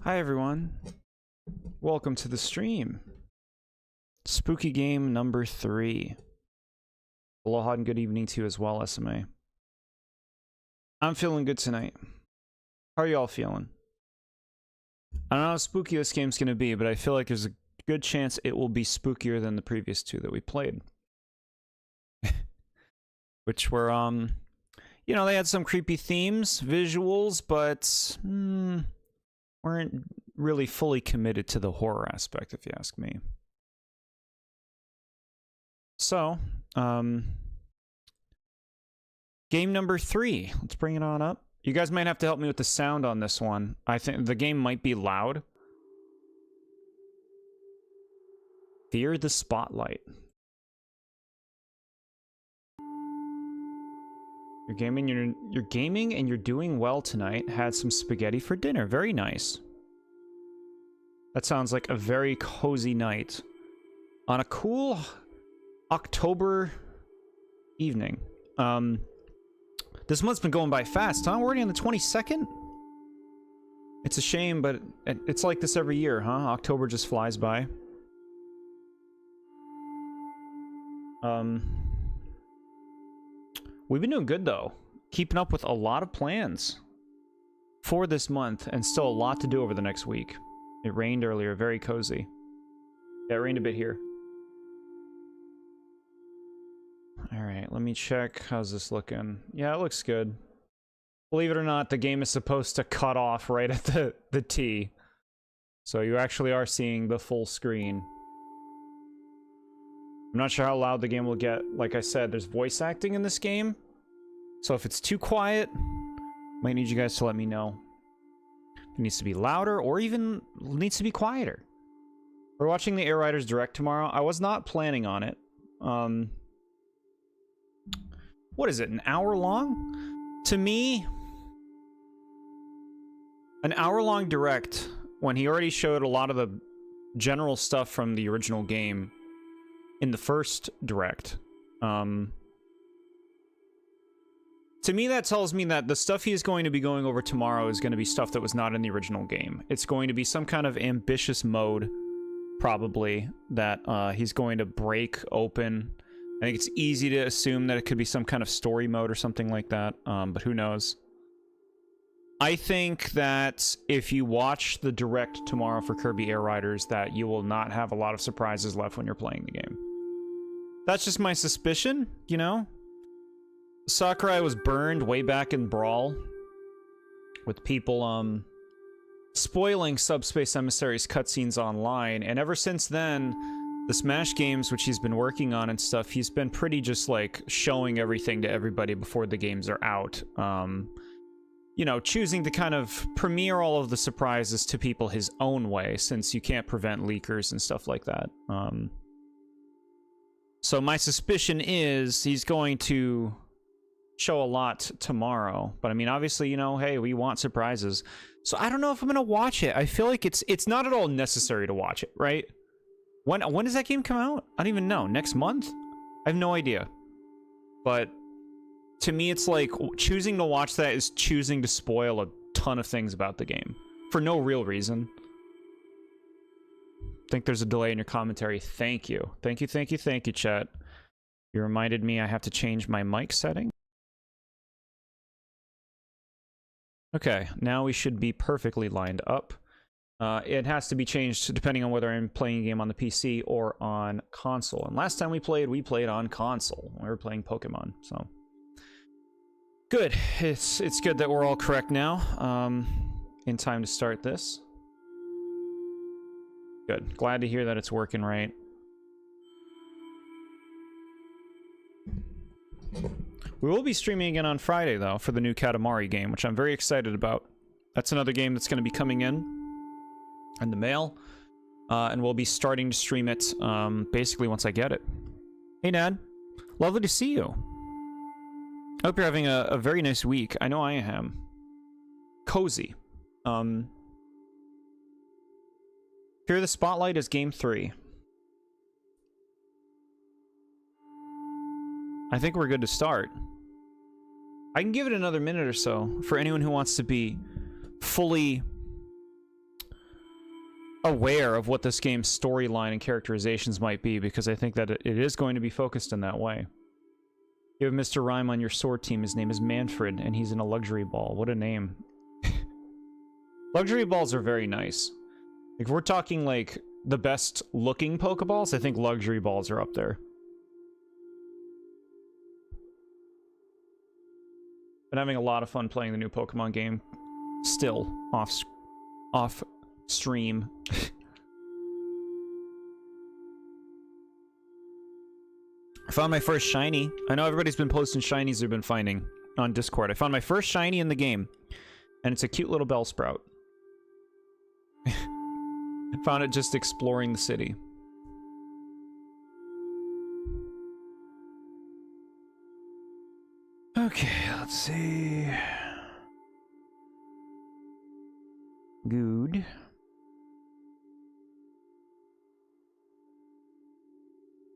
Hi everyone, welcome to the stream. Spooky game number 3. Aloha and good evening to you as well, SMA. I'm feeling good tonight. How are y'all feeling? I don't know how spooky this game's gonna be, but I feel like there's a good chance it will be spookier than the previous two that we played. Which were, you know, they had some creepy themes, visuals, but weren't really fully committed to the horror aspect, if you ask me. So, game number 3. Let's bring it on up. You guys might have to help me with the sound on this one. I think the game might be loud. Fear the Spotlight. You're gaming and you're doing well tonight. Had some spaghetti for dinner. Very nice. That sounds like a very cozy night on a cool October evening. This month's been going by fast, huh? We're already on the 22nd? It's a shame, but it's like this every year, huh? October just flies by. We've been doing good, though. Keeping up with a lot of plans for this month, and still a lot to do over the next week. It rained earlier, very cozy. Yeah, it rained a bit here. Alright, let me check. How's this looking? Yeah, it looks good. Believe it or not, the game is supposed to cut off right at the T. So you actually are seeing the full screen. I'm not sure how loud the game will get. Like I said, there's voice acting in this game. So if it's too quiet, might need you guys to let me know. If it needs to be louder or even needs to be quieter. We're watching the Air Riders Direct tomorrow. I was not planning on it. What is it, an hour long? To me, an hour-long Direct, when he already showed a lot of the general stuff from the original game in the first Direct. To me, that tells me that the stuff he is going to be going over tomorrow is going to be stuff that was not in the original game. It's going to be some kind of ambitious mode, probably, that he's going to break open. I think it's easy to assume that it could be some kind of story mode or something like that, but who knows. I think that if you watch the Direct tomorrow for Kirby Air Riders, that you will not have a lot of surprises left when you're playing the game. That's just my suspicion, you know? Sakurai was burned way back in Brawl with people, spoiling Subspace Emissary's cutscenes online, and ever since then, the Smash games, which he's been working on and stuff, he's been pretty just, like, showing everything to everybody before the games are out. You know, choosing to kind of premiere all of the surprises to people his own way, since you can't prevent leakers and stuff like that. So my suspicion is he's going to show a lot tomorrow, but I mean, obviously, you know, hey, we want surprises. So I don't know if I'm gonna watch it. I feel like it's not at all necessary to watch it, right? When does that game come out? I don't even know. Next month? I have no idea. But to me, it's like choosing to watch that is choosing to spoil a ton of things about the game for no real reason. I think there's a delay in your commentary. Thank you. Thank you, thank you, thank you, chat. You reminded me I have to change my mic setting. Okay, now we should be perfectly lined up. It has to be changed depending on whether I'm playing a game on the PC or on console. And last time we played on console. We were playing Pokemon, so. Good. It's good that we're all correct now. In time to start this. Good. Glad to hear that it's working right. We will be streaming again on Friday, though, for the new Katamari game, which I'm very excited about. That's another game that's going to be coming in the mail, and we'll be starting to stream it basically once I get it. Hey, Nad. Lovely to see you. I hope you're having a very nice week. I know I am. Cozy. Fear the Spotlight is game 3. I think we're good to start. I can give it another minute or so for anyone who wants to be fully aware of what this game's storyline and characterizations might be, because I think that it is going to be focused in that way. You have Mr. Rhyme on your sword team. His name is Manfred, and he's in a luxury ball. What a name. Luxury balls are very nice. If we're talking, like, the best looking Pokeballs, I think luxury balls are up there. Been having a lot of fun playing the new Pokemon game. Still, off stream. I found my first shiny. I know everybody's been posting shinies they've been finding on Discord. I found my first shiny in the game, and it's a cute little Bellsprout. Found it just exploring the city. Okay, let's see. Good.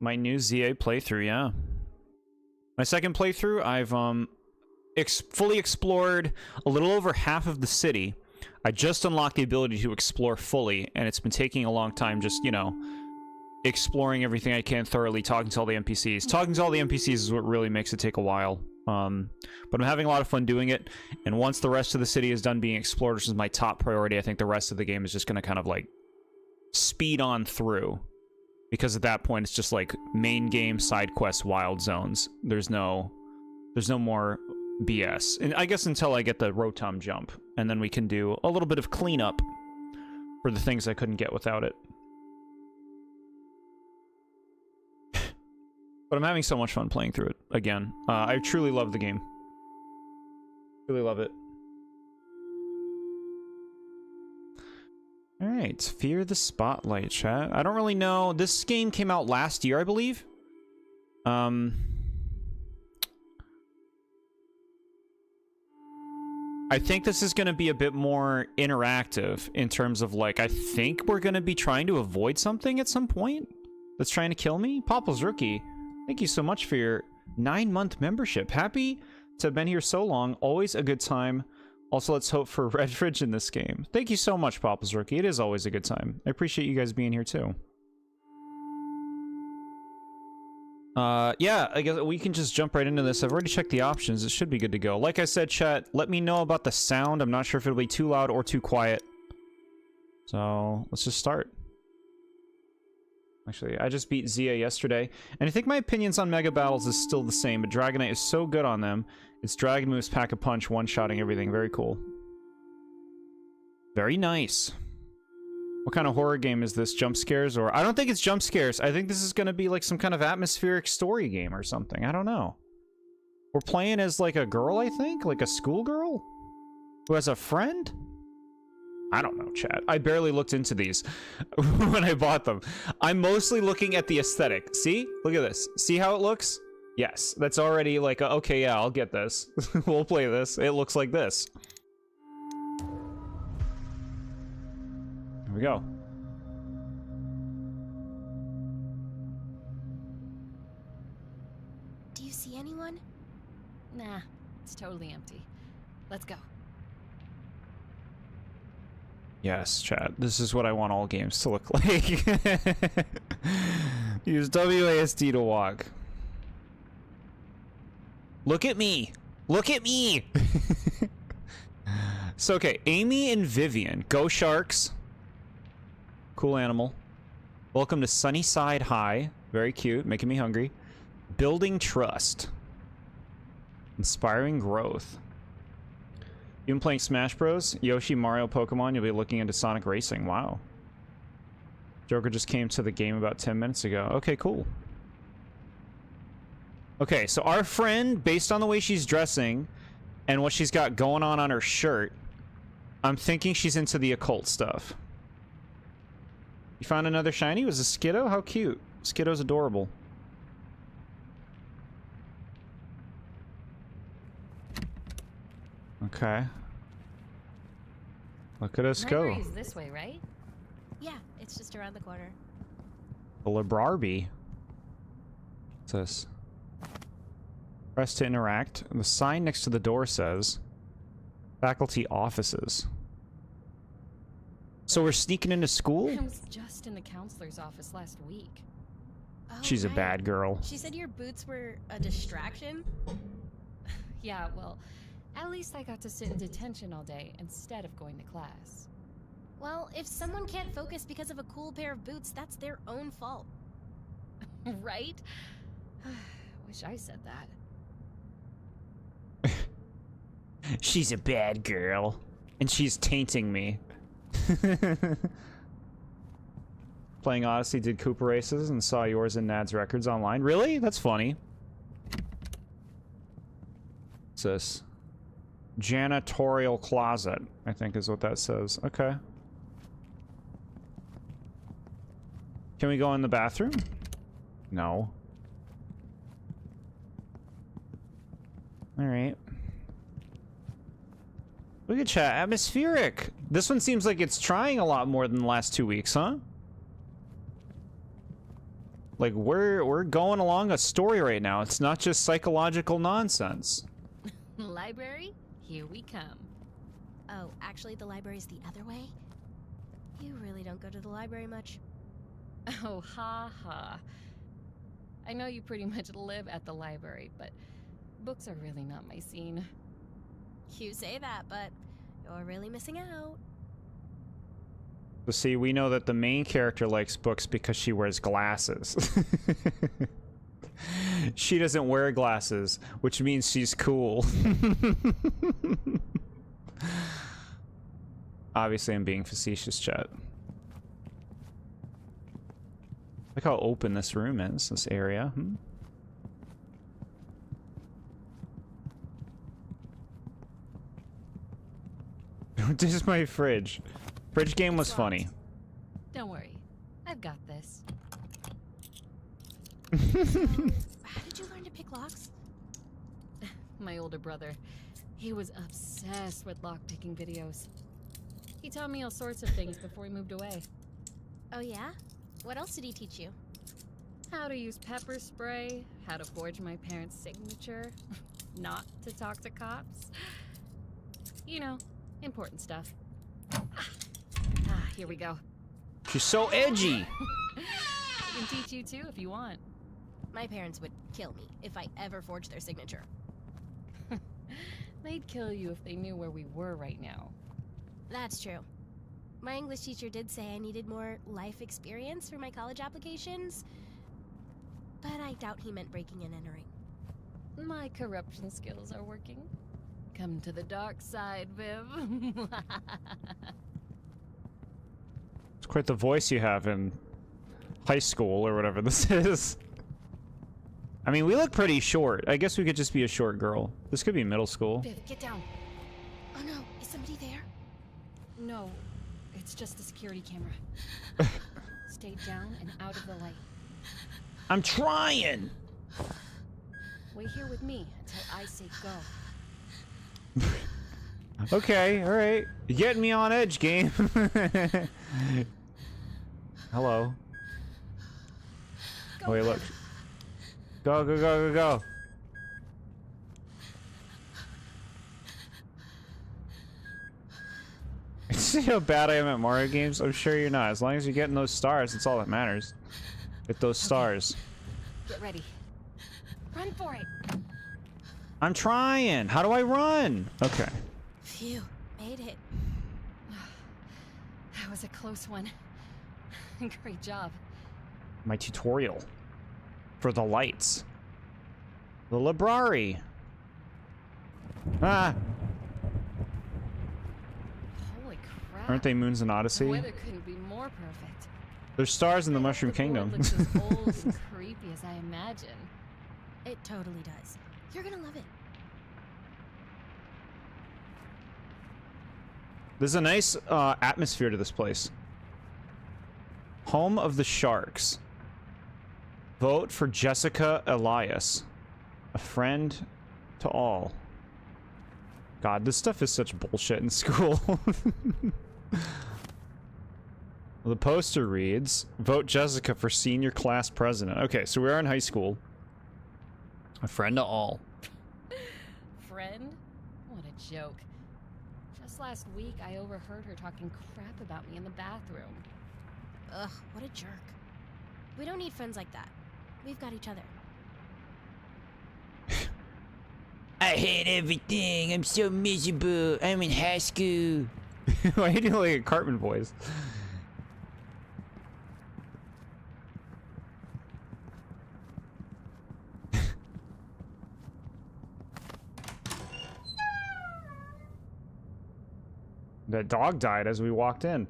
My new ZA playthrough, yeah. My second playthrough, I've fully explored a little over half of the city. I just unlocked the ability to explore fully, and it's been taking a long time just, you know, exploring everything I can thoroughly, talking to all the NPCs. Talking to all the NPCs is what really makes it take a while. But I'm having a lot of fun doing it, and once the rest of the city is done being explored, which is my top priority, I think the rest of the game is just going to kind of, like, speed on through. Because at that point, it's just, like, main game, side quest, wild zones. There's no more BS. And I guess until I get the Rotom jump, and then we can do a little bit of cleanup for the things I couldn't get without it. But I'm having so much fun playing through it again. I truly love the game. Really love it. Alright, Fear the Spotlight, chat. I don't really know. This game came out last year, I believe. I think this is going to be a bit more interactive in terms of, like, I think we're going to be trying to avoid something at some point that's trying to kill me. Popple's Rookie, thank you so much for your 9-month membership. Happy to have been here so long. Always a good time. Also, let's hope for Red Fridge in this game. Thank you so much, Popple's Rookie. It is always a good time. I appreciate you guys being here, too. Yeah, I guess we can just jump right into this. I've already checked the options. It should be good to go. Like I said, chat, let me know about the sound. I'm not sure if it'll be too loud or too quiet. So, let's just start. Actually, I just beat Zia yesterday, and I think my opinions on Mega Battles is still the same, but Dragonite is so good on them. Its Dragon moves pack a punch, one-shotting everything. Very cool. Very nice. What kind of horror game is this? Jump scares? Or I don't think it's jump scares. I think this is going to be like some kind of atmospheric story game or something. I don't know. We're playing as like a girl, I think? Like a schoolgirl? Who has a friend? I don't know, chat. I barely looked into these when I bought them. I'm mostly looking at the aesthetic. See? Look at this. See how it looks? Yes. That's already like, okay, yeah, I'll get this. We'll play this. It looks like this. Here we go. Do you see anyone? Nah, it's totally empty. Let's go. Yes, chat. This is what I want all games to look like. Use WASD to walk. Look at me. Look at me. So, okay. Amy and Vivian. Go Sharks. Cool animal. Welcome to Sunnyside High. Very cute. Making me hungry. Building trust. Inspiring growth. You've been playing Smash Bros, Yoshi, Mario, Pokemon, you'll be looking into Sonic Racing. Wow. Joker just came to the game about 10 minutes ago. Okay, cool. Okay, so our friend, based on the way she's dressing and what she's got going on her shirt, I'm thinking she's into the occult stuff. You found another shiny? Was it Skiddo? How cute. Skiddo's adorable. Okay. Look at us go. Library's this way, right? Yeah, it's just around the corner. The Library. What's this? Press to interact. The sign next to the door says faculty offices. So we're sneaking into school? I was just in the counselor's office last week. Oh, She's a right. bad girl. She said your boots were a distraction? Yeah, well, at least I got to sit in detention all day instead of going to class. Well, if someone can't focus because of a cool pair of boots, that's their own fault. Right? Wish I said that. She's a bad girl. And she's tainting me. Playing Odyssey, did Cooper races, and saw yours and Nad's records online. Really? That's funny. What's this? Janitorial closet, I think is what that says. Okay. Can we go in the bathroom? No. Alright. Look at chat. Atmospheric. This one seems like it's trying a lot more than the last 2 weeks, huh? Like, we're going along a story right now. It's not just psychological nonsense. Library? Here we come. Oh, actually, the library's the other way? You really don't go to the library much. Oh, ha ha. I know you pretty much live at the library, but books are really not my scene. You say that, but you're really missing out. So see, we know that the main character likes books because she wears glasses. She doesn't wear glasses, which means she's cool. Obviously, I'm being facetious, chat. Look how open this room is, this area. This is my fridge. Fridge game was funny. Don't worry. I've got this. How did you learn to pick locks? My older brother. He was obsessed with lockpicking videos. He taught me all sorts of things before he moved away. Oh yeah? What else did he teach you? How to use pepper spray, how to forge my parents' signature, not to talk to cops. You know, important stuff. Here we go. She's so edgy. I can teach you too if you want. My parents would kill me if I ever forged their signature. They'd kill you if they knew where we were right now. That's true. My English teacher did say I needed more life experience for my college applications, but I doubt he meant breaking and entering. My corruption skills are working. Come to the dark side, Viv. It's quite the voice you have in high school or whatever this is. I mean, we look pretty short. I guess we could just be a short girl. This could be middle school. Viv, get down. Oh no, is somebody there? No, it's just the security camera. Stay down and out of the light. I'm trying. Wait here with me until I say go. Okay, all right. You're getting me on edge, game. Hello. Go, Oh, wait, Viv. look. Go, go, go, go, go. See how bad I am at Mario games? I'm sure you're not. As long as you're getting those stars, that's all that matters. Get those stars. Get ready. Run for it. I'm trying. How do I run? Okay. Phew, made it. That was a close one. Great job. My tutorial for the lights. The library. Ah, Holy crap. aren't they moons in The Odyssey? weather couldn't be more perfect. There's stars in the I hope Mushroom board Kingdom. looks as old and creepy as I imagine. It totally does. You're gonna love it. There's a nice atmosphere to this place. Home of the Sharks. Vote for Jessica Elias. A friend to all. God, this stuff is such bullshit in school. The poster reads, vote Jessica for senior class president. Okay, so we are in high school. A friend to all. Friend? What a joke. Just last week, I overheard her talking crap about me in the bathroom. Ugh, what a jerk. We don't need friends like that. We've got each other. I hate everything. I'm so miserable. I'm in high school. Why are you doing like a Cartman voice? The dog died as we walked in.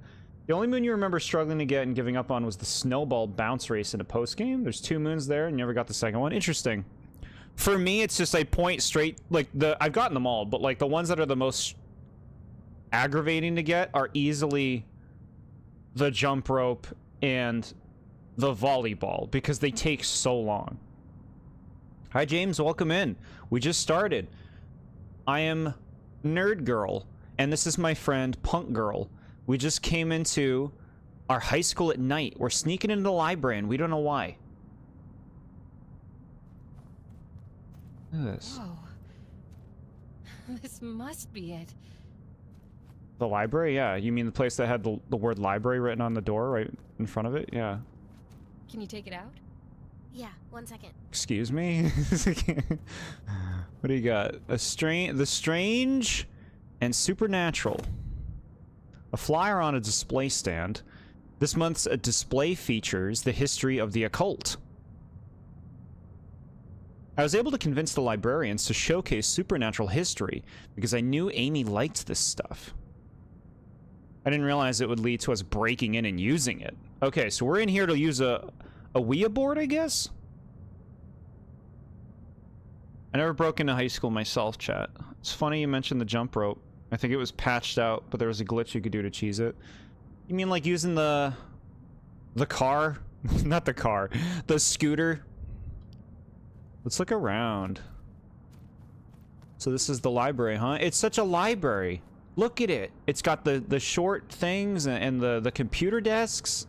The only moon you remember struggling to get and giving up on was the snowball bounce race in a post-game. There's 2 moons there, and you never got the second one. Interesting. For me, it's just I point straight, like, I've gotten them all, but, like, the ones that are the most aggravating to get are easily the jump rope and the volleyball, because they take so long. Hi, James. Welcome in. We just started. I am Nerd Girl, and this is my friend Punk Girl. We just came into our high school at night. We're sneaking into the library, and we don't know why. Look at this. Whoa. This must be it. The library? Yeah. You mean the place that had the word library written on the door right in front of it? Yeah. Can you take it out? Yeah, 1 second. Excuse me? What do you got? The strange and supernatural. A flyer on a display stand. This month's display features the history of the occult. I was able to convince the librarians to showcase supernatural history because I knew Amy liked this stuff. I didn't realize it would lead to us breaking in and using it. Okay, so we're in here to use a Ouija board, I guess? I never broke into high school myself, chat. It's funny you mentioned the jump rope. I think it was patched out, but there was a glitch you could do to cheese it. You mean like using the car? Not the car. The scooter? Let's look around. So this is the library, huh? It's such a library. Look at it. It's got the short things and the computer desks.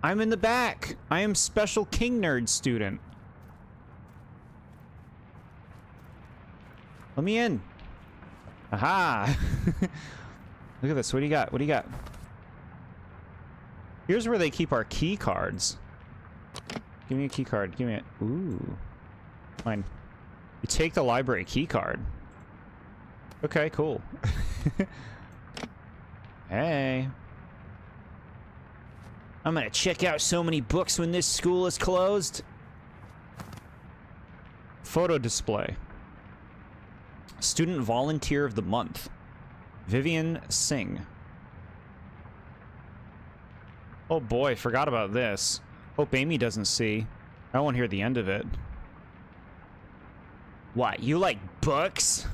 I'm in the back. I am special King Nerd student. Let me in. Aha! Look at this. What do you got? What do you got? Here's where they keep our key cards. Give me a key card. Give me it. Ooh. Fine. You take the library key card. Okay, cool. Hey. I'm gonna check out so many books when this school is closed. Photo display. Student Volunteer of the Month. Vivian Singh. Oh boy, forgot about this. Hope Amy doesn't see. I won't hear the end of it. What, you like books?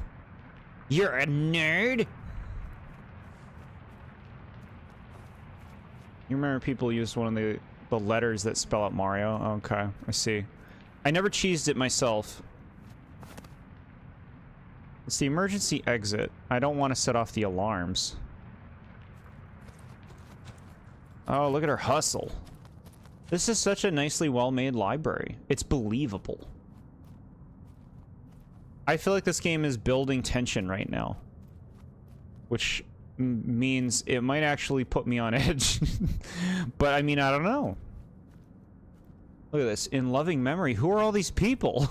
You're a nerd? You remember people used one of the letters that spell out Mario? Okay, I see. I never cheesed it myself. It's the emergency exit. I don't want to set off the alarms. Oh, look at her hustle. This is such a nicely well-made library. It's believable. I feel like this game is building tension right now. Which means it might actually put me on edge. But I mean, I don't know. Look at this. In loving memory. Who are all these people?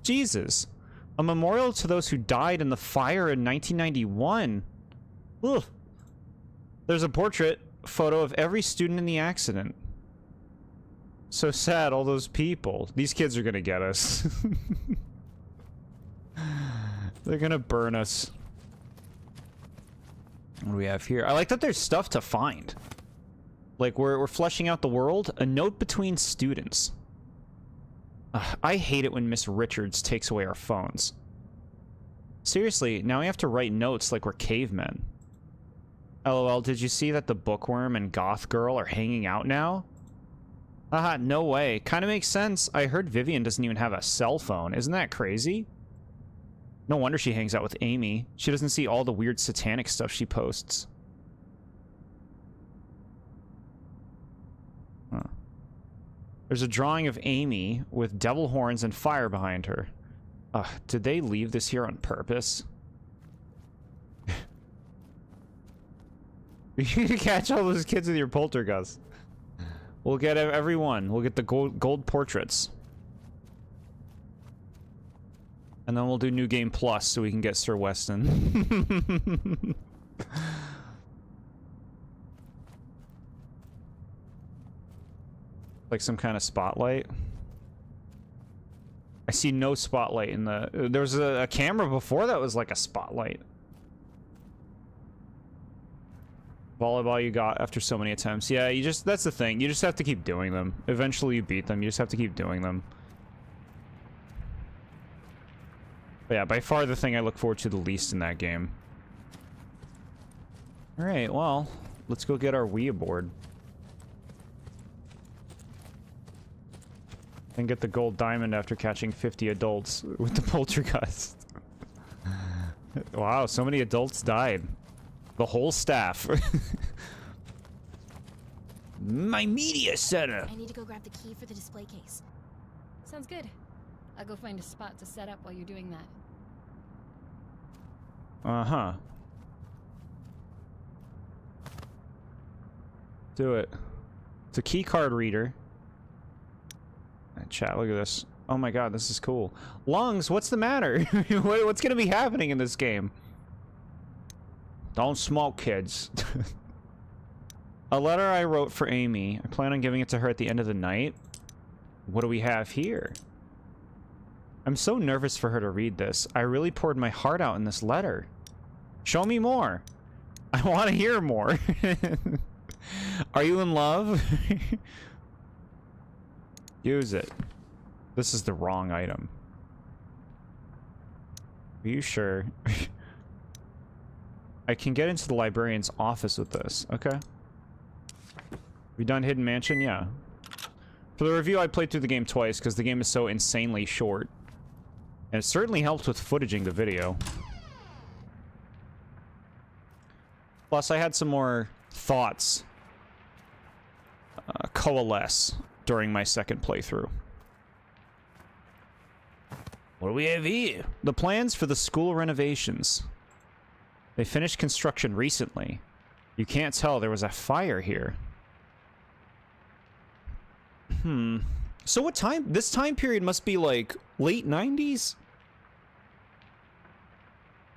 Jesus. A memorial to those who died in the fire in 1991. Ugh. There's a portrait photo of every student in the accident. So sad, all those people. These kids are gonna get us. They're gonna burn us. What do we have here? I like that there's stuff to find. Like, we're fleshing out the world. A note between students. I hate it when Miss Richards takes away our phones. Seriously, now we have to write notes like we're cavemen. LOL, did you see that the bookworm and goth girl are hanging out now? Haha, no way. Kinda makes sense. I heard Vivian doesn't even have a cell phone. Isn't that crazy? No wonder she hangs out with Amy. She doesn't see all the weird satanic stuff she posts. Huh. There's a drawing of Amy with devil horns and fire behind her. Did they leave this here on purpose? You can catch all those kids with your poltergust. We'll get everyone. We'll get the gold portraits. And then we'll do New Game Plus so we can get Sir Weston. Like some kind of spotlight. I see no spotlight in the... There was a camera before that was like a spotlight. Volleyball you got after so many attempts. Yeah, you just... That's the thing. You just have to keep doing them. Eventually you beat them. You just have to keep doing them. But yeah, by far the thing I look forward to the least in that game. Alright, well, let's go get our Wii board. And get the gold diamond after catching 50 adults with the poltergust. Wow, so many adults died. The whole staff. My media center. I need to go grab the key for the display case. Sounds good. I'll go find a spot to set up while you're doing that. Uh-huh. Do it. It's a key card reader. Chat, look at this. Oh my god, this is cool. Lungs, what's the matter? What's gonna be happening in this game? Don't smoke, kids. A letter I wrote for Amy. I plan on giving it to her at the end of the night. What do we have here? I'm so nervous for her to read this. I really poured my heart out in this letter. Show me more. I want to hear more. Are you in love? Use it. This is the wrong item. Are you sure? I can get into the librarian's office with this. Okay. We done Hidden Mansion? Yeah. For the review, I played through the game twice because the game is so insanely short. And it certainly helps with footaging the video. Plus, I had some more thoughts coalesce during my second playthrough. What do we have here? The plans for the school renovations. They finished construction recently. You can't tell there was a fire here. So what time? This time period must be like late 90s?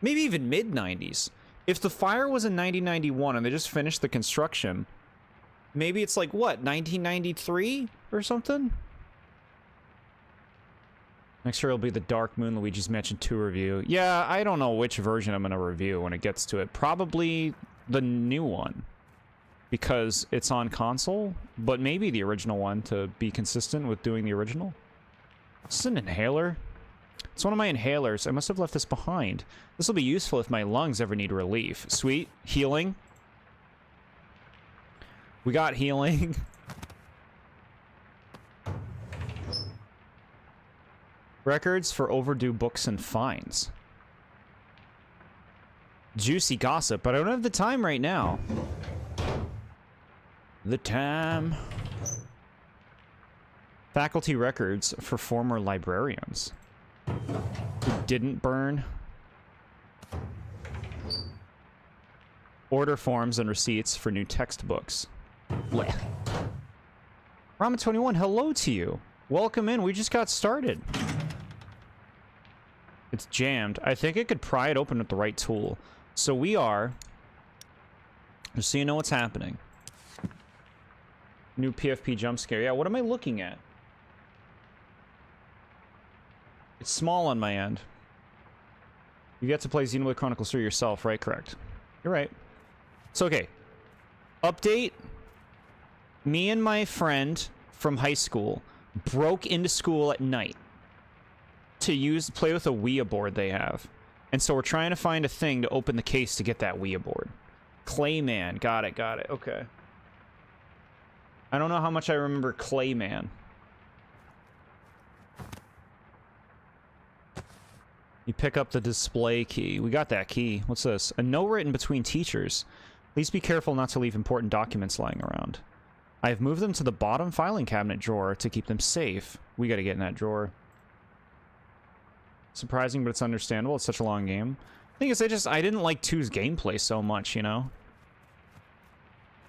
Maybe even mid 90s. If the fire was in 1991 and they just finished the construction, maybe it's like, what, 1993 or something? Next year will be the Dark Moon Luigi's Mansion 2 review. Yeah, I don't know which version I'm going to review when it gets to it. Probably the new one, because it's on console, but maybe the original one to be consistent with doing the original. This is an inhaler. It's one of my inhalers. I must have left this behind. This will be useful if my lungs ever need relief. Sweet. Healing. We got healing. Records for overdue books and fines. Juicy gossip, but I don't have the time right now. The time. Faculty records for former librarians who didn't burn. Order forms and receipts for new textbooks. Blech. Ramen21, hello to you. Welcome in. We just got started. It's jammed. I think I could pry it open with the right tool. So we are... Just so you know what's happening. New PFP jump scare. Yeah, what am I looking at? It's small on my end. You get to play Xenoblade Chronicles 3 yourself, right? Correct. You're right. So, okay. Update. Me and my friend from high school broke into school at night to play with a Wii board they have. And so we're trying to find a thing to open the case to get that Wii board. Clayman. Got it, got it. Okay. I don't know how much I remember Clayman. You pick up the display key. We got that key. What's this? A note written between teachers. Please be careful not to leave important documents lying around. I have moved them to the bottom filing cabinet drawer to keep them safe. We gotta get in that drawer. Surprising, but it's understandable. It's such a long game. The thing is, I didn't like 2's gameplay so much, you know?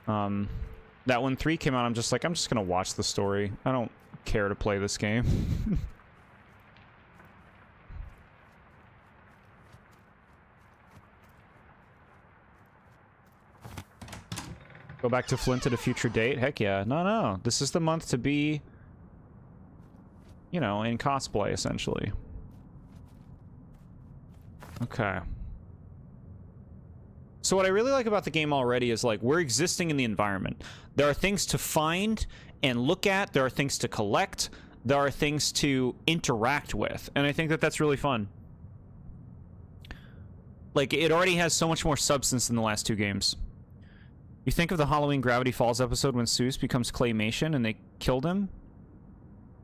That when 3 came out, I'm just like, I'm just gonna watch the story. I don't care to play this game. Go back to Flint at a future date? Heck yeah. No. This is the month to be, you know, in cosplay, essentially. Okay. So what I really like about the game already is, like, we're existing in the environment. There are things to find and look at. There are things to collect. There are things to interact with. And I think that that's really fun. Like, it already has so much more substance than the last 2 games. You think of the Halloween Gravity Falls episode when Seuss becomes claymation and they killed him?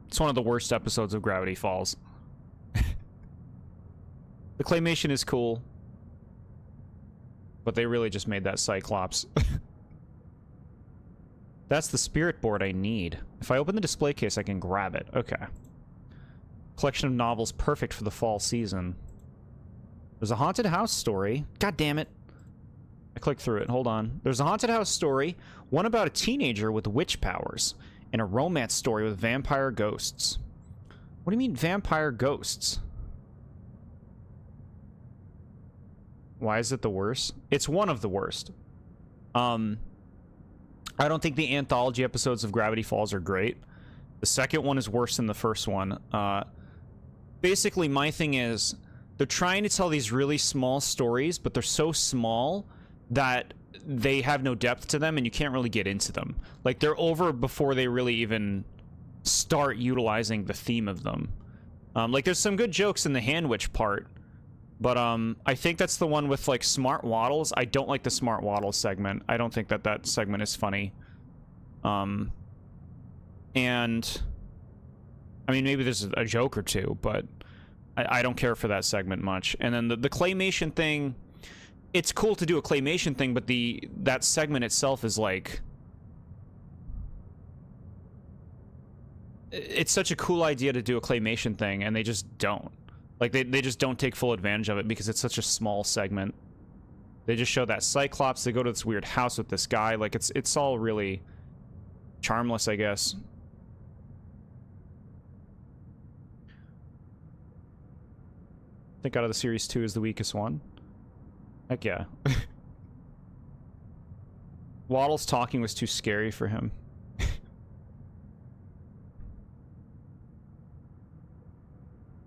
It's one of the worst episodes of Gravity Falls. The claymation is cool. But they really just made that Cyclops. That's the spirit board I need. If I open the display case, I can grab it. Okay. Collection of novels perfect for the fall season. There's a haunted house story. God damn it. I clicked through it. Hold on. There's a haunted house story, one about a teenager with witch powers, and a romance story with vampire ghosts. What do you mean vampire ghosts? Why is it the worst? It's one of the worst. I don't think the anthology episodes of Gravity Falls are great. The second one is worse than the first one. Basically, my thing is, they're trying to tell these really small stories, but they're so small that they have no depth to them and you can't really get into them. Like, they're over before they really even start utilizing the theme of them. Like, there's some good jokes in the hand witch part, but I think that's the one with, like, smart waddles. I don't like the smart waddles segment. I don't think that that segment is funny. And I mean, maybe there's a joke or two, but I don't care for that segment much. And then the claymation thing, it's cool to do a claymation thing, but that segment itself is like, it's such a cool idea to do a claymation thing, and they just don't. Like, they just don't take full advantage of it because it's such a small segment. They just show that Cyclops, they go to this weird house with this guy, like, it's all really charmless, I guess. I think out of the series 2 is the weakest one. Heck yeah. Waddles talking was too scary for him.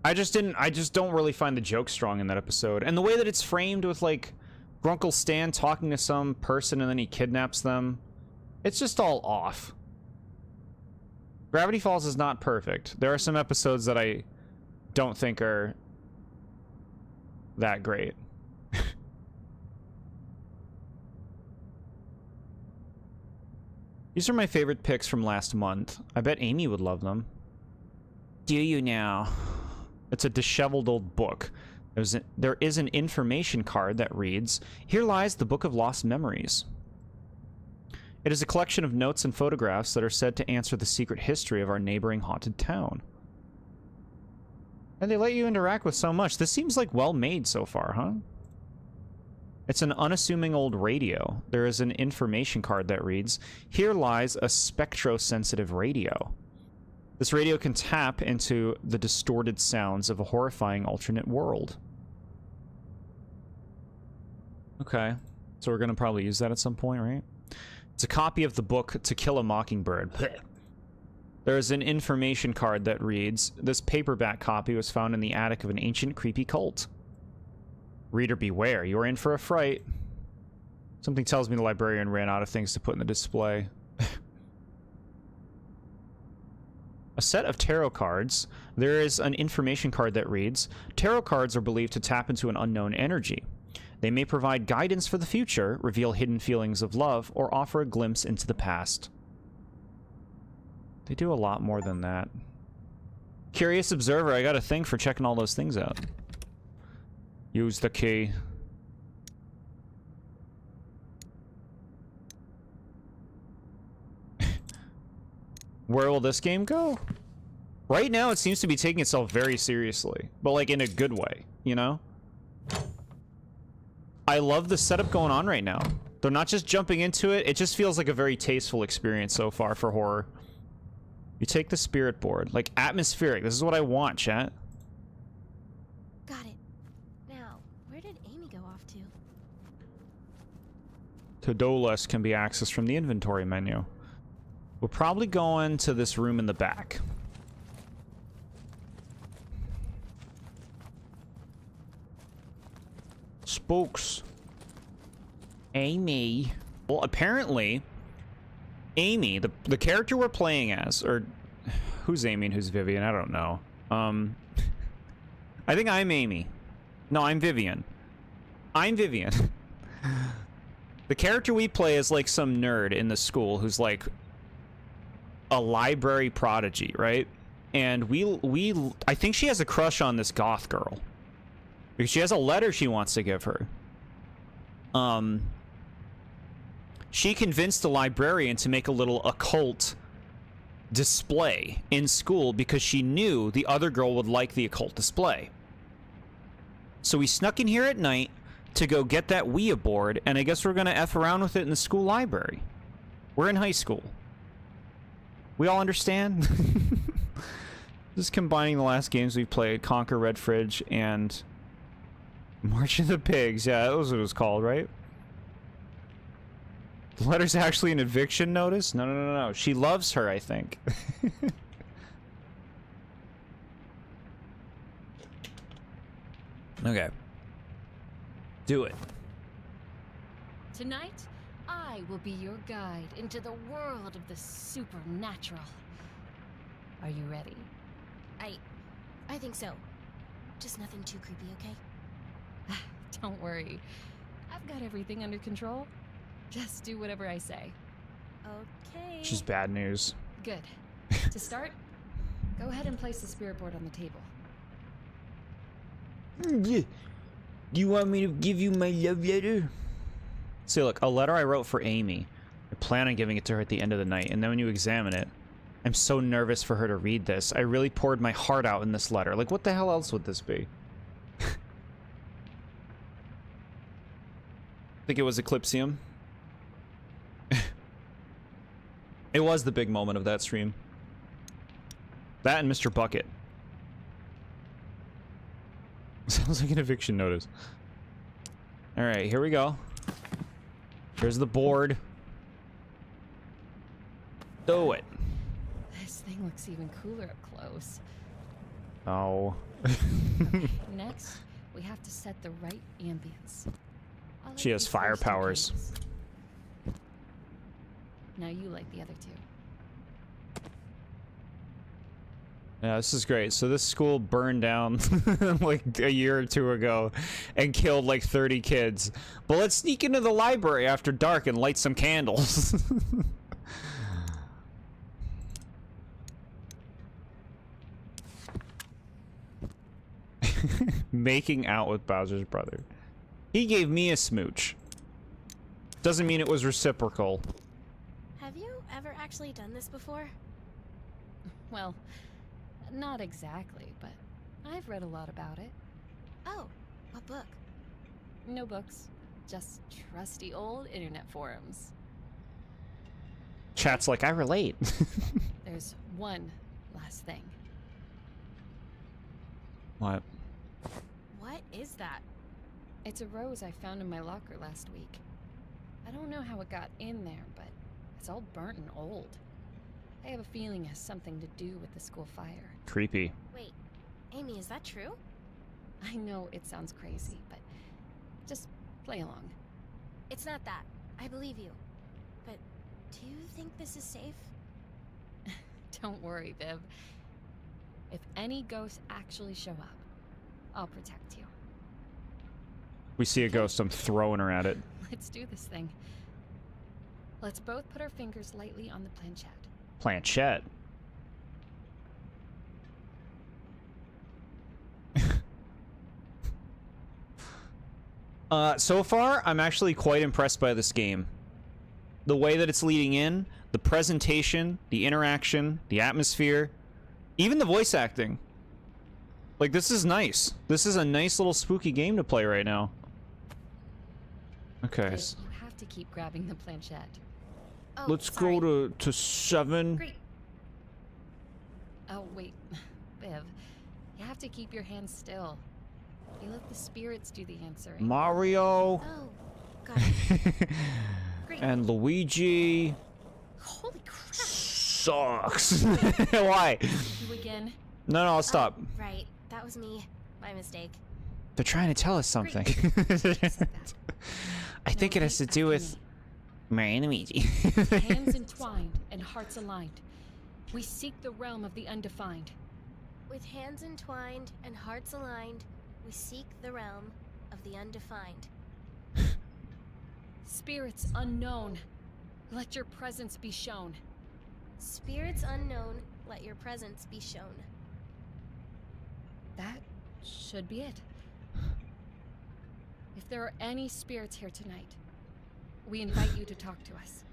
I just don't really find the joke strong in that episode. And the way that it's framed with, like, Grunkle Stan talking to some person and then he kidnaps them, it's just all off. Gravity Falls is not perfect. There are some episodes that I don't think are that great. These are my favorite picks from last month. I bet Amy would love them. Do you now? It's a disheveled old book. There is an information card that reads, "Here lies the Book of Lost Memories." It is a collection of notes and photographs that are said to answer the secret history of our neighboring haunted town. And they let you interact with so much. This seems like well made so far, huh? It's an unassuming old radio. There is an information card that reads, "Here lies a spectrosensitive radio." This radio can tap into the distorted sounds of a horrifying alternate world. Okay, so we're gonna probably use that at some point, right? It's a copy of the book To Kill a Mockingbird. There is an information card that reads, "This paperback copy was found in the attic of an ancient creepy cult. Reader beware, you're in for a fright." Something tells me the librarian ran out of things to put in the display. A set of tarot cards. There is an information card that reads, "Tarot cards are believed to tap into an unknown energy. They may provide guidance for the future, reveal hidden feelings of love, or offer a glimpse into the past." They do a lot more than that. Curious observer, I got a thing for checking all those things out. Use the key. Where will this game go? Right now, it seems to be taking itself very seriously, but like in a good way, you know? I love the setup going on right now. They're not just jumping into it. It just feels like a very tasteful experience so far for horror. You take the spirit board. Like, atmospheric. This is what I want, chat. Got it. Now, where did Amy go off to? To-do list can be accessed from the inventory menu. We're probably going to this room in the back. Spooks. Amy. Well, apparently, Amy, the character we're playing as, or who's Amy and who's Vivian? I don't know. I think I'm Amy. No, I'm Vivian. I'm Vivian. The character we play is like some nerd in the school who's like a library prodigy, right? And I think she has a crush on this goth girl because she has a letter she wants to give her. She convinced the librarian to make a little occult display in school because she knew the other girl would like the occult display. So we snuck in here at night to go get that Ouija board, and I guess we're gonna F around with it in the school library. We're in high school. We all understand? Just combining the last games we've played, Conquer Red Fridge and March of the Pigs. Yeah, that was what it was called, right? The letter's actually an eviction notice? No. She loves her, I think. Okay. Do it. Tonight, I will be your guide into the world of the supernatural. Are you ready? I think so. Just nothing too creepy, okay? Don't worry. I've got everything under control. Just do whatever I say. Okay. Which is bad news. Good. To start, go ahead and place the spirit board on the table. Do you want me to give you my love letter? See, look, a letter I wrote for Amy. I plan on giving it to her at the end of the night, and then when you examine it, I'm so nervous for her to read this. I really poured my heart out in this letter. Like, what the hell else would this be? Think it was Eclipsium? It was the big moment of that stream. That and Mr. Bucket. Sounds like an eviction notice. Alright, here we go. Here's the board. Do it. This thing looks even cooler up close. Oh. Next, we have to set the right ambience. I'll let She has you fire first, powers. okay? Now you like the other two. Yeah, this is great. So this school burned down like a year or two ago and killed like 30 kids. But let's sneak into the library after dark and light some candles. Making out with Bowser's brother. He gave me a smooch. Doesn't mean it was reciprocal. Have you ever actually done this before? Well, not exactly, but I've read a lot about it. Oh, what book? No books, just trusty old internet forums. Chat's like, I relate. There's one last thing. What? What is that? It's a rose I found in my locker last week. I don't know how it got in there, but it's all burnt and old. I have a feeling it has something to do with the school fire. Creepy. Wait, Amy, is that true? I know it sounds crazy, but just play along. It's not that. I believe you. But do you think this is safe? Don't worry, Viv. If any ghosts actually show up, I'll protect you. We see a ghost, I'm throwing her at it. Let's do this thing. Let's both put our fingers lightly on the planchette. Planchette. So far, I'm actually quite impressed by this game. The way that it's leading in, the presentation, the interaction, the atmosphere, even the voice acting. Like, this is nice. This is a nice little spooky game to play right now. Okay. Viv, you have have to keep grabbing the planchette. Oh, Let's sorry. go to 7. Great. Oh, wait. Viv, you have to keep your hands still. You let the spirits do the answering. Mario Oh, got it. Great. and Luigi Holy crap. sucks. Why? You again. No, I'll stop. Right, that was me. My mistake. They're trying to tell us something. I think it has to do with Mario and Luigi. Hands entwined and hearts aligned. We seek the realm of the undefined. With hands entwined and hearts aligned, we seek the realm of the undefined. Spirits unknown, let your presence be shown. Spirits unknown, let your presence be shown. That should be it. If there are any spirits here tonight, we invite you to talk to us.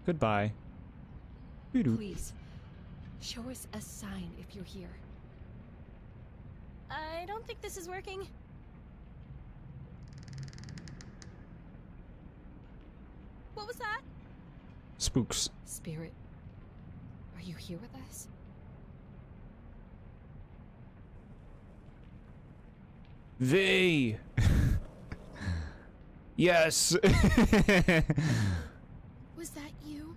Goodbye. Doo-doo. Please, show us a sign if you're here. I don't think this is working. What was that? Spooks. Spirit, are you here with us? V. Yes. Was that you?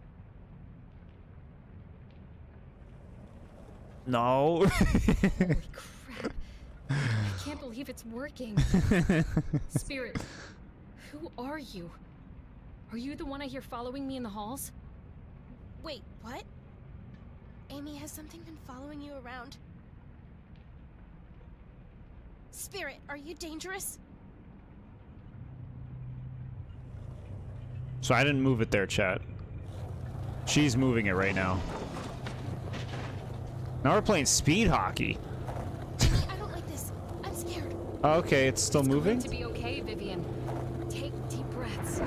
No. Holy crap. I can't believe it's working. Spirit, who are you? Are you the one I hear following me in the halls? Wait, what? Amy, has something been following you around? Spirit, are you dangerous? So I didn't move it there, chat. She's moving it right now. Now we're playing speed hockey. Amy, I don't like this. I'm scared. Okay, it's still moving? It's going to be okay, Vivian. Take deep breaths.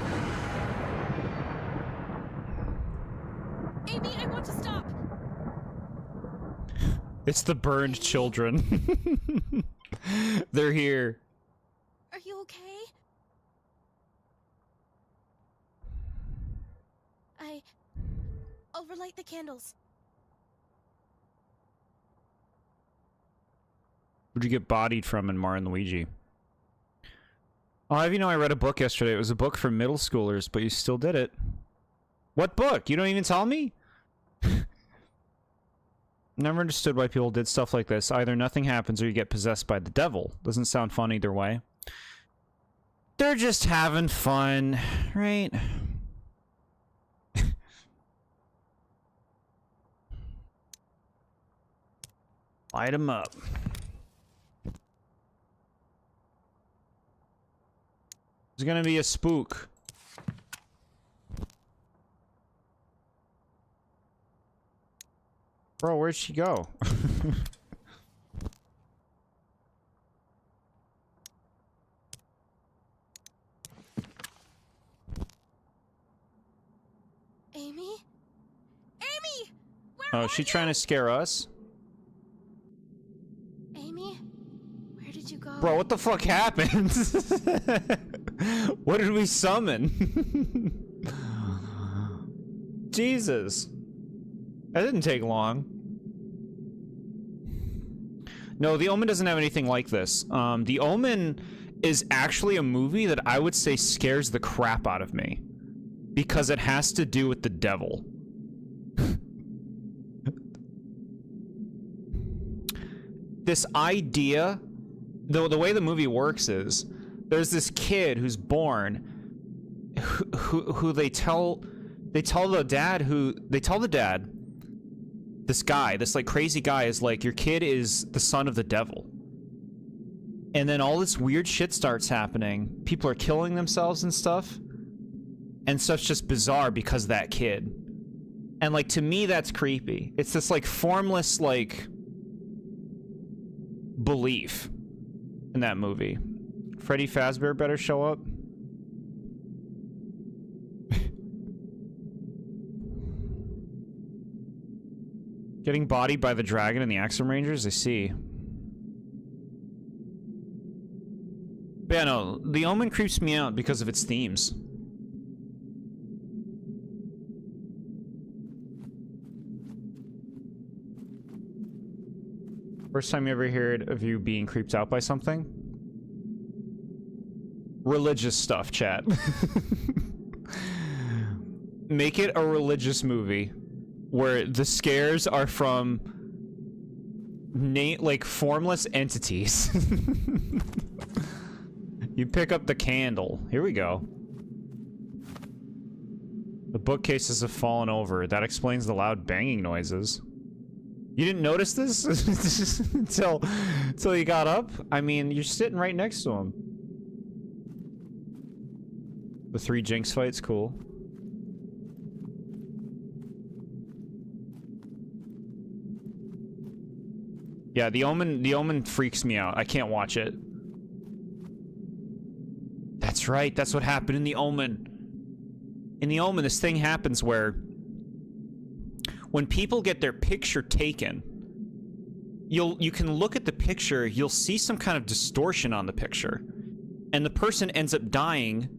Amy, I want to stop. It's the burned children. They're here. Are you okay? I'll relight the candles. Where'd you get bodied from in Mario and Luigi? Oh, have you know I read a book yesterday. It was a book for middle schoolers, but you still did it. What book? You don't even tell me? Never understood why people did stuff like this. Either nothing happens or you get possessed by the devil. Doesn't sound fun either way. They're just having fun, right? Light them up. There's gonna be a spook. Bro, where'd she go? Amy? Amy! Where Oh, are is she you? trying to scare us? Amy? Where did you go? Bro, what the fuck happened? What did we summon? Jesus. That didn't take long. No, The Omen doesn't have anything like this. The Omen is actually a movie that I would say scares the crap out of me. Because it has to do with the devil. This idea, the way the movie works is, there's this kid who's born, who they tell the dad, this guy, this like crazy guy is like, your kid is the son of the devil. And then all this weird shit starts happening. People are killing themselves and stuff. And stuff's just bizarre because of that kid. And like, to me, that's creepy. It's this like formless, like, belief in that movie. Freddy Fazbear better show up. Getting bodied by the dragon and the Axum Rangers, I see. But yeah, no, The Omen creeps me out because of its themes. First time you ever heard of you being creeped out by something? Religious stuff, chat. Make it a religious movie where the scares are from like formless entities. You pick up the candle. Here we go. The bookcases have fallen over. That explains the loud banging noises. You didn't notice this until you got up? I mean, you're sitting right next to him. The 3 Jinx fights, cool. Yeah, the Omen freaks me out. I can't watch it. That's right. That's what happened in The Omen. In The Omen, this thing happens where when people get their picture taken, you can look at the picture, you'll see some kind of distortion on the picture, and the person ends up dying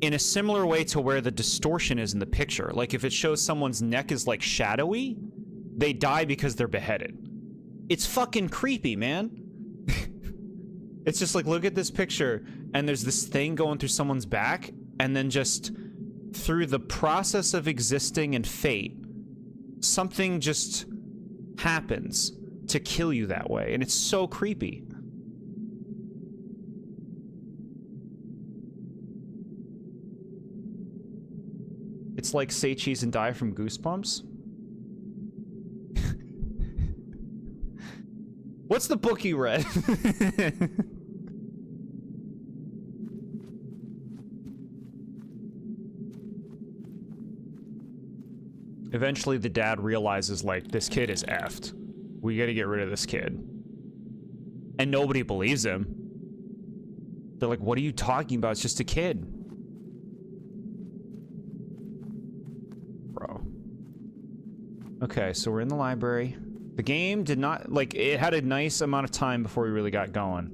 in a similar way to where the distortion is in the picture. Like if it shows someone's neck is like shadowy, they die because they're beheaded. It's fucking creepy, man. It's just like, look at this picture, and there's this thing going through someone's back, and then just through the process of existing and fate, something just happens to kill you that way, and it's so creepy. It's like say cheese and die from Goosebumps. What's the book you read? Eventually the dad realizes, like, this kid is effed. We gotta get rid of this kid. And nobody believes him. They're like, what are you talking about? It's just a kid. Bro. Okay, so we're in the library. The game did not, like, it had a nice amount of time before we really got going.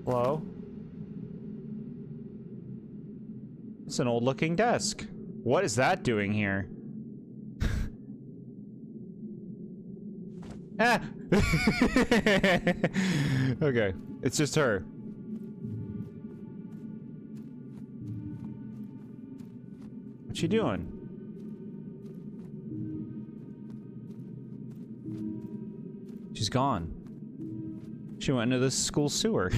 Hello? It's an old-looking desk. What is that doing here? Ah! Okay, it's just her. What you doing? She's gone. She went into the school sewer.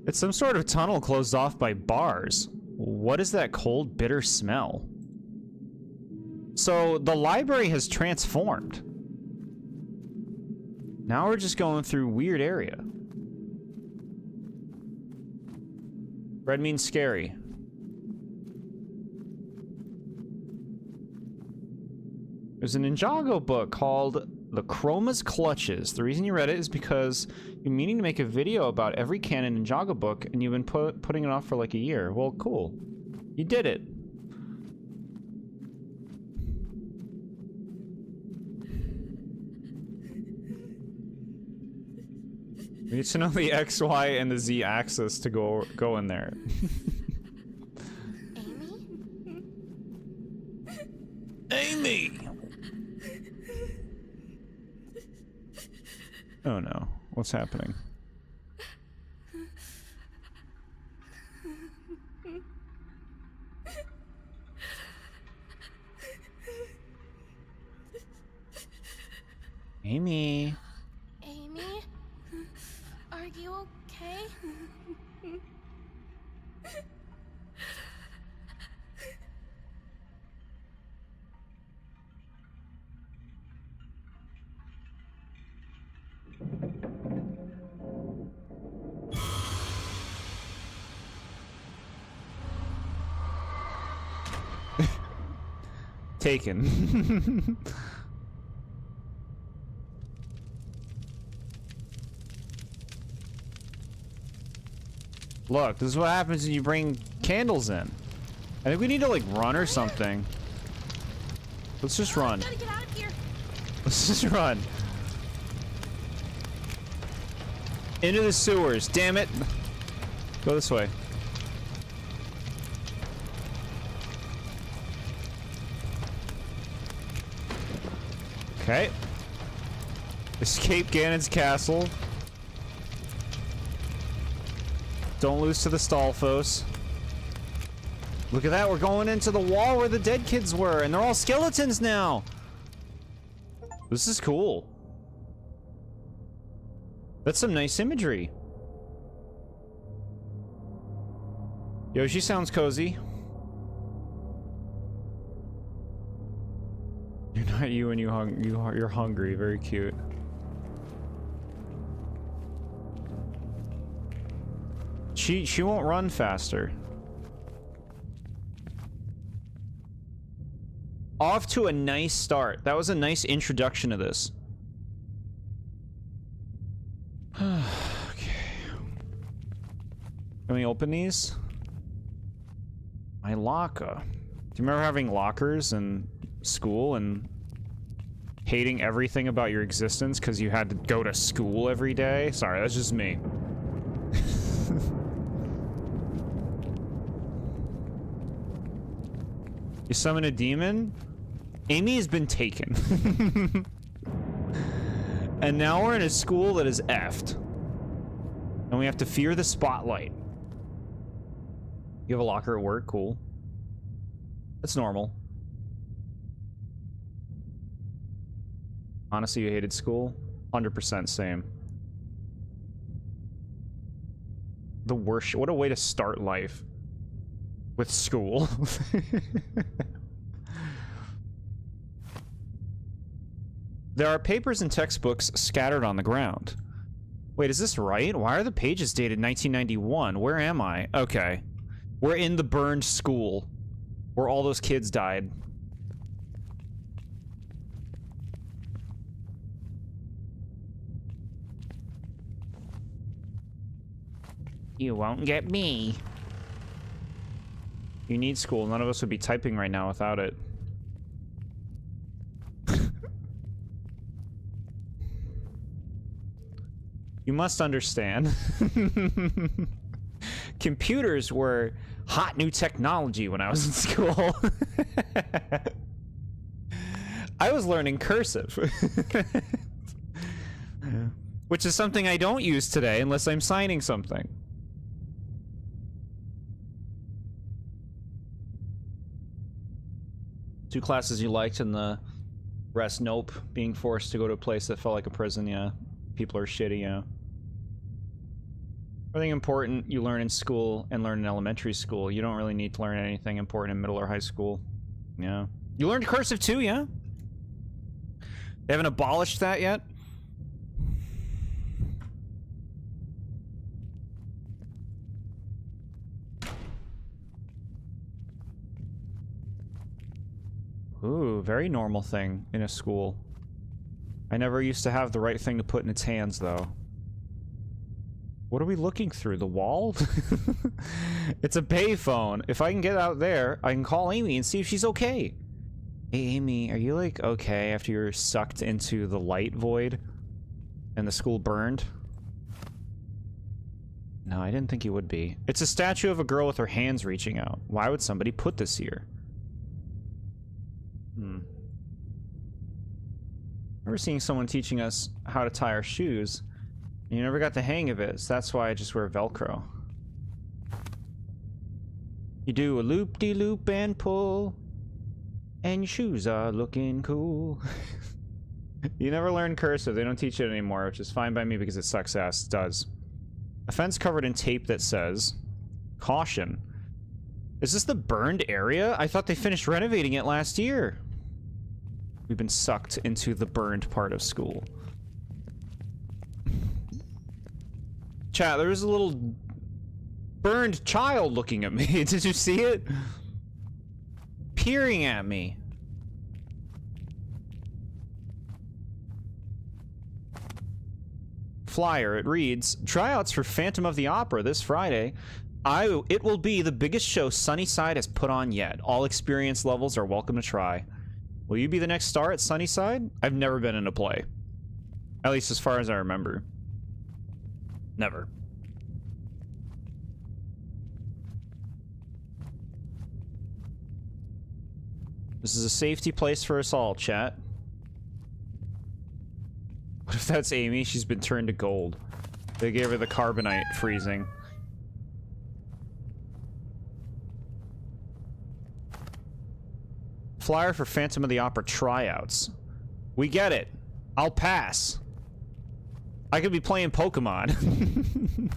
It's some sort of tunnel closed off by bars. What is that cold, bitter smell? So, the library has transformed. Now we're just going through weird area. Red means scary. There's an Ninjago book called The Chroma's Clutches. The reason you read it is because you're meaning to make a video about every canon Ninjago book, and you've been putting it off for like a year. Well, cool. You did it. We need to know the X, Y, and the Z axis to go in there. Amy? Amy! Oh no. What's happening? Amy. Amy? Are you okay? Taken. Look, this is what happens when you bring candles in. I think we need to, like, run or something. Let's just run. Gotta get out of here. Let's just run. Into the sewers, damn it. Go this way. Okay. Escape Ganon's castle. Don't lose to the Stalfos. Look at that, we're going into the wall where the dead kids were, and they're all skeletons now. This is cool. That's some nice imagery. Yoshi sounds cozy. You're not you when you're hungry. Very cute. She won't run faster. Off to a nice start. That was a nice introduction to this. Okay. Can we open these? My locker. Do you remember having lockers in school and hating everything about your existence because you had to go to school every day? Sorry, that's just me. You summon a demon? Amy has been taken. And now we're in a school that is effed. And we have to fear the spotlight. You have a locker at work? Cool. That's normal. Honestly, you hated school? 100% same. The worst. What a way to start life. With school. There are papers and textbooks scattered on the ground. Wait, is this right? Why are the pages dated 1991? Where am I? Okay. We're in the burned school. Where all those kids died. You won't get me. You need school. None of us would be typing right now without it. You must understand. Computers were hot new technology when I was in school. I was learning cursive. Which is something I don't use today unless I'm signing something. Two classes you liked and the rest nope. Being forced to go to a place that felt like a prison, yeah. People are shitty, yeah. Everything important you learn in school and learn in elementary school. You don't really need to learn anything important in middle or high school. Yeah. You learned cursive too, yeah? They haven't abolished that yet? Ooh, very normal thing in a school. I never used to have the right thing to put in its hands, though. What are we looking through? The wall? It's a payphone. If I can get out there, I can call Amy and see if she's okay. Hey, Amy, are you, like, okay after you're sucked into the light void and the school burned? No, I didn't think you would be. It's a statue of a girl with her hands reaching out. Why would somebody put this here? I remember seeing someone teaching us how to tie our shoes. And you never got the hang of it, so that's why I just wear Velcro. You do a loop-de-loop and pull, and your shoes are looking cool. You never learn cursive. They don't teach it anymore, which is fine by me because it sucks ass. It does. A fence covered in tape that says, "Caution." Is this the burned area? I thought they finished renovating it last year. We've been sucked into the burned part of school. Chat, there's a little burned child looking at me. Did you see it? Peering at me. flyer. It reads, tryouts for Phantom of the Opera this Friday. It will be the biggest show Sunnyside has put on yet. All experience levels are welcome to try. Will you be the next star at Sunnyside? I've never been in a play. At least as far as I remember. Never. This is a safety place for us all, chat. What if that's Amy? She's been turned to gold. They gave her the carbonite freezing. Flyer for Phantom of the Opera tryouts. We get it. I'll pass. I could be playing Pokemon.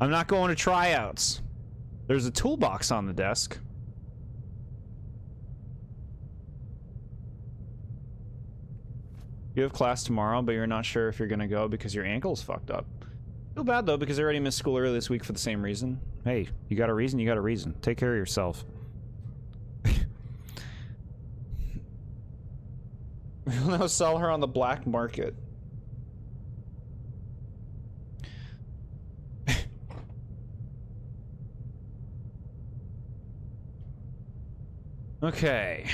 I'm not going to tryouts. There's a toolbox on the desk. You have class tomorrow, but you're not sure if you're gonna go because your ankle's fucked up. Feel bad though, because I already missed school earlier this week for the same reason. Hey, you got a reason, you got a reason. Take care of yourself. We'll now sell her on the black market. Okay.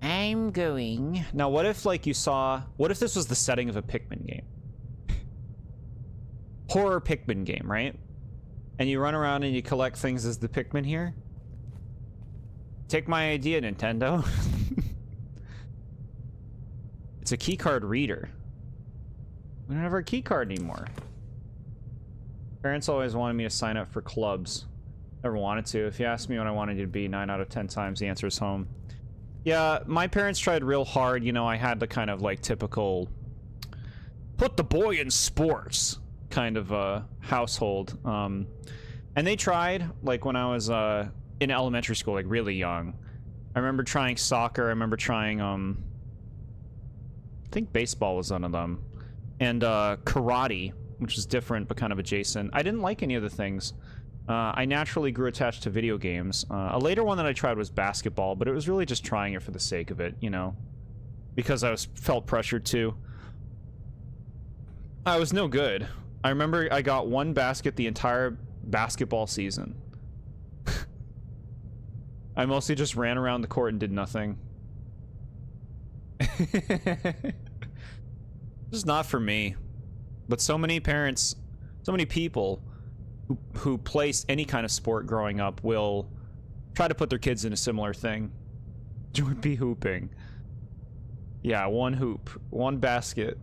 I'm going. Now, what if, like, you saw... What if this was the setting of a Pikmin game? Horror Pikmin game, right? And you run around and you collect things as the Pikmin here? Take my idea, Nintendo. It's a keycard reader. We don't have our keycard anymore. Parents always wanted me to sign up for clubs. Never wanted to. If you ask me what I wanted to be, 9 out of 10 times the answer is home. Yeah, my parents tried real hard. You know, I had the kind of, like, typical... put the boy in sports kind of household. And they tried, like, when I was in elementary school, like, really young. I remember trying soccer. I remember trying, I think baseball was one of them. And karate, which is different but kind of adjacent. I didn't like any of the things. I naturally grew attached to video games. A later one that I tried was basketball, but it was really just trying it for the sake of it, you know? Because I felt pressured to. I was no good. I remember I got one basket the entire basketball season. I mostly just ran around the court and did nothing. This is not for me. But so many parents, so many people who place any kind of sport growing up will try to put their kids in a similar thing. Would be hooping. Yeah, one hoop, one basket.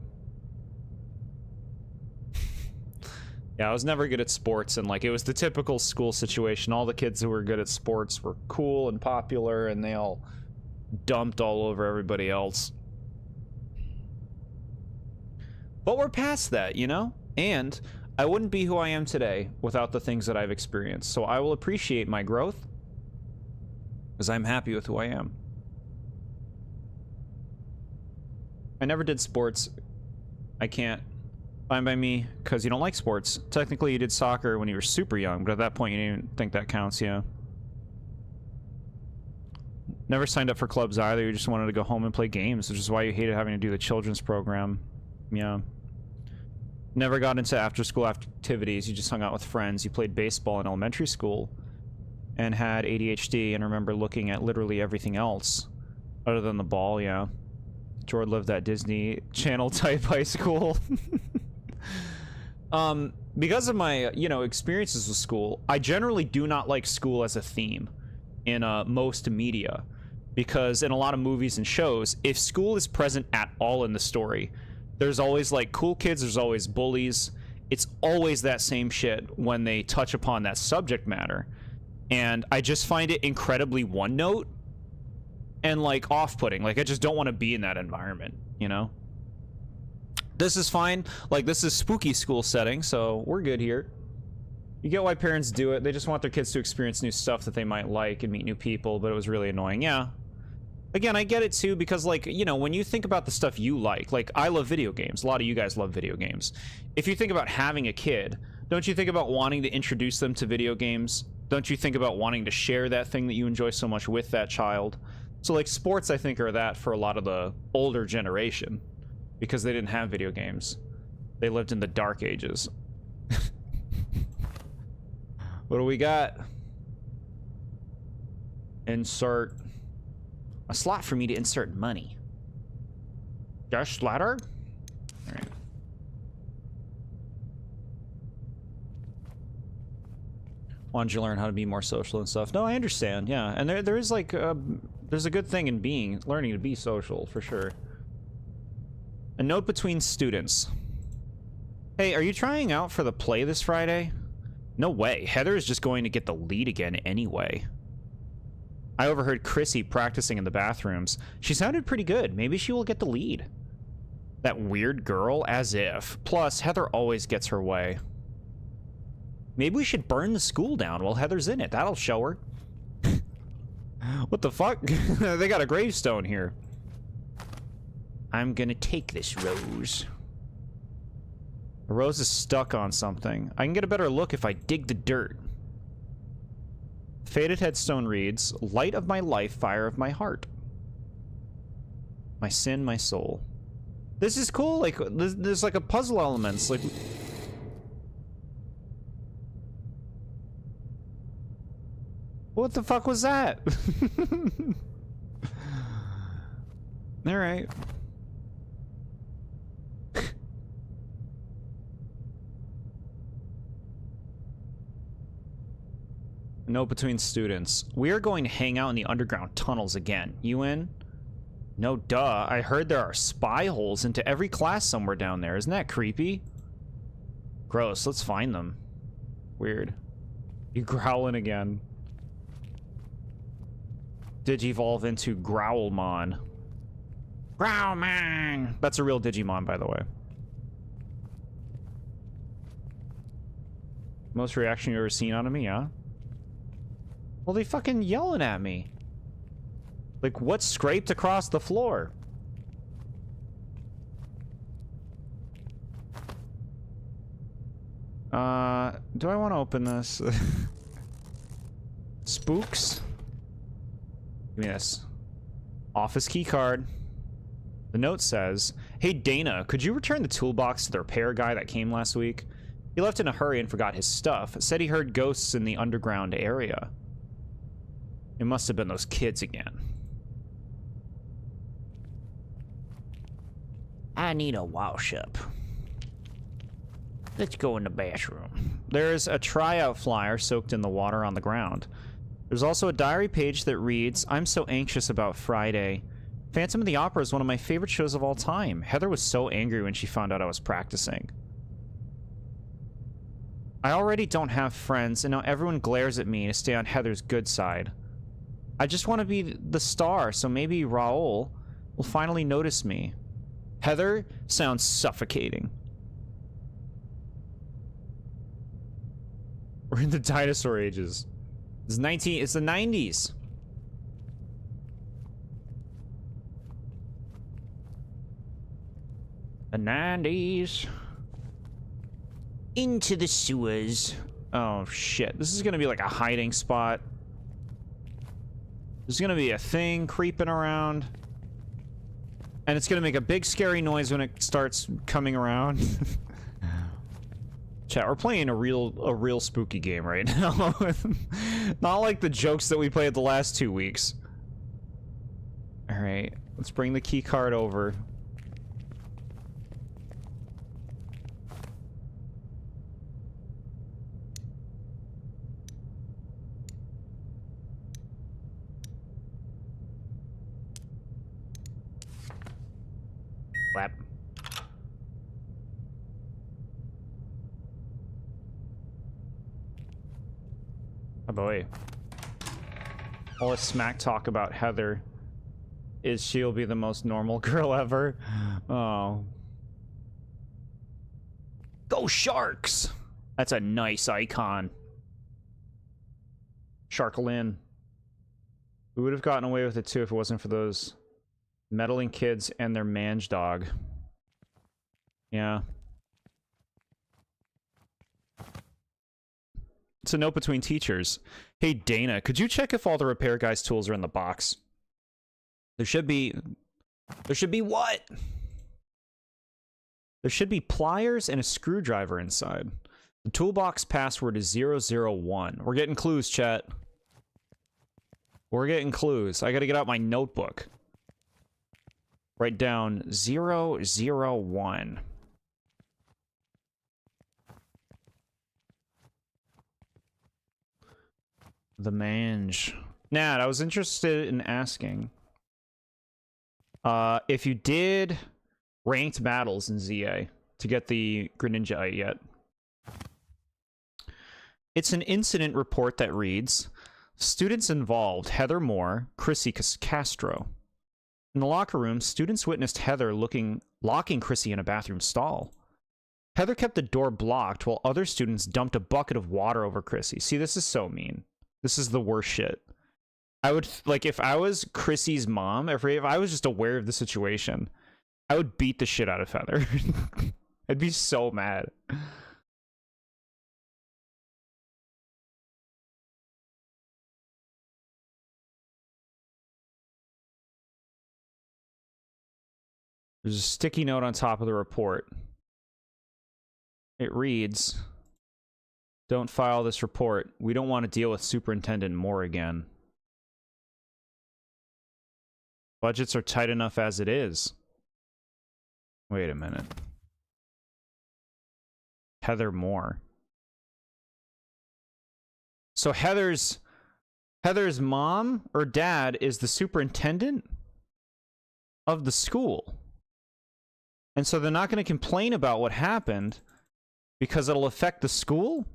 Yeah, I was never good at sports, and like it was the typical school situation. All the kids who were good at sports were cool and popular, and they all dumped all over everybody else. But we're past that, you know? And I wouldn't be who I am today without the things that I've experienced. So I will appreciate my growth because I'm happy with who I am. I never did sports. I can't. Fine by me, because you don't like sports. Technically, you did soccer when you were super young, but at that point, you didn't think that counts, yeah. Never signed up for clubs either. You just wanted to go home and play games, which is why you hated having to do the children's program. Yeah. Never got into after-school activities. You just hung out with friends. You played baseball in elementary school and had ADHD and remember looking at literally everything else other than the ball, yeah. Jord lived that Disney Channel type high school. Because of my, you know, experiences with school, I generally do not like school as a theme in most media. Because in a lot of movies and shows, if school is present at all in the story, there's always, like, cool kids, there's always bullies. It's always that same shit when they touch upon that subject matter. And I just find it incredibly one-note and, like, off-putting. Like, I just don't want to be in that environment, you know? This is fine. Like, this is spooky school setting, so we're good here. You get why parents do it. They just want their kids to experience new stuff that they might like and meet new people, but it was really annoying. Yeah. Again, I get it too, because, like, you know, when you think about the stuff you like, I love video games. A lot of you guys love video games. If you think about having a kid, don't you think about wanting to introduce them to video games? Don't you think about wanting to share that thing that you enjoy so much with that child? So, like, sports, I think, are that for a lot of the older generation. because they didn't have video games. They lived in the dark ages. What do we got? Insert a slot for me to insert money. Just ladder? All right. Why don't you learn how to be more social and stuff? No, I understand. Yeah, and there is like there's a good thing in learning to be social for sure. A note between students. Hey, are you trying out for the play this Friday? No way. Heather is just going to get the lead again anyway. I overheard Chrissy practicing in the bathrooms. She sounded pretty good. Maybe she will get the lead. That weird girl, as if. Plus, Heather always gets her way. Maybe we should burn the school down while Heather's in it. That'll show her. What the fuck? They got a gravestone here. I'm gonna take this rose. The rose is stuck on something. I can get a better look if I dig the dirt. Faded headstone reads, light of my life, fire of my heart. My sin, my soul. This is cool. Like, there's like a puzzle elements. Like, what the fuck was that? All right. Note between students. We are going to hang out in the underground tunnels again. You in? No, duh. I heard there are spy holes into every class somewhere down there. Isn't that creepy? Gross. Let's find them. Weird. You growling again. Digivolve into Growlmon. Growlmon! That's a real Digimon, by the way. Most reaction you've ever seen out of me, huh? Well, they fucking yelling at me. Like, what scraped across the floor? Do I want to open this? Spooks? Give me this. Office key card. The note says, hey Dana, could you return the toolbox to the repair guy that came last week? He left in a hurry and forgot his stuff. Said he heard ghosts in the underground area. It must have been those kids again. I need a wash up. Let's go in the bathroom. There's a tryout flyer soaked in the water on the ground. There's also a diary page that reads, I'm so anxious about Friday. Phantom of the Opera is one of my favorite shows of all time. Heather was so angry when she found out I was practicing. I already don't have friends, and now everyone glares at me to stay on Heather's good side. I just want to be the star, so maybe Raoul will finally notice me. Heather sounds suffocating. We're in the dinosaur ages. It's the 90s. The 90s. Into the sewers. Oh shit. This is gonna be like a hiding spot. There's gonna be a thing creeping around. And it's gonna make a big scary noise when it starts coming around. Chat, we're playing a real spooky game right now. Not like the jokes that we played the last 2 weeks. Alright, let's bring the key card over. Slap. Oh boy. All this smack talk about Heather is she'll be the most normal girl ever. Oh. Go Sharks! That's a nice icon. Sharklin. We would have gotten away with it too if it wasn't for those meddling kids and their mange dog. Yeah. It's a note between teachers. Hey Dana, could you check if all the repair guy's tools are in the box? There should be what? There should be pliers and a screwdriver inside. The toolbox password is 001. We're getting clues, chat. We're getting clues. I gotta get out my notebook. Write down 001. The mange. Nat, I was interested in asking if you did ranked battles in ZA to get the Greninja yet. It's an incident report that reads, students involved, Heather Moore, Chrissy Castro. In the locker room, students witnessed Heather locking Chrissy in a bathroom stall. Heather kept the door blocked while other students dumped a bucket of water over Chrissy. See, this is so mean. This is the worst shit. I would, like, if I was Chrissy's mom, if I was just aware of the situation, I would beat the shit out of Heather. I'd be so mad. There's a sticky note on top of the report. It reads, don't file this report. We don't want to deal with Superintendent Moore again. Budgets are tight enough as it is. Wait a minute. Heather Moore. So Heather's mom or dad is the superintendent of the school. And so they're not going to complain about what happened because it'll affect the school?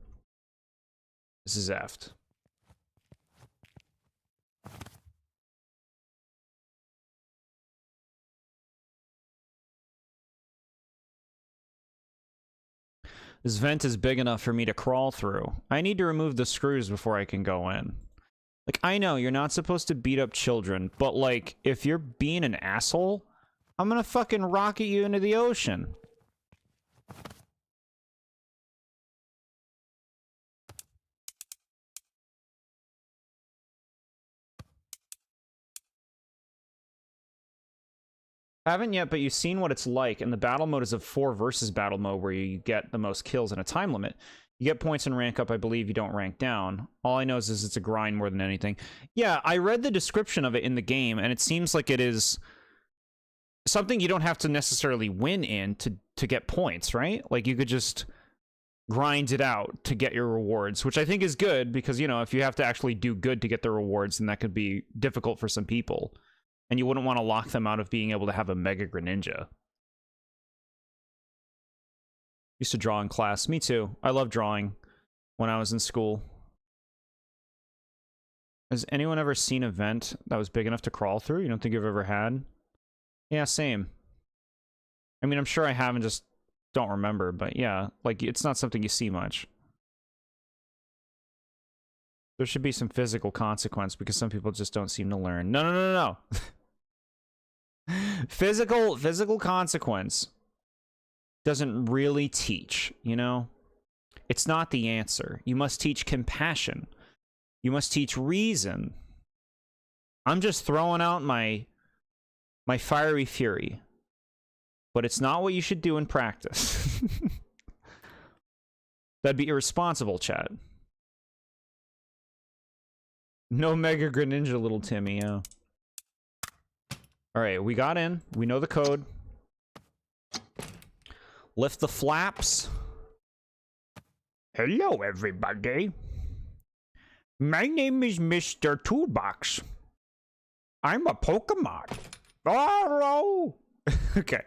This is effed. This vent is big enough for me to crawl through. I need to remove the screws before I can go in. Like, I know you're not supposed to beat up children, but like, if you're being an asshole, I'm gonna fucking rocket you into the ocean. Haven't yet, but you've seen what it's like, and the battle mode is a 4 versus battle mode where you get the most kills in a time limit. You get points and rank up, I believe you don't rank down. All I know is it's a grind more than anything. Yeah, I read the description of it in the game, and it seems like it is something you don't have to necessarily win in to get points, right? Like, you could just grind it out to get your rewards, which I think is good, because, you know, if you have to actually do good to get the rewards, then that could be difficult for some people. And you wouldn't want to lock them out of being able to have a Mega Greninja. Used to draw in class. Me too. I loved drawing when I was in school. Has anyone ever seen a vent that was big enough to crawl through? You don't think you've ever had? Yeah, same. I mean, I'm sure I have and just don't remember, but yeah, like, it's not something you see much. There should be some physical consequence because some people just don't seem to learn. No, no, no, no, no. Physical consequence doesn't really teach, you know? It's not the answer. You must teach compassion. You must teach reason. I'm just throwing out my fiery fury. But it's not what you should do in practice. That'd be irresponsible, Chad. No Mega Greninja, little Timmy, yeah. Alright, we got in. We know the code. Lift the flaps. Hello, everybody. My name is Mr. Toolbox. I'm a Pokemon. Hello. Okay.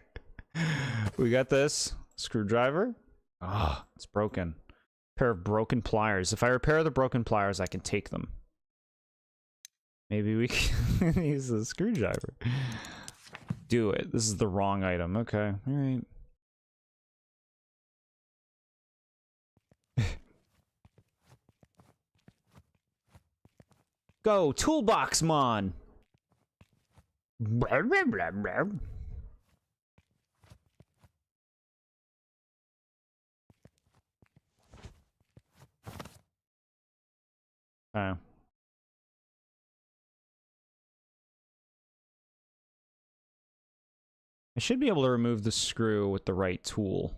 We got this. Screwdriver. Ah, oh, it's broken. Pair of broken pliers. If I repair the broken pliers, I can take them. Maybe we can use the screwdriver. Do it. This is the wrong item. Okay. All right. Go, Toolbox Mon! Blah, blah, blah, blah. Okay. I should be able to remove the screw with the right tool.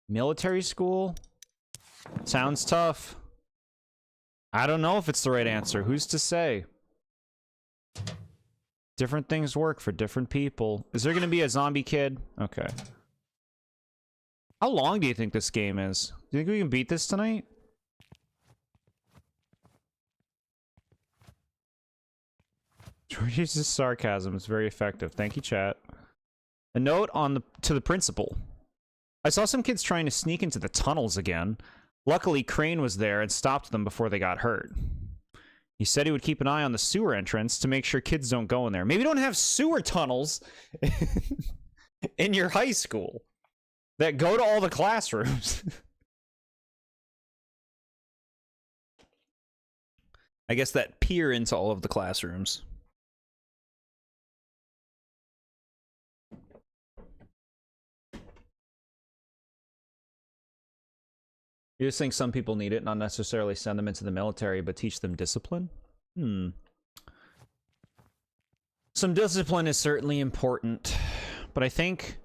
Military school? Sounds tough. I don't know if it's the right answer. Who's to say? Different things work for different people. Is there going to be a zombie kid? Okay. How long do you think this game is? Do you think we can beat this tonight? George uses sarcasm. It's very effective. Thank you, chat. A note to the principal. I saw some kids trying to sneak into the tunnels again. Luckily, Crane was there and stopped them before they got hurt. He said he would keep an eye on the sewer entrance to make sure kids don't go in there. Maybe don't have sewer tunnels in your high school that go to all the classrooms. I guess that peer into all of the classrooms. You just think some people need it, not necessarily send them into the military, but teach them discipline? Some discipline is certainly important, but I think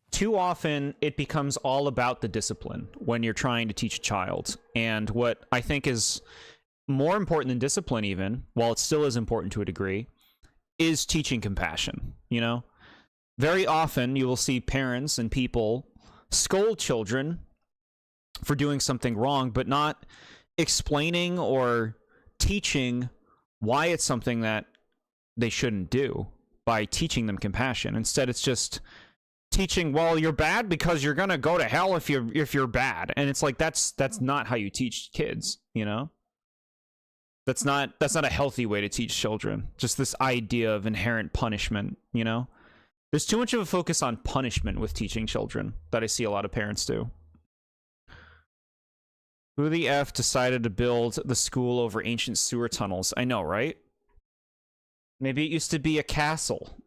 too often it becomes all about the discipline when you're trying to teach a child. And what I think is more important than discipline even, while it still is important to a degree, is teaching compassion, you know? Very often you will see parents and people scold children for doing something wrong, but not explaining or teaching why it's something that they shouldn't do by teaching them compassion. Instead, it's just teaching, well, you're bad because you're gonna go to hell if you're bad. And it's like that's not how you teach kids, you know? That's not a healthy way to teach children. Just this idea of inherent punishment, you know? There's too much of a focus on punishment with teaching children that I see a lot of parents do. Who the F decided to build the school over ancient sewer tunnels? I know, right? Maybe it used to be a castle.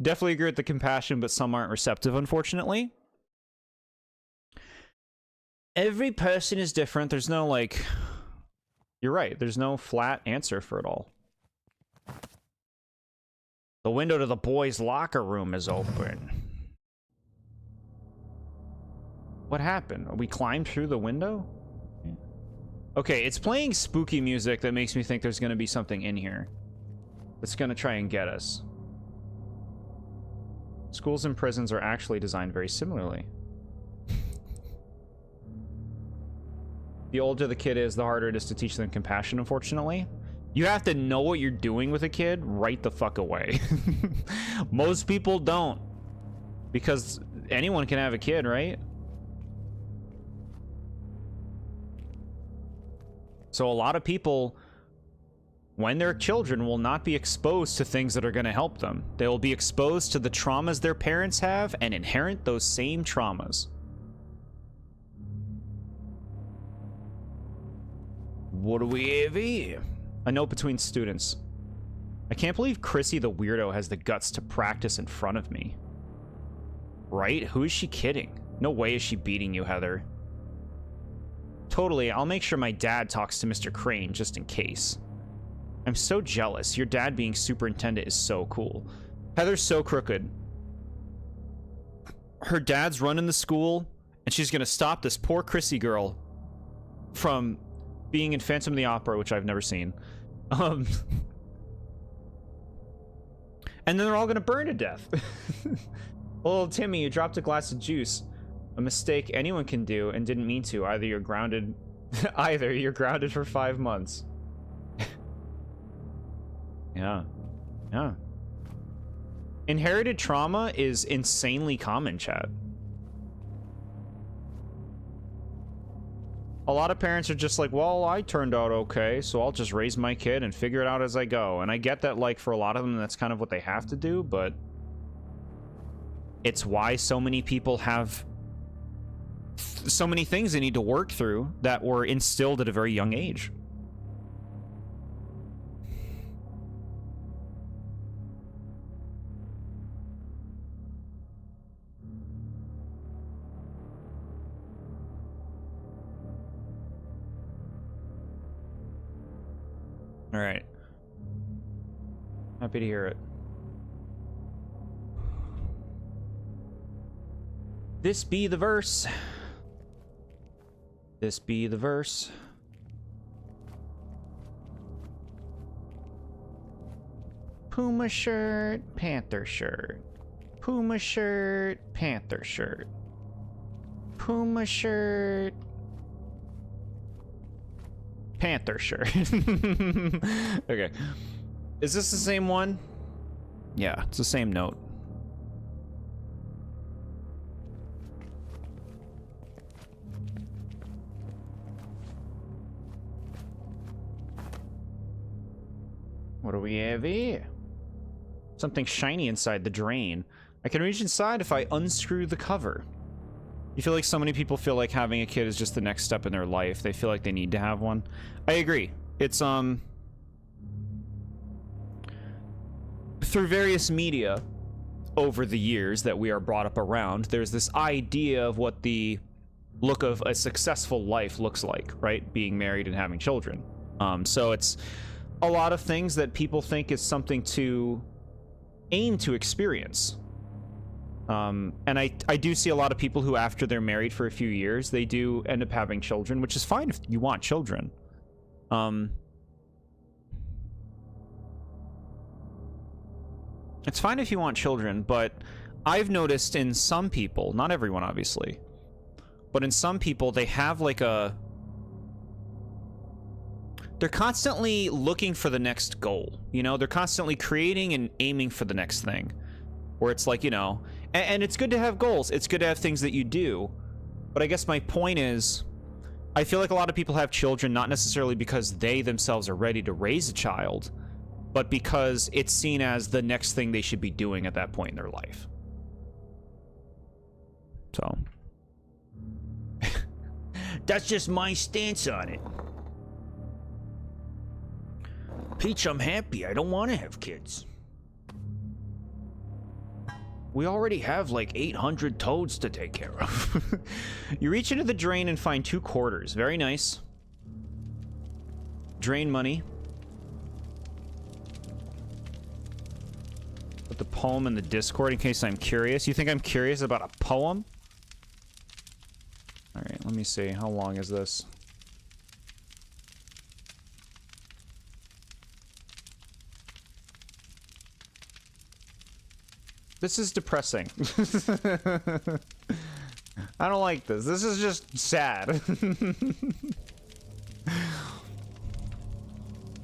Definitely agree with the compassion, but some aren't receptive, unfortunately. Every person is different. There's no, like... You're right. There's no flat answer for it all. The window to the boys' locker room is open. What happened? We climbed through the window? Okay, it's playing spooky music that makes me think there's going to be something in here that's going to try and get us. Schools and prisons are actually designed very similarly. The older the kid is, the harder it is to teach them compassion, unfortunately. You have to know what you're doing with a kid right the fuck away. Most people don't. Because anyone can have a kid, right? So a lot of people, when they're children, will not be exposed to things that are going to help them. They will be exposed to the traumas their parents have and inherit those same traumas. What do we have here? A note between students. I can't believe Chrissy the weirdo has the guts to practice in front of me. Right? Who is she kidding? No way is she beating you, Heather. Totally, I'll make sure my dad talks to Mr. Crane just in case. I'm so jealous. Your dad being superintendent is so cool. Heather's so crooked. Her dad's running the school, and she's gonna stop this poor Chrissy girl from being in Phantom of the Opera, which I've never seen. And then they're all gonna burn to death. Oh, Timmy, you dropped a glass of juice. A mistake anyone can do and didn't mean to. Either you're grounded for 5 months. Yeah. Inherited trauma is insanely common, chat. A lot of parents are just like, well, I turned out okay, so I'll just raise my kid and figure it out as I go. And I get that, like, for a lot of them, that's kind of what they have to do, but it's why so many people have so many things they need to work through that were instilled at a very young age. All right. Happy to hear it. This be the verse. This be the verse. Puma shirt, Panther shirt. Puma shirt, Panther shirt. Puma shirt, Panther shirt. Okay. Is this the same one? Yeah, it's the same note. What do we have here? Something shiny inside the drain. I can reach inside if I unscrew the cover. You feel like so many people feel like having a kid is just the next step in their life. They feel like they need to have one. I agree. It's, through various media over the years that we are brought up around, there's this idea of what the look of a successful life looks like, right? Being married and having children. So it's a lot of things that people think is something to aim to experience. And I do see a lot of people who, after they're married for a few years, they do end up having children, which is fine if you want children. It's fine if you want children, but I've noticed in some people, not everyone obviously, but in some people, they have like they're constantly looking for the next goal, you know? They're constantly creating and aiming for the next thing. Where it's like, you know, and it's good to have goals. It's good to have things that you do. But I guess my point is, I feel like a lot of people have children not necessarily because they themselves are ready to raise a child, but because it's seen as the next thing they should be doing at that point in their life. So. That's just my stance on it. Peach, I'm happy. I don't want to have kids. We already have like 800 toads to take care of. You reach into the drain and find 2 quarters. Very nice. Drain money. Put the poem in the Discord in case I'm curious. You think I'm curious about a poem? Alright, let me see. How long is this? This is depressing. I don't like this. This is just sad.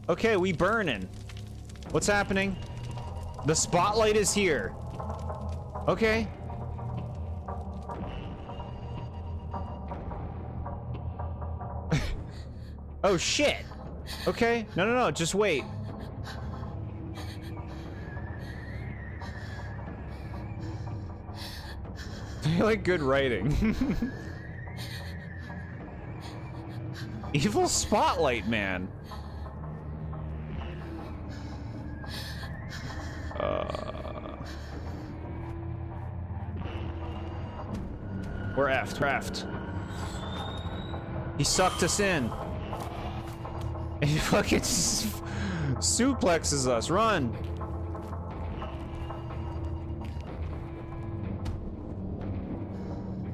Okay, we burning. What's happening? The spotlight is here. Okay. Oh shit. Okay. No, just wait. I like good writing. Evil spotlight, man. We're effed. He sucked us in. And he fucking suplexes us. Run.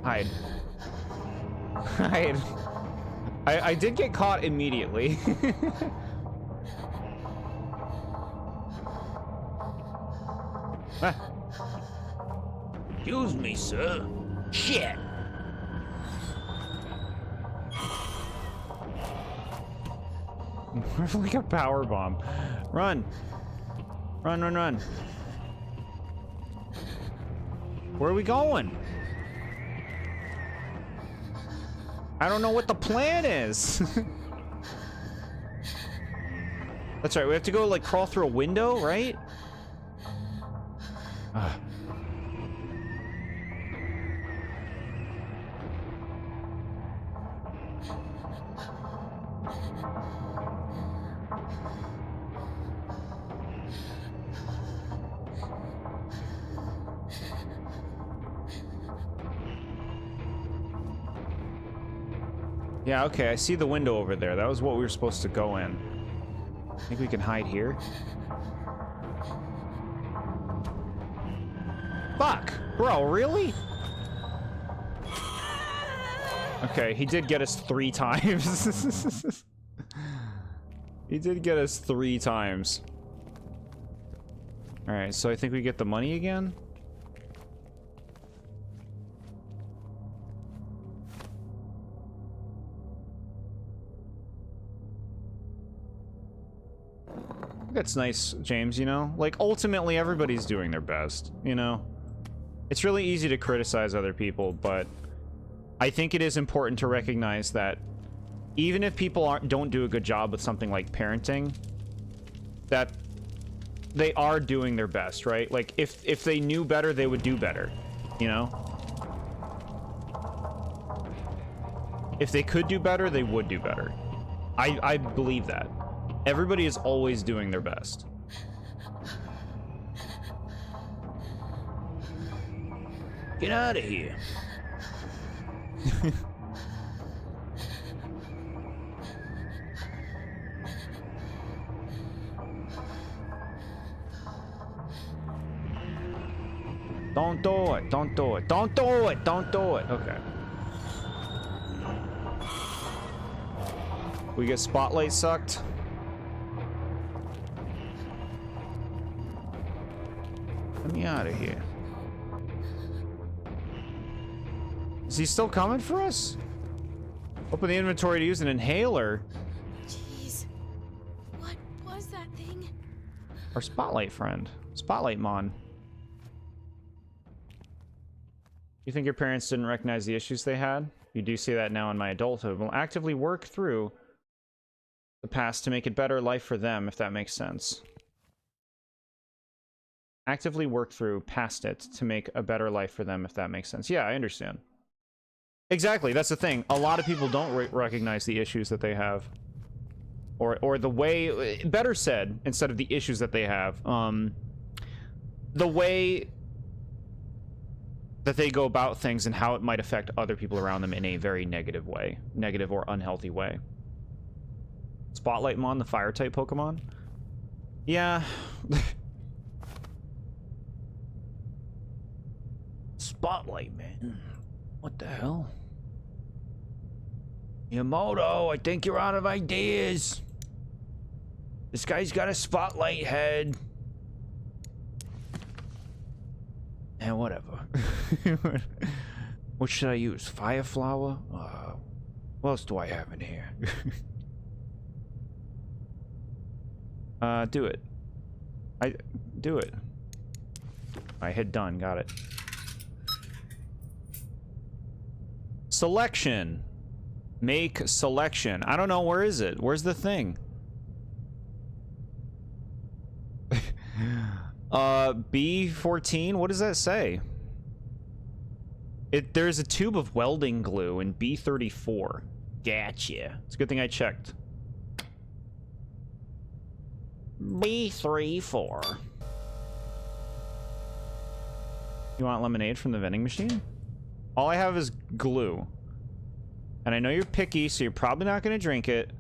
Hide. Hide. I did get caught immediately. Ah. Excuse me, sir. Shit. We're like a power bomb. Run. Run. Where are we going? I don't know what the plan is. That's right, we have to go like crawl through a window, right? Yeah, okay, I see the window over there. That was what we were supposed to go in. I think we can hide here. Fuck! Bro, really? Okay, he did get us 3 times. He did get us 3 times. Alright, so I think we get the money again. That's nice, James, you know? Like, ultimately, everybody's doing their best, you know? It's really easy to criticize other people, but I think it is important to recognize that even if people don't do a good job with something like parenting, that they are doing their best, right? Like, if they knew better, they would do better, you know? If they could do better, they would do better. I believe that. Everybody is always doing their best. Get out of here. Don't do it. Don't do it. Don't do it. Don't do it. Okay. We get spotlight sucked. Let me out of here. Is he still coming for us? Open the inventory to use an inhaler. Jeez. What was that thing? Our spotlight friend. Spotlight Mon. You think your parents didn't recognize the issues they had? You do see that now in my adulthood. We'll actively work through the past to make it better life for them, if that makes sense. Actively work through past it to make a better life for them, if that makes sense. Yeah, I understand. Exactly, that's the thing. A lot of people don't recognize the issues that they have. Or the way... Better said, instead of the issues that they have. The way that they go about things and how it might affect other people around them in a very negative way. Negative or unhealthy way. Spotlight Mon, the fire-type Pokemon? Yeah. Spotlight, man. What the hell? Yamoto, I think you're out of ideas. This guy's got a spotlight head. And whatever. What should I use? Fire flower? What else do I have in here? Do it. Do it. I hit done, got it. Selection. Make selection. I don't know, where is it? Where's the thing? B14, what does that say? There's a tube of welding glue in B34. Gotcha. It's a good thing I checked. B34. You want lemonade from the vending machine? All I have is glue. And I know you're picky, so you're probably not going to drink it.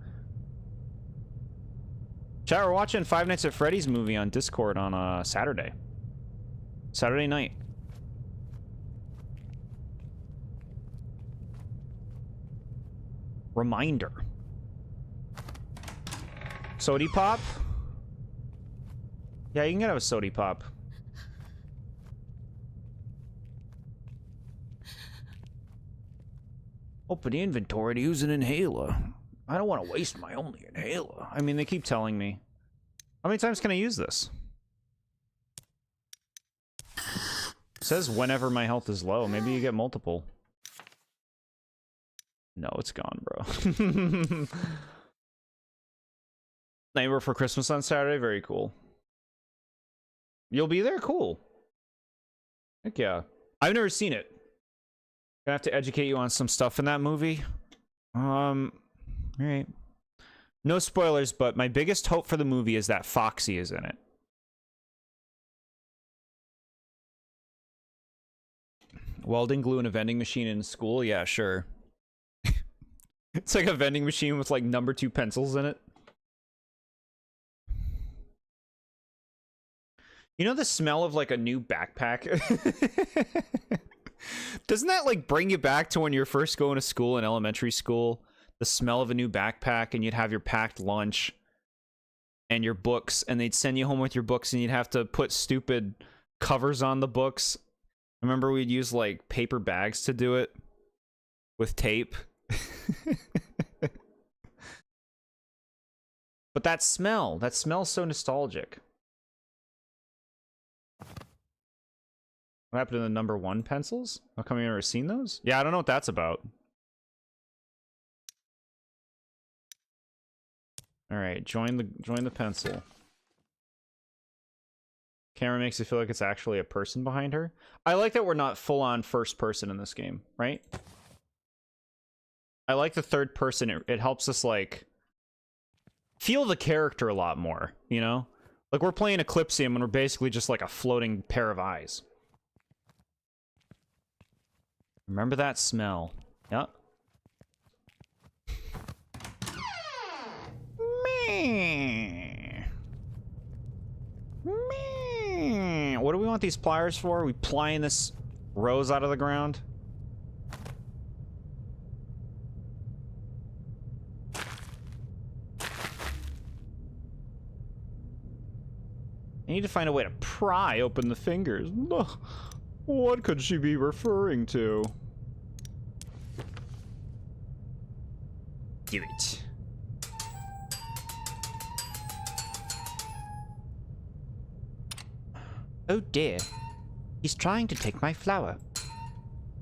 Chat, we're watching Five Nights at Freddy's movie on Discord on Saturday. Saturday night. Reminder. Sody Pop? Yeah, you can get a Sody Pop. Open the inventory to use an inhaler. I don't want to waste my only inhaler. I mean, they keep telling me. How many times can I use this? It says whenever my health is low. Maybe you get multiple. No, it's gone, bro. Neighbor for Christmas on Saturday? Very cool. You'll be there? Cool. Heck yeah. I've never seen it. Gonna have to educate you on some stuff in that movie. Alright. No spoilers, but my biggest hope for the movie is that Foxy is in it. Welding glue in a vending machine in school? Yeah, sure. It's like a vending machine with like #2 pencils in it. You know the smell of like a new backpack? Doesn't that like bring you back to when you're first going to school in elementary school? The smell of a new backpack, and you'd have your packed lunch and your books, and they'd send you home with your books, and you'd have to put stupid covers on the books. Remember, we'd use like paper bags to do it with tape. But that smells so nostalgic. What happened to the number 1 pencils? How come you've never seen those? Yeah, I don't know what that's about. All right, join the pencil. Camera makes it feel like it's actually a person behind her. I like that we're not full on first person in this game, right? I like the third person. It helps us like feel the character a lot more, you know? Like we're playing Eclipsium and we're basically just like a floating pair of eyes. Remember that smell. Yep. What do we want these pliers for? Are we plying this rose out of the ground? I need to find a way to pry open the fingers. What could she be referring to? Do it. Oh dear. He's trying to take my flower.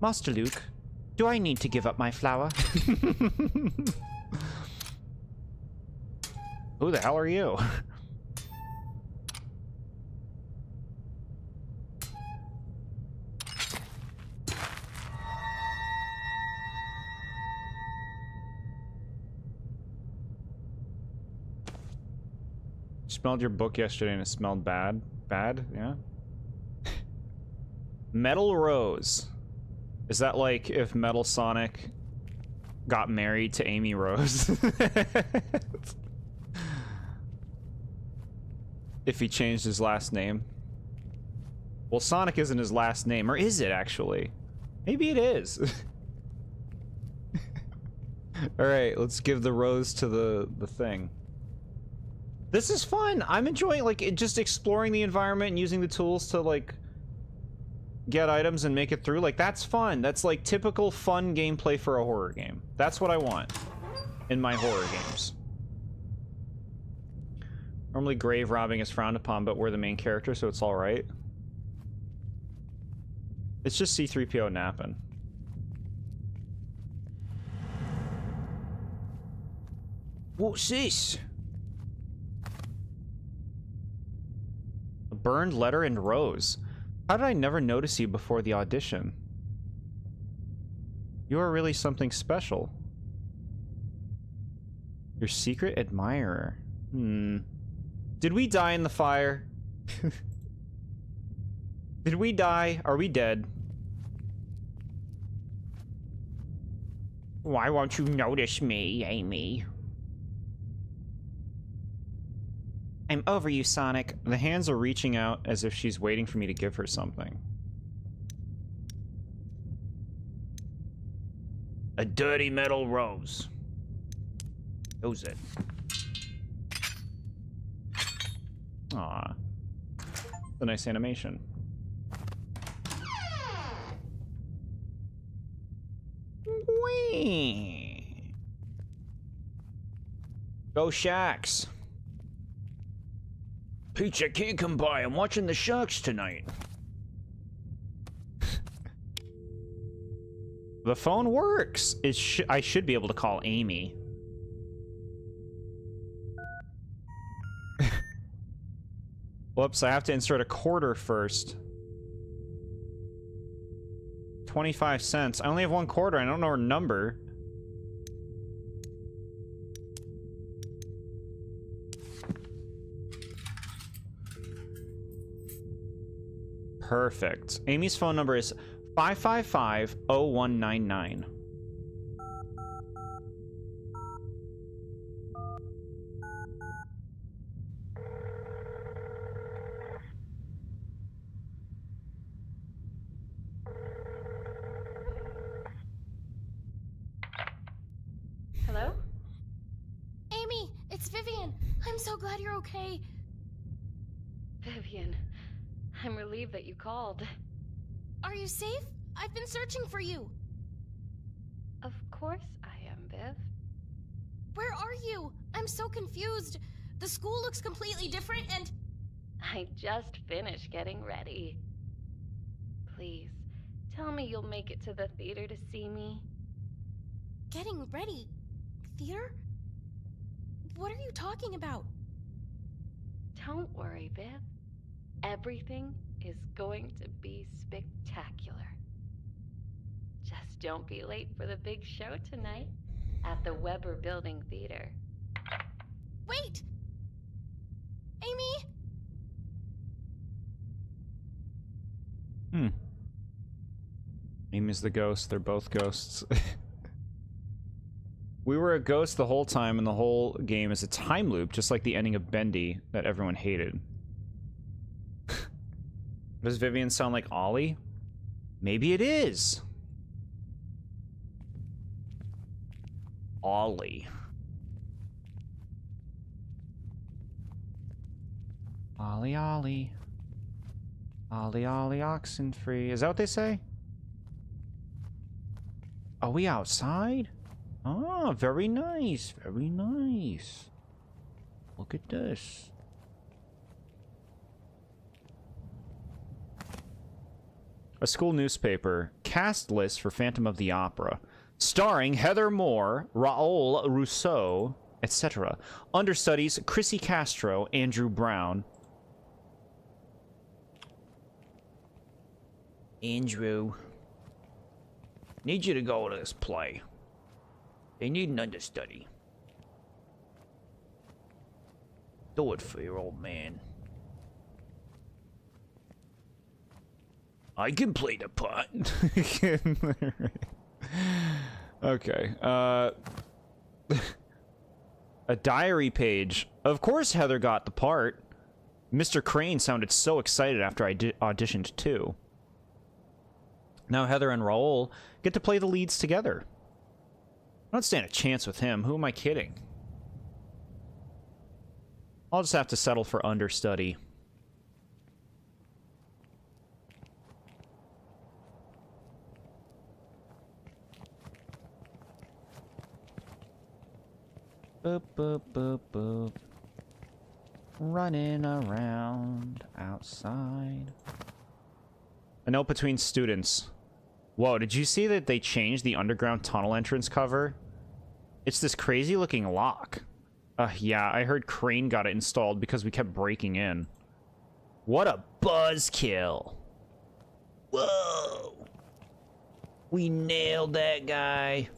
Master Luke, do I need to give up my flower? Who the hell are you? Smelled your book yesterday and it smelled bad. Bad? Yeah. Metal Rose. Is that like if Metal Sonic got married to Amy Rose? If he changed his last name. Well, Sonic isn't his last name, or is it actually? Maybe it is. Alright, let's give the rose to the thing. This is fun. I'm enjoying like just exploring the environment and using the tools to like get items and make it through. Like that's fun. That's like typical fun gameplay for a horror game. That's what I want in my horror games. Normally grave robbing is frowned upon, but we're the main character, so it's all right. It's just C-3PO napping. What's this? A burned letter and rose. How did I never notice you before the audition? You are really something special. Your secret admirer. Did we die in the fire? Did we die? Are we dead? Why won't you notice me, Amy? I'm over you, Sonic. The hands are reaching out as if she's waiting for me to give her something. A dirty metal rose. Knows it. Aw. A nice animation. Whee! Go Sharks! Peach, I can't come by. I'm watching the Sharks tonight. The phone works. I should be able to call Amy. Whoops, I have to insert a quarter first. 25 cents. I only have one quarter. I don't know her number. Perfect. Amy's phone number is 555-0199. I'm so glad you're okay. Vivian, I'm relieved that you called. Are you safe? I've been searching for you. Of course I am, Viv. Where are you? I'm so confused. The school looks completely different and... I just finished getting ready. Please, tell me you'll make it to the theater to see me. Getting ready? Theater? What are you talking about? Don't worry, Viv. Everything is going to be spectacular. Just don't be late for the big show tonight at the Weber Building Theater. Wait! Amy? Amy's the ghost. They're both ghosts. We were a ghost the whole time, and the whole game is a time loop, just like the ending of Bendy that everyone hated. Does Vivian sound like Ollie? Maybe it is. Ollie. Ollie, Ollie. Ollie, Ollie, oxen free. Is that what they say? Are we outside? Ah, very nice. Very nice. Look at this. A school newspaper. Cast list for Phantom of the Opera. Starring Heather Moore, Raoul Rousseau, etc. Understudies Chrissy Castro, Andrew Brown. Andrew. Need you to go to this play. They need an understudy. Do it for your old man. I can play the part. Okay. A diary page. Of course Heather got the part. Mr. Crane sounded so excited after I auditioned too. Now Heather and Raoul get to play the leads together. I don't stand a chance with him. Who am I kidding? I'll just have to settle for understudy. Boop, boop, boop, boop. Running around outside. A note between students. Whoa, did you see that they changed the underground tunnel entrance cover? It's this crazy looking lock. Yeah, I heard Crane got it installed because we kept breaking in. What a buzzkill. Whoa. We nailed that guy.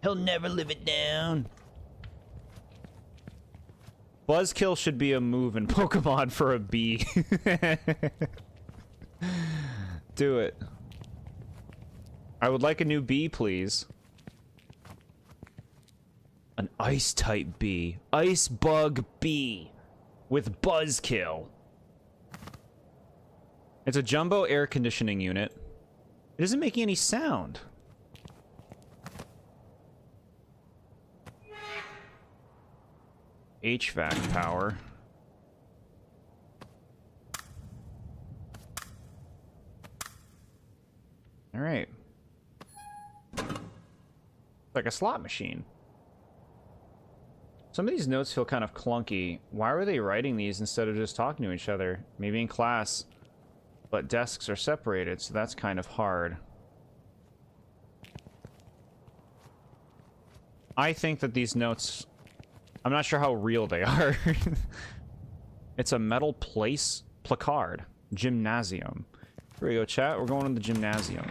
He'll never live it down. Buzzkill should be a move in Pokemon for a bee. Do it. I would like a new bee, please. An ice-type bee. Ice bug bee. With Buzzkill. It's a jumbo air conditioning unit. It isn't making any sound. HVAC power. All right. Like a slot machine. Some of these notes feel kind of clunky. Why were they writing these instead of just talking to each other? Maybe in class. But desks are separated, so that's kind of hard. I think that these notes... I'm not sure how real they are. It's a metal placard. Gymnasium. Here we go, chat. We're going to the gymnasium.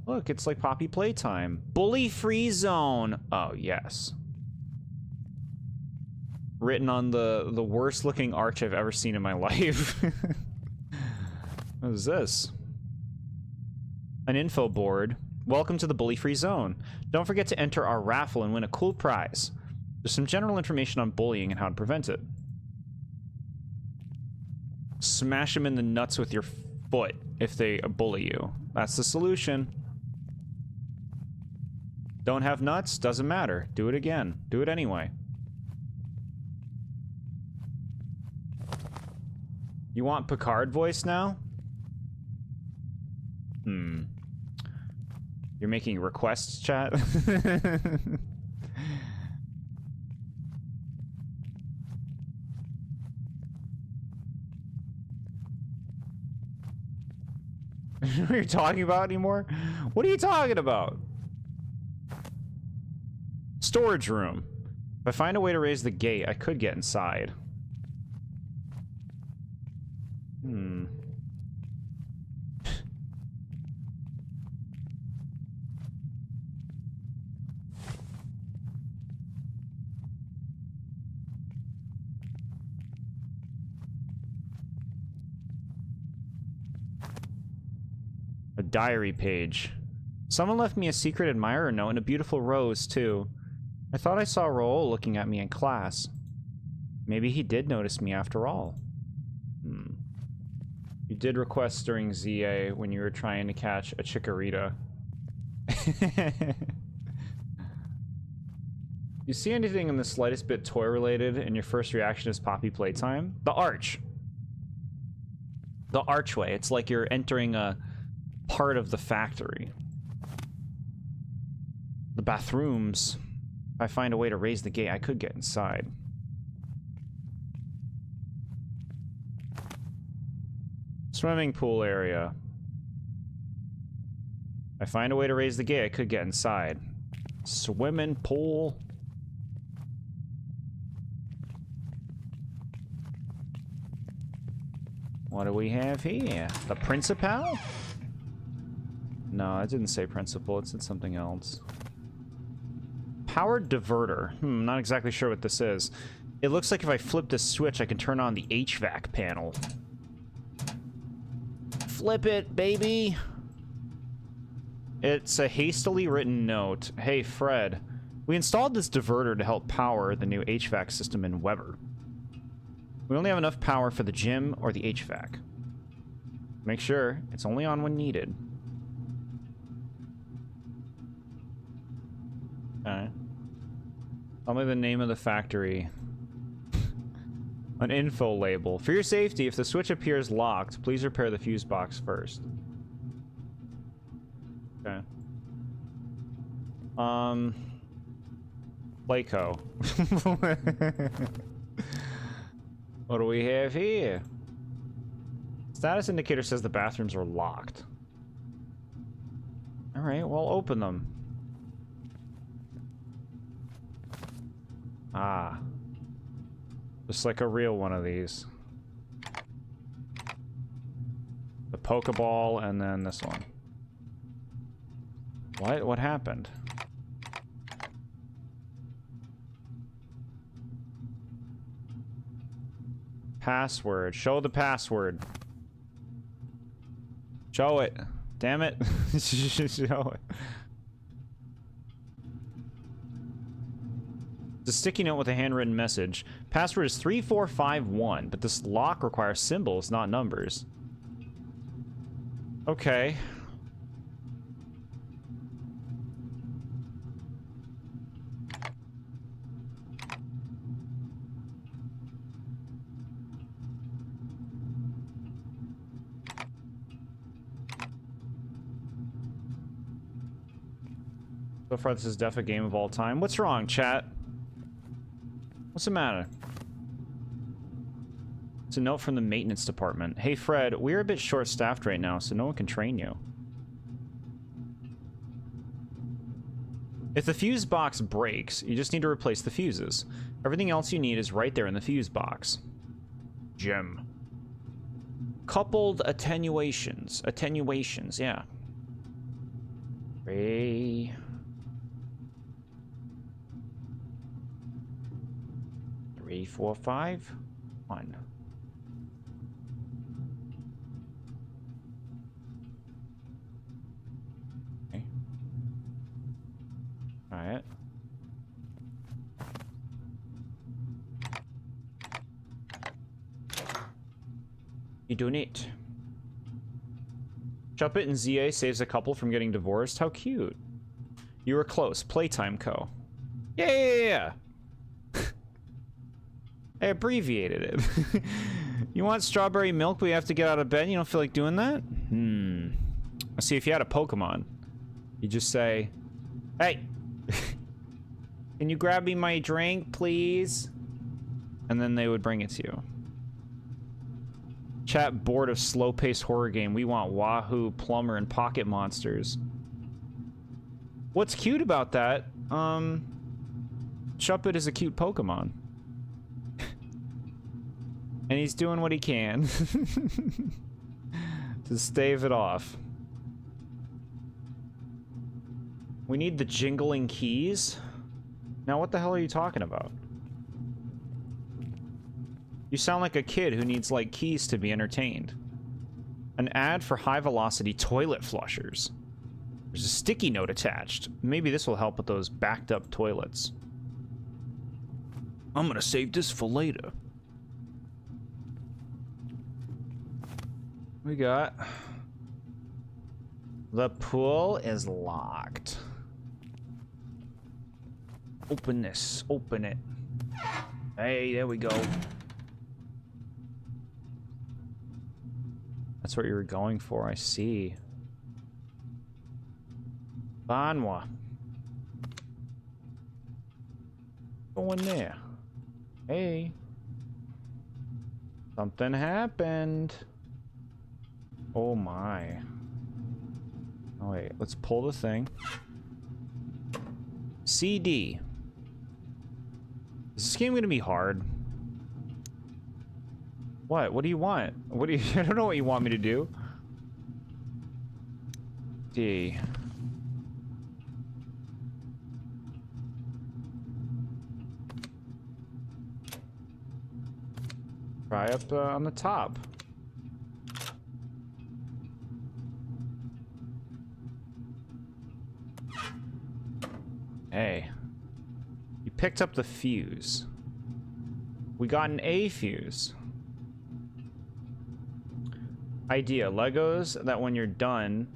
Look, it's like Poppy Playtime. Bully-free zone. Oh, yes. Written on the worst-looking arch I've ever seen in my life. What is this? An info board. Welcome to the bully-free zone. Don't forget to enter our raffle and win a cool prize. There's some general information on bullying and how to prevent it. Smash them in the nuts with your foot if they bully you. That's the solution. Don't have nuts? Doesn't matter. Do it again. Do it anyway. You want Picard voice now? Hmm. You're making requests, chat? What are you talking about anymore? What are you talking about? Storage room. If I find a way to raise the gate, I could get inside. Hmm. A diary page. Someone left me a secret admirer note and a beautiful rose, too. I thought I saw Raoul looking at me in class. Maybe he did notice me after all. Hmm. You did request during ZA when you were trying to catch a chikorita. You see anything in the slightest bit toy-related, and your first reaction is Poppy playtime? The arch. The archway. It's like you're entering a part of the factory. The bathrooms. If I find a way to raise the gate, I could get inside. Swimming pool area. If I find a way to raise the gate, I could get inside. Swimming pool. What do we have here? The principal? No, I didn't say principal. It said something else. Powered diverter. Not exactly sure what this is. It looks like if I flip this switch, I can turn on the HVAC panel. Flip it, baby! It's a hastily written note. Hey, Fred. We installed this diverter to help power the new HVAC system in Weber. We only have enough power for the gym or the HVAC. Make sure it's only on when needed. Okay. Tell me the name of the factory. An info label. For your safety, if the switch appears locked, please repair the fuse box first. Okay. Playco. What do we have here? Status indicator says the bathrooms are locked. Alright, well, open them. Ah. Just like a real one of these. The Pokeball, and then this one. What? What happened? Password. Show the password. Show it. Damn it. Show it. It's a sticky note with a handwritten message. Password is 3451, but this lock requires symbols, not numbers. Okay. So far, this is definitely a game of all time. What's wrong, chat? What's the matter? It's a note from the maintenance department. Hey, Fred, we're a bit short-staffed right now, so no one can train you. If the fuse box breaks, you just need to replace the fuses. Everything else you need is right there in the fuse box. Gem. Coupled attenuations. Attenuations, yeah. 3, 4, 5, 1. Okay. Try it. You doing it? Chuppet and ZA saves a couple from getting divorced. How cute. You were close. Playtime Co. Yeah. I abbreviated it. You want strawberry milk, but you have to get out of bed? You don't feel like doing that? See, if you had a Pokemon, you just say, hey, can you grab me my drink, please? And then they would bring it to you. Chat bored of slow-paced horror game. We want Wahoo, Plumber, and Pocket Monsters. What's cute about that? Shuppet is a cute Pokemon. And he's doing what he can to stave it off. We need the jingling keys? Now what the hell are you talking about? You sound like a kid who needs, like, keys to be entertained. An ad for high-velocity toilet flushers. There's a sticky note attached. Maybe this will help with those backed-up toilets. I'm gonna save this for later. We got... The pool is locked. Open this. Open it. Hey, there we go. That's what you were going for, I see. Banwa. Go in there. Hey. Something happened. Oh my. Oh wait, let's pull the thing. CD. Is this game gonna be hard? What? What do you want? What do you... I don't know what you want me to do. D. Try up on the top. Hey. You picked up the fuse. We got an A fuse. Idea. Legos that when you're done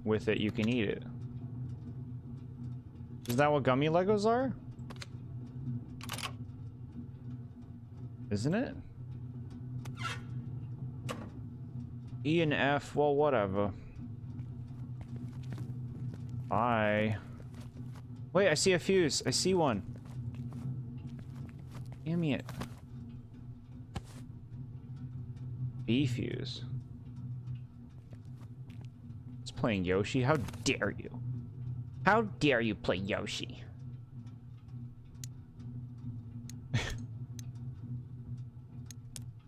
with it, you can eat it. Is that what gummy Legos are? Isn't it? E and F, well, whatever. I... Wait, I see a fuse. I see one. Damn it. B fuse. It's playing Yoshi. How dare you? How dare you play Yoshi?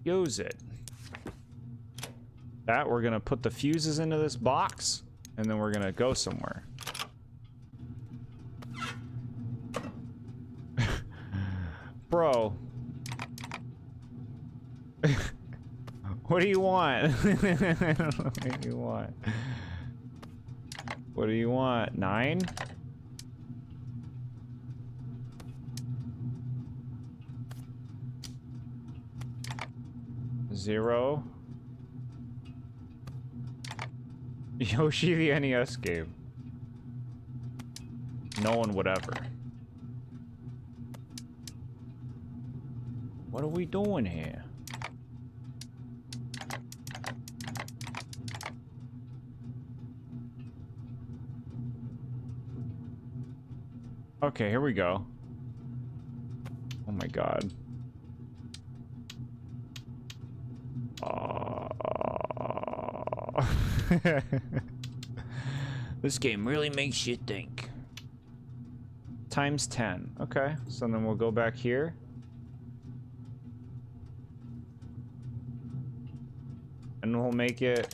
Use it. That, we're gonna put the fuses into this box, and then we're gonna go somewhere. Bro. What do you want? I don't know what you want. What do you want? 9? Zero. Yoshi the NES game. No one would ever. What are we doing here? Okay, here we go. Oh my god. This game really makes you think. Times 10. Okay, so then we'll go back here. And we'll make it...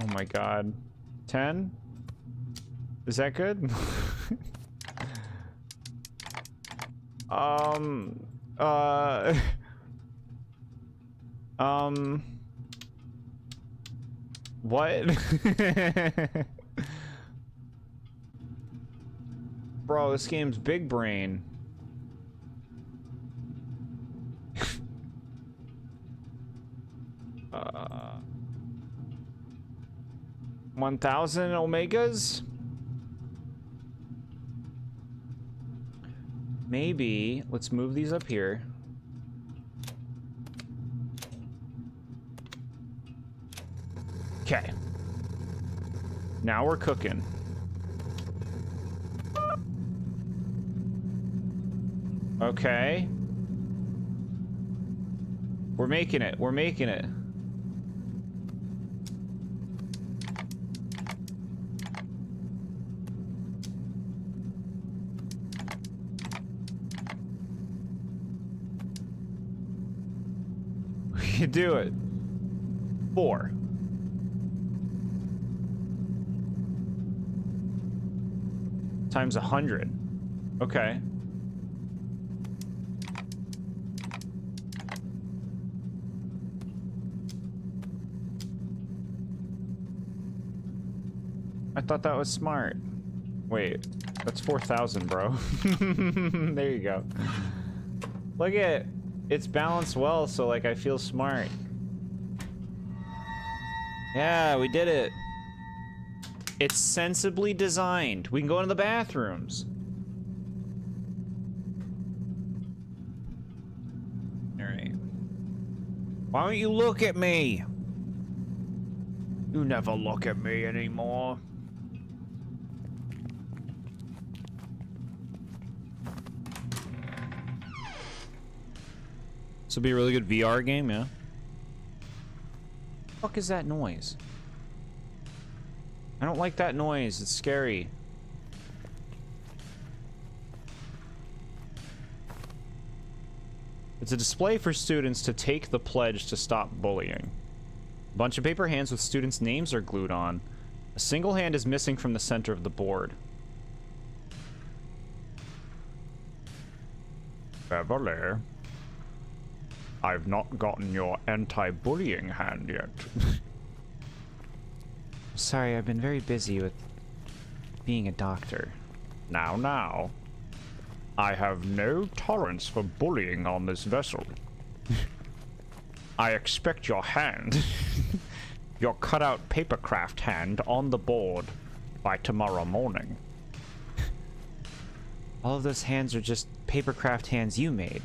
Oh my god. 10? Is that good? What? Bro, this game's big brain. 1,000 omegas? Maybe. Let's move these up here. Okay. Now we're cooking. Okay. We're making it. We're making it. We can do it. 4. Times 100. Okay. I thought that was smart. Wait, that's 4,000, bro. There you go. Look at it. It's balanced well, so like I feel smart. Yeah, we did it. It's sensibly designed. We can go into the bathrooms. All right. Why don't you look at me? You never look at me anymore. This will be a really good VR game, yeah? What the fuck is that noise? I don't like that noise. It's scary. It's a display for students to take the pledge to stop bullying. A bunch of paper hands with students' names are glued on. A single hand is missing from the center of the board. Beverly, I've not gotten your anti-bullying hand yet. Sorry, I've been very busy with being a doctor. Now. I have no tolerance for bullying on this vessel. I expect your hand, your cutout papercraft hand, on the board by tomorrow morning. All of those hands are just papercraft hands you made.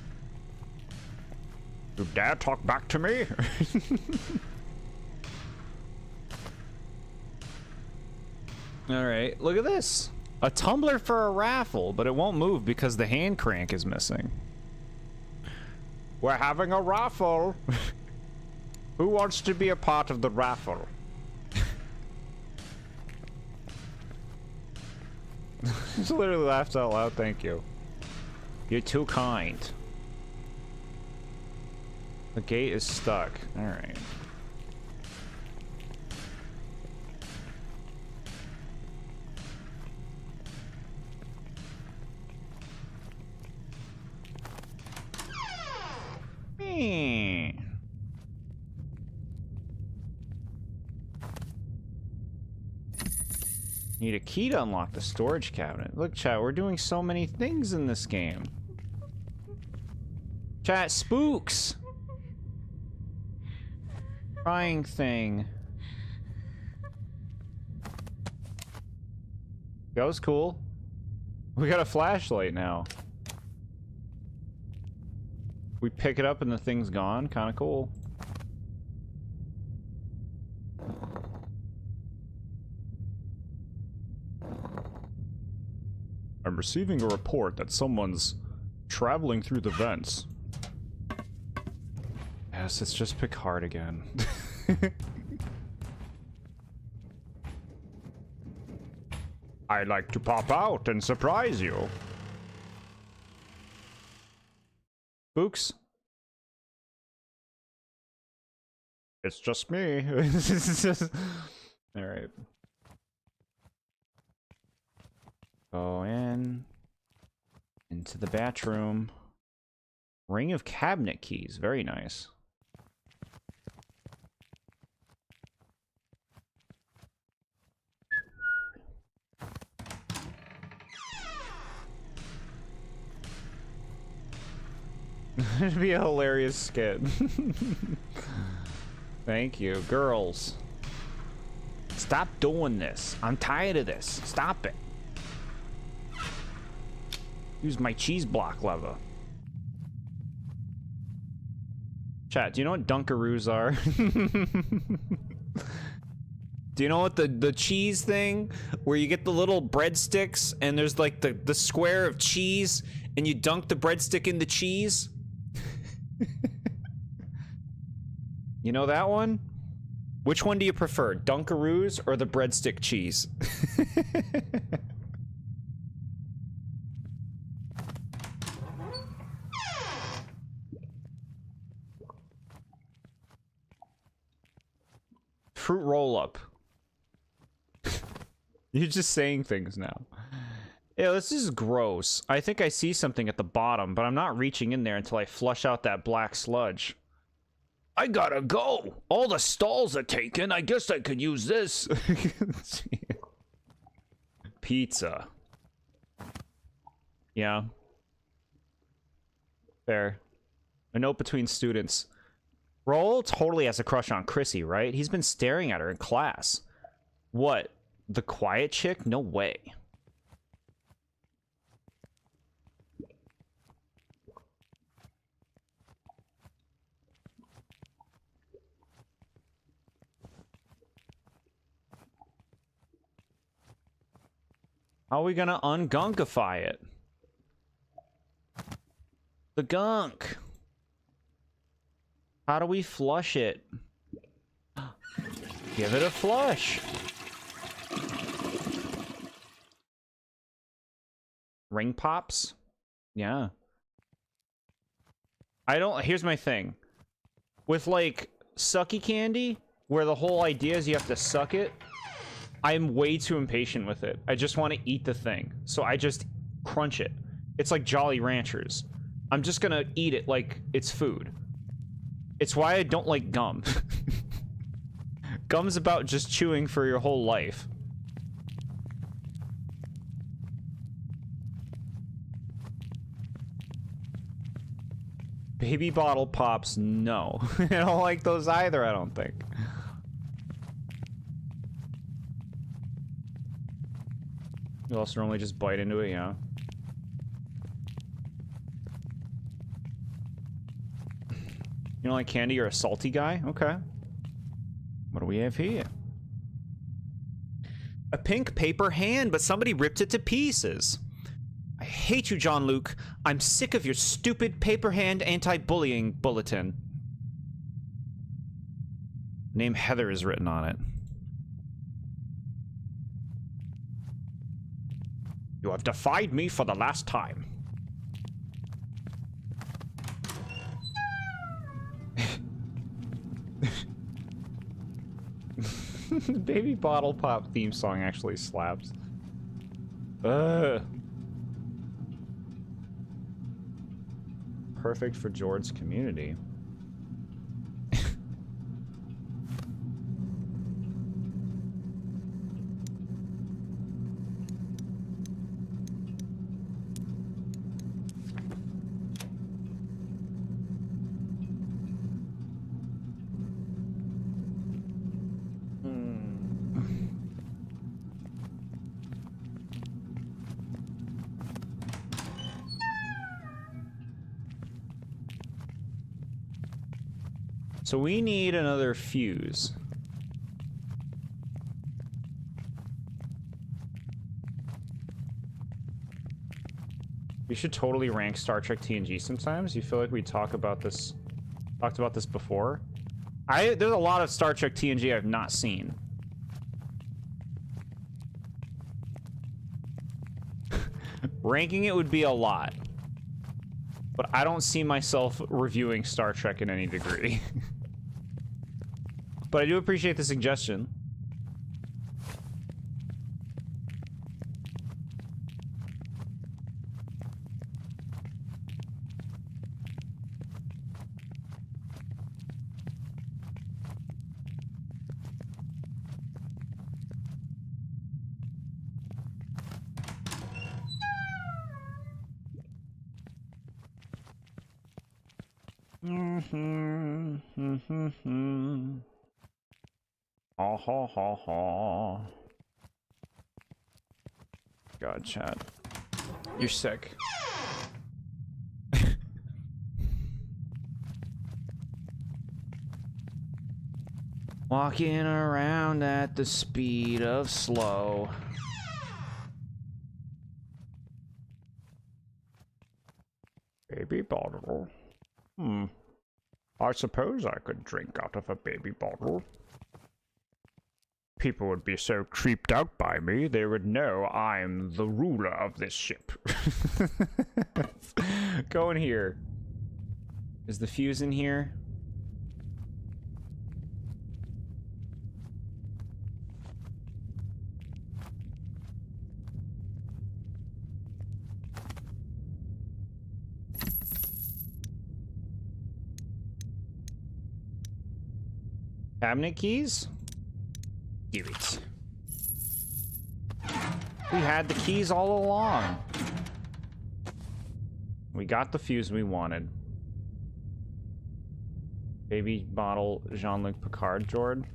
You dare talk back to me? Alright, look at this. A tumbler for a raffle, but it won't move because the hand crank is missing. We're having a raffle. Who wants to be a part of the raffle? Just literally laughed out loud, thank you. You're too kind. The gate is stuck. Alright. Need a key to unlock the storage cabinet. Look, chat, we're doing so many things in this game. Chat, spooks! Crying thing. That was cool. We got a flashlight now. We pick it up and the thing's gone. Kind of cool. I'm receiving a report that someone's traveling through the vents. Yes, it's just Picard again. I'd like to pop out and surprise you. Spooks? It's just me. Alright. Go into the bathroom. Ring of cabinet keys. Very nice. It'd be a hilarious skit. Thank you. Girls. Stop Stop doing this. I'm tired of this. Stop it. Use my cheese block lever. Chat, do you know what Dunkaroos are? Do you know what the cheese thing? Where you get the little breadsticks and there's like the square of cheese and you dunk the breadstick in the cheese? You know that one? Which one do you prefer, Dunkaroos or the breadstick cheese? Fruit roll-up. You're just saying things now. Yeah, this is gross. I think I see something at the bottom, but I'm not reaching in there until I flush out that black sludge. I gotta go. All the stalls are taken. I guess I could use this. Pizza. Yeah. Fair. A note between students. Roll totally has a crush on Chrissy, right? He's been staring at her in class. What? The quiet chick? No way. How are we gonna ungunkify it? The gunk. How do we flush it? Give it a flush. Ring pops? Yeah. Here's my thing. With, like, sucky candy, where the whole idea is you have to suck it, I'm way too impatient with it. I just want to eat the thing. So I just crunch it. It's like Jolly Ranchers. I'm just gonna eat it like it's food. It's why I don't like gum. Gum's about just chewing for your whole life. Baby bottle pops, no. I don't like those either, I don't think. You also normally just bite into it, yeah. You don't like candy? You're a salty guy? Okay. What do we have here? A pink paper hand, but somebody ripped it to pieces. I hate you, John Luke. I'm sick of your stupid paper hand anti-bullying bulletin. Name Heather is written on it. You have defied me for the last time. The Baby Bottle Pop theme song actually slaps. Perfect for Jord's community. So we need another fuse. We should totally rank Star Trek TNG sometimes. You feel like we talked about this before? There's a lot of Star Trek TNG I've not seen. Ranking it would be a lot. But I don't see myself reviewing Star Trek in any degree. But I do appreciate the suggestion. Ha ha ha ha. God, chat. You're sick. Walking around at the speed of slow. Baby bottle. I suppose I could drink out of a baby bottle. People would be so creeped out by me, they would know I'm the ruler of this ship. Go in here. Is the fuse in here? Cabinet keys? Give it. We had the keys all along. We got the fuse we wanted. Baby bottle Jean-Luc Picard, Jord.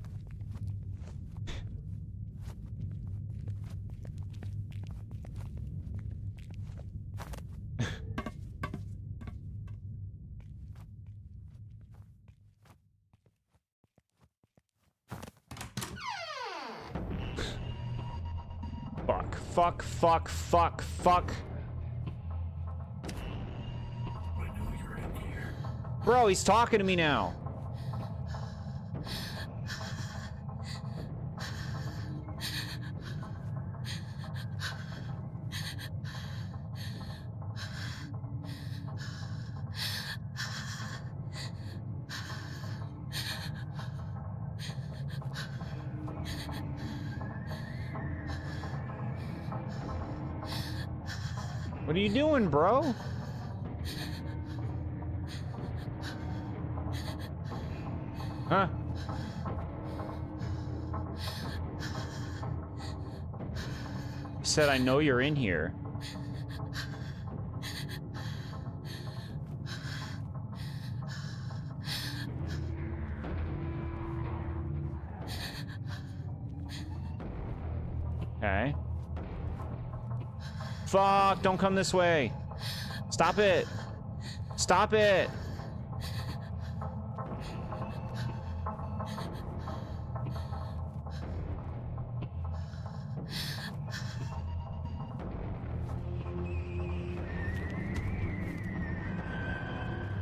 Fuck, fuck, fuck, fuck. I know you're in here. Bro, he's talking to me now. What are you doing, bro? Huh? He said, I know you're in here. Okay. Fuck, don't come this way. Stop it. Stop it.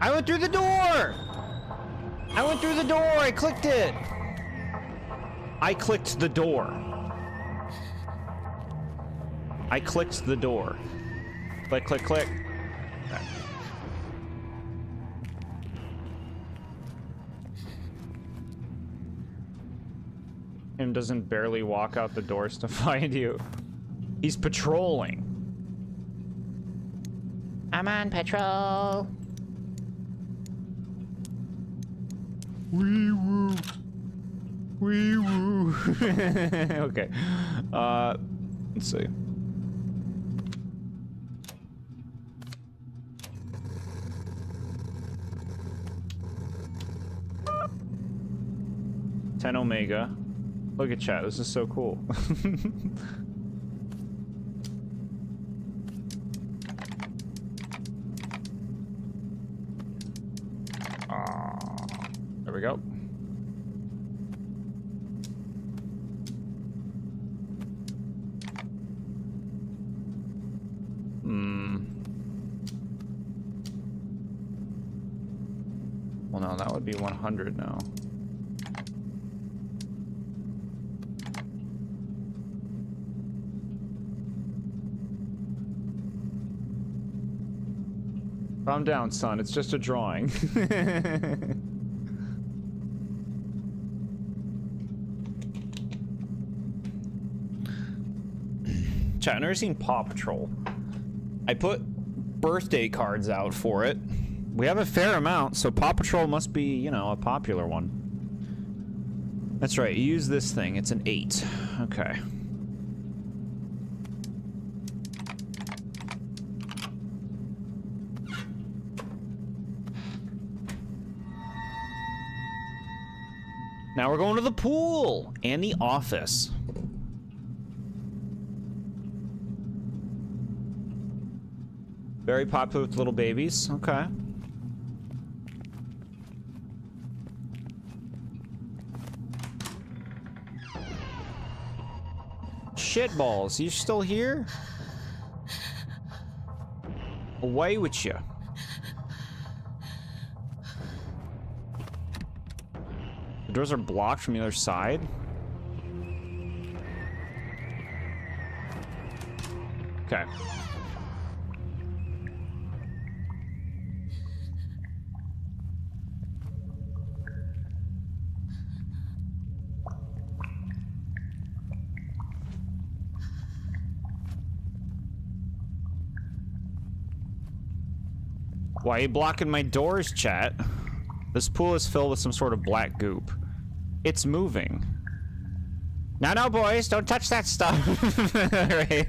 I went through the door. I went through the door. I clicked it. I clicked the door. I clicked the door. Click, click, click. Okay. Him doesn't barely walk out the doors to find you. He's patrolling. I'm on patrol. Wee woo. Wee woo. Okay. Let's see. Omega. Look at chat, this is so cool. There we go. Well, no, that would be 100 now. Calm down, son. It's just a drawing. Chat, I've never seen Paw Patrol. I put birthday cards out for it. We have a fair amount, so Paw Patrol must be, you know, a popular one. That's right, you use this thing. It's an 8. Okay. Now we're going to the pool and the office. Very popular with little babies. Okay. Shitballs, you still here? Away with you. The doors are blocked from the other side. Okay. Why are you blocking my doors, chat? This pool is filled with some sort of black goop. It's moving. No, no, boys, don't touch that stuff. Right.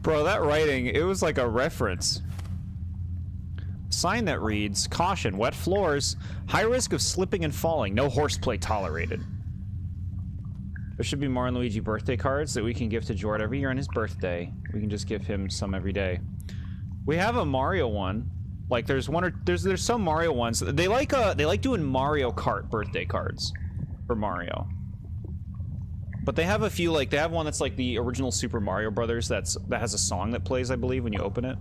Bro, that writing, it was like a reference. Sign that reads, caution, wet floors, high risk of slipping and falling, no horseplay tolerated. There should be more on Luigi birthday cards that we can give to Jord every year on his birthday. We can just give him some every day. We have a Mario one. Like there's one or there's some Mario ones. They like doing Mario Kart birthday cards for Mario. But they have a few, like they have one that's like the original Super Mario Brothers that has a song that plays, I believe, when you open it.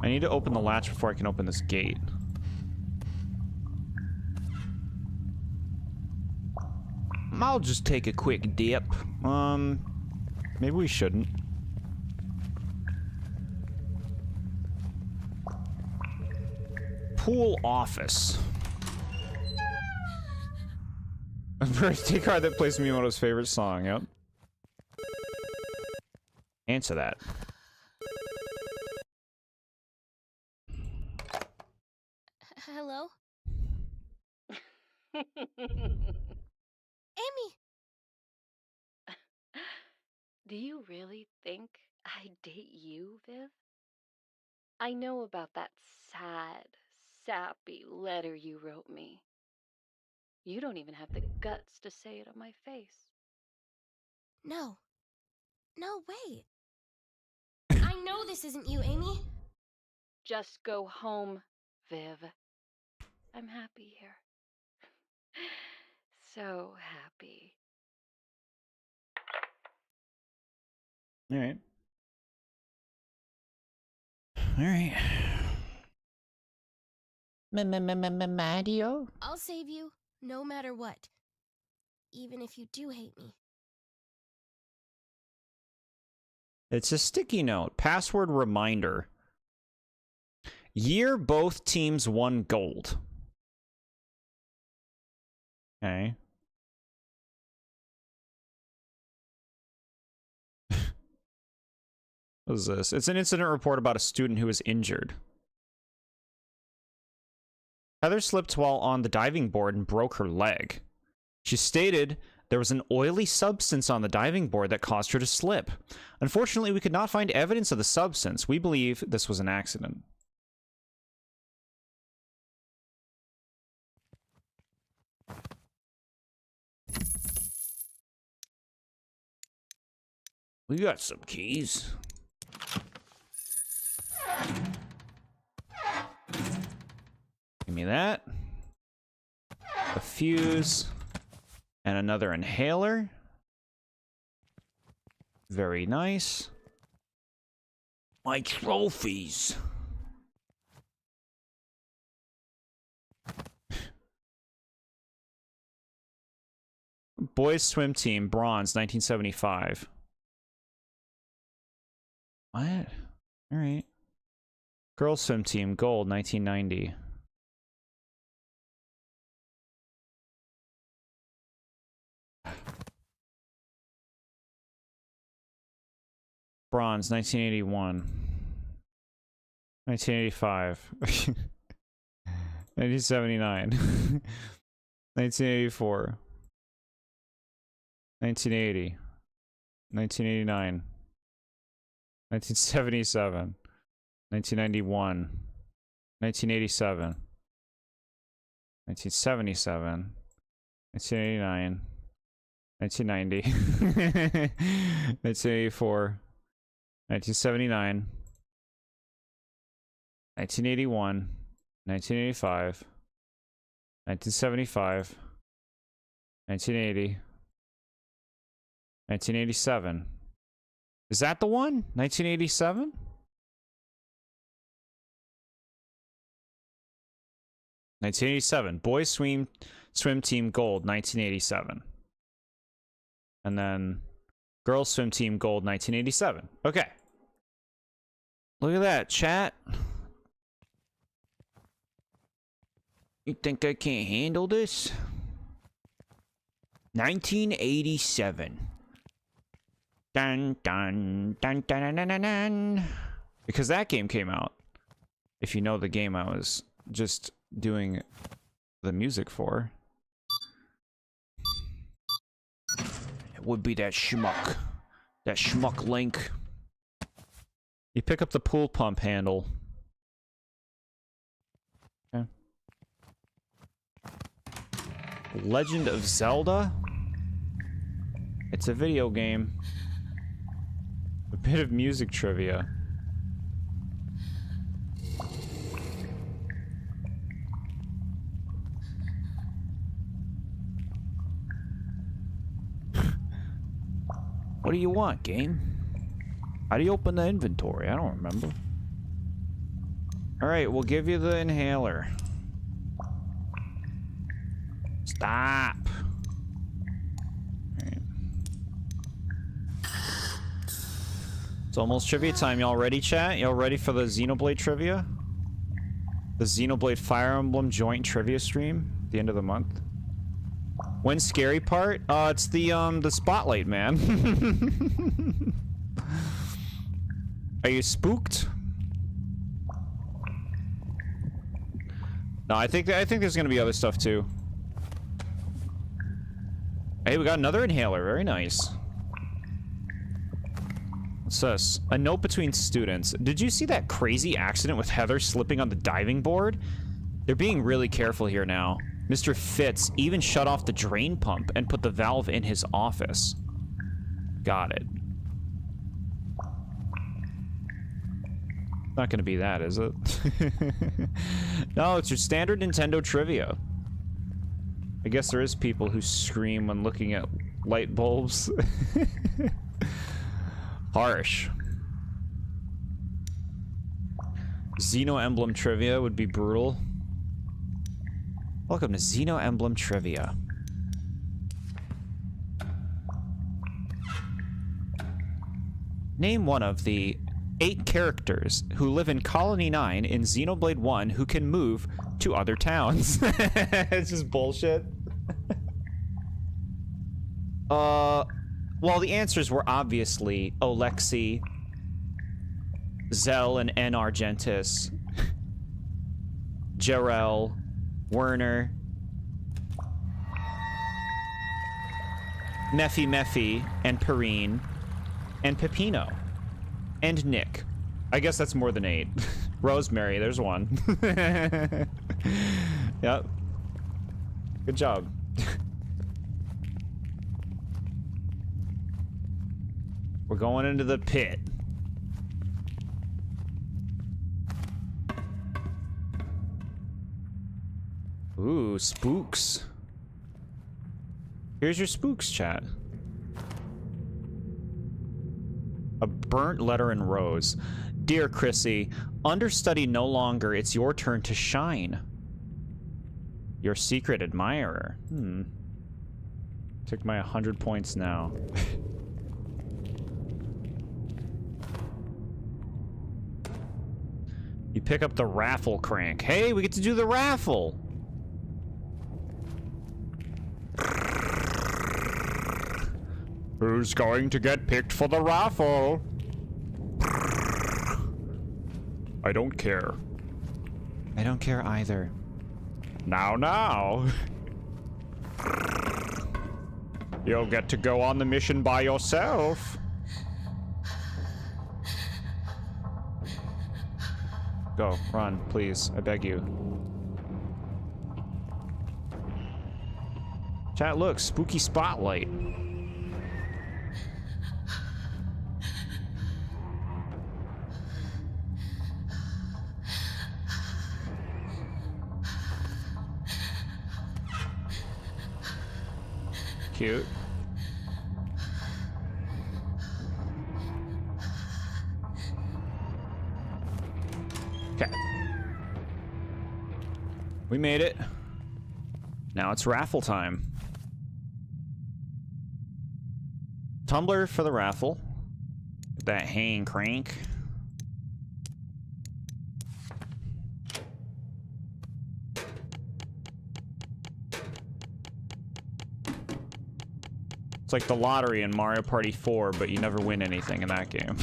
I need to open the latch before I can open this gate. I'll just take a quick dip. Maybe we shouldn't. Pool office. A birthday card that plays Miyamoto's favorite song, yep. Answer that. Hello? Amy! Do you really think I'd date you, Viv? I know about that sad, sappy letter you wrote me. You don't even have the guts to say it on my face. No. No, wait. I know this isn't you, Amy. Just go home, Viv. I'm happy here. So happy. All right. All right. Mario? I'll save you, no matter what. Even if you do hate me. It's a sticky note. Password reminder. Year both teams won gold. Okay. What is this? It's an incident report about a student who was injured. Heather slipped while on the diving board and broke her leg. She stated there was an oily substance on the diving board that caused her to slip. Unfortunately, we could not find evidence of the substance. We believe this was an accident. We got some keys. Give me that. A fuse. And another inhaler. Very nice. My trophies. Boys swim team, bronze, 1975. What? All right. Girls swim team, gold, 1990. Bronze, 1981. 1985. 1979. 1984. 1980. 1989. 1977. 1991. 1987. 1977. 1989. 1990. 1984. 1979. 1981. 1985. 1975. 1980. 1987. Is that the one? 1987? Boys swim team gold, 1987. And then girls swim team gold, 1987. Okay. Look at that, chat. You think I can't handle this? 1987. Dun dun dun dun dun dun dun. Because that game came out. If you know the game I was just doing the music for. It would be that schmuck. That schmuck Link. You pick up the pool pump handle. Okay. Legend of Zelda? It's a video game. A bit of music trivia. What do you want, game? How do you open the inventory? I don't remember. Alright, we'll give you the inhaler. Stop! Alright. It's almost trivia time. Y'all ready, chat? Y'all ready for the Xenoblade trivia? The Xenoblade Fire Emblem joint trivia stream at the end of the month. When's scary part? It's the spotlight, man. Are you spooked? No, I think there's gonna be other stuff too. Hey, we got another inhaler. Very nice. What's this? A note between students. Did you see that crazy accident with Heather slipping on the diving board? They're being really careful here now. Mr. Fitz even shut off the drain pump and put the valve in his office. Got it. Not gonna be that, is it? No, it's your standard Nintendo trivia. I guess there is people who scream when looking at light bulbs. Harsh. Xeno Emblem trivia would be brutal. Welcome to Xeno Emblem trivia. Name one of the 8 characters who live in Colony 9 in Xenoblade 1 who can move to other towns. It's just bullshit. Well, the answers were obviously Alexi, Zell and N. Argentis, Jarell, Werner, Mephi and Perrine, and Peppino, and Nick. I guess that's more than 8. Rosemary, there's 1. Yep. Good job. We're going into the pit. Ooh, spooks. Here's your spooks, chat. A burnt letter in rose. Dear Chrissy, understudy no longer. It's your turn to shine. Your secret admirer. Took my 100 points now. You pick up the raffle crank. Hey, we get to do the raffle. Who's going to get picked for the raffle? I don't care. I don't care either. Now. You'll get to go on the mission by yourself. Go, run, please. I beg you. Chat, look, spooky spotlight. Cute. Okay. We made it. Now it's raffle time. Tumbler for the raffle. Get that hang crank. It's like the lottery in Mario Party 4, but you never win anything in that game.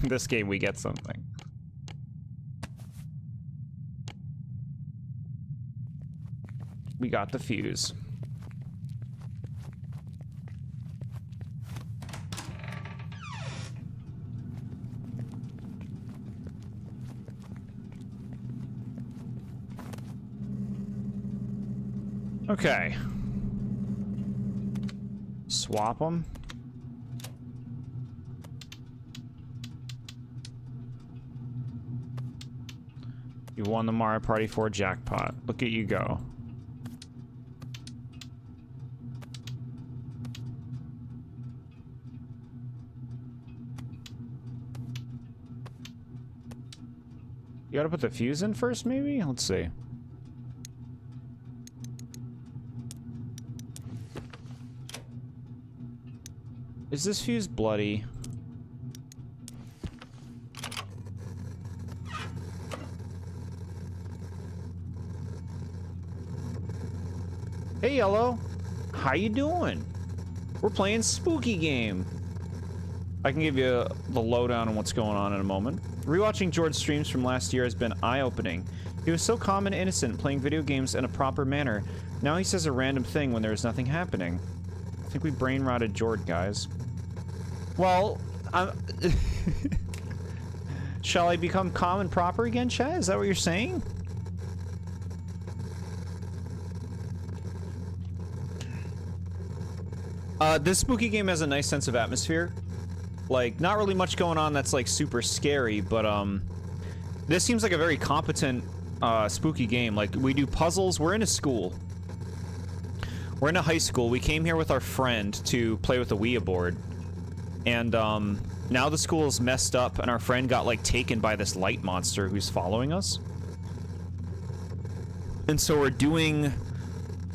This game, we get something. We got the fuse. Okay. Swap them. You won the Mario Party 4 jackpot. Look at you go. You gotta put the fuse in first, maybe? Let's see. Is this fuse bloody? Hey, Yellow. How you doing? We're playing spooky game. I can give you the lowdown on what's going on in a moment. Rewatching Jord's streams from last year has been eye-opening. He was so calm and innocent, playing video games in a proper manner. Now he says a random thing when there is nothing happening. I think we brain-rotted Jord, guys. Well, shall I become calm and proper again, Chad? Is that what you're saying? This spooky game has a nice sense of atmosphere. Like, not really much going on that's, like, super scary, but, this seems like a very competent, spooky game. Like, we do puzzles. We're in a school. We're in a high school. We came here with our friend to play with the Ouija board. And, now the school is messed up, and our friend got, like, taken by this light monster who's following us. And so we're doing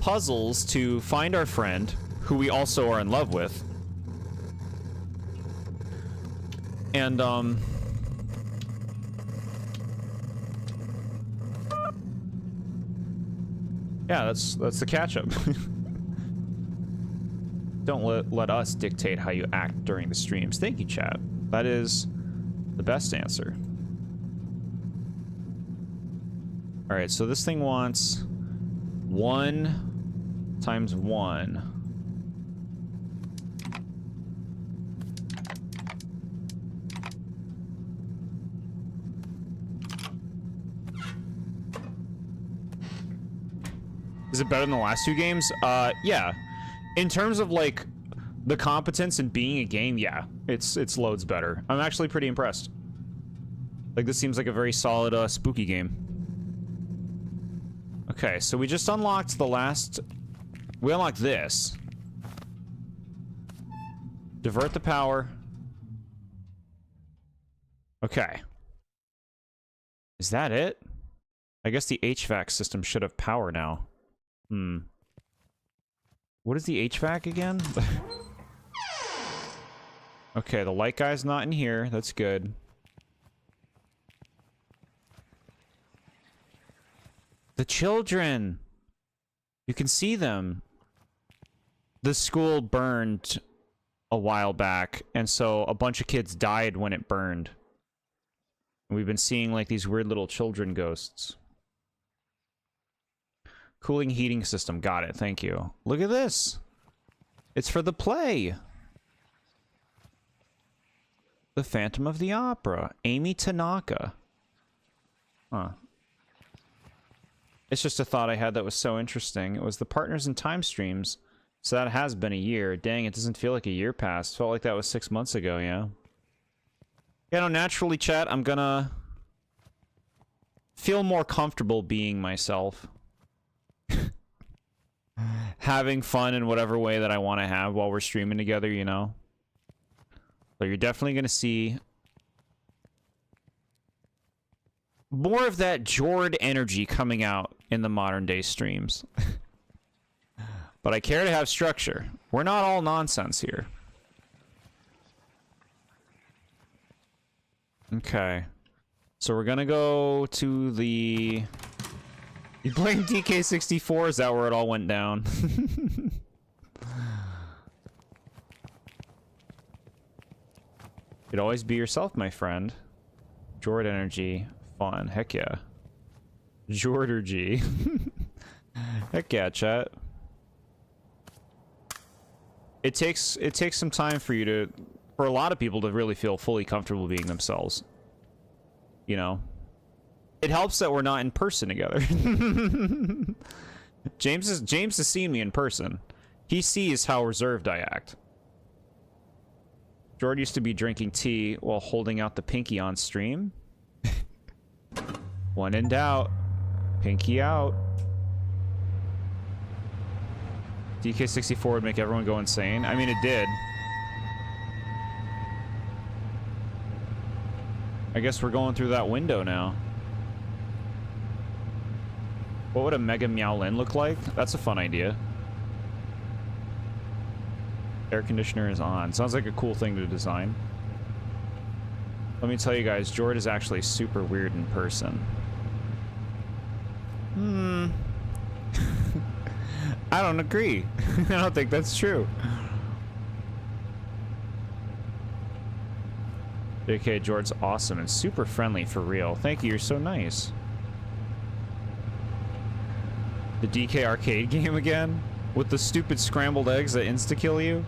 puzzles to find our friend, who we also are in love with. And, yeah, that's the catch-up. Don't let us dictate how you act during the streams. Thank you, chat. That is the best answer. Alright, so this thing wants 1 times 1. Is it better than the last 2 games? Yeah. In terms of, like, the competence in being a game, yeah. It's loads better. I'm actually pretty impressed. Like, this seems like a very solid, spooky game. Okay, so we just unlocked the last... We unlocked this. Divert the power. Okay. Is that it? I guess the HVAC system should have power now. What is the HVAC again? Okay, the light guy's not in here. That's good. The children! You can see them. The school burned a while back, and so a bunch of kids died when it burned. And we've been seeing, like, these weird little children ghosts. Cooling heating system. Got it. Thank you. Look at this. It's for the play. The Phantom of the Opera. Amy Tanaka. Huh. It's just a thought I had that was so interesting. It was the Partners in Time streams. So that has been a year. Dang, it doesn't feel like a year passed. Felt like that was 6 months ago, yeah. Yeah, no, naturally, chat, I'm gonna feel more comfortable being myself. Having fun in whatever way that I want to have while we're streaming together, you know? So you're definitely gonna see more of that Jord energy coming out in the modern day streams. But I care to have structure. We're not all nonsense here. Okay. So we're gonna go to the... You blame DK64? Is that where it all went down? You'd always be yourself, my friend. Jord energy. Fun. Heck yeah. Jordergy. Heck yeah, chat. It takes some time for you to, for a lot of people to really feel fully comfortable being themselves. You know? It helps that we're not in person together. James has seen me in person. He sees how reserved I act. Jord used to be drinking tea while holding out the pinky on stream. When in doubt, pinky out. DK64 would make everyone go insane. I mean, it did. I guess we're going through that window now. What would a Mega Meowlin look like? That's a fun idea. Air conditioner is on. Sounds like a cool thing to design. Let me tell you guys, Jord is actually super weird in person. I don't agree. I don't think that's true. JK, Jord's awesome and super friendly for real. Thank you, you're so nice. The DK arcade game again? With the stupid scrambled eggs that insta-kill you?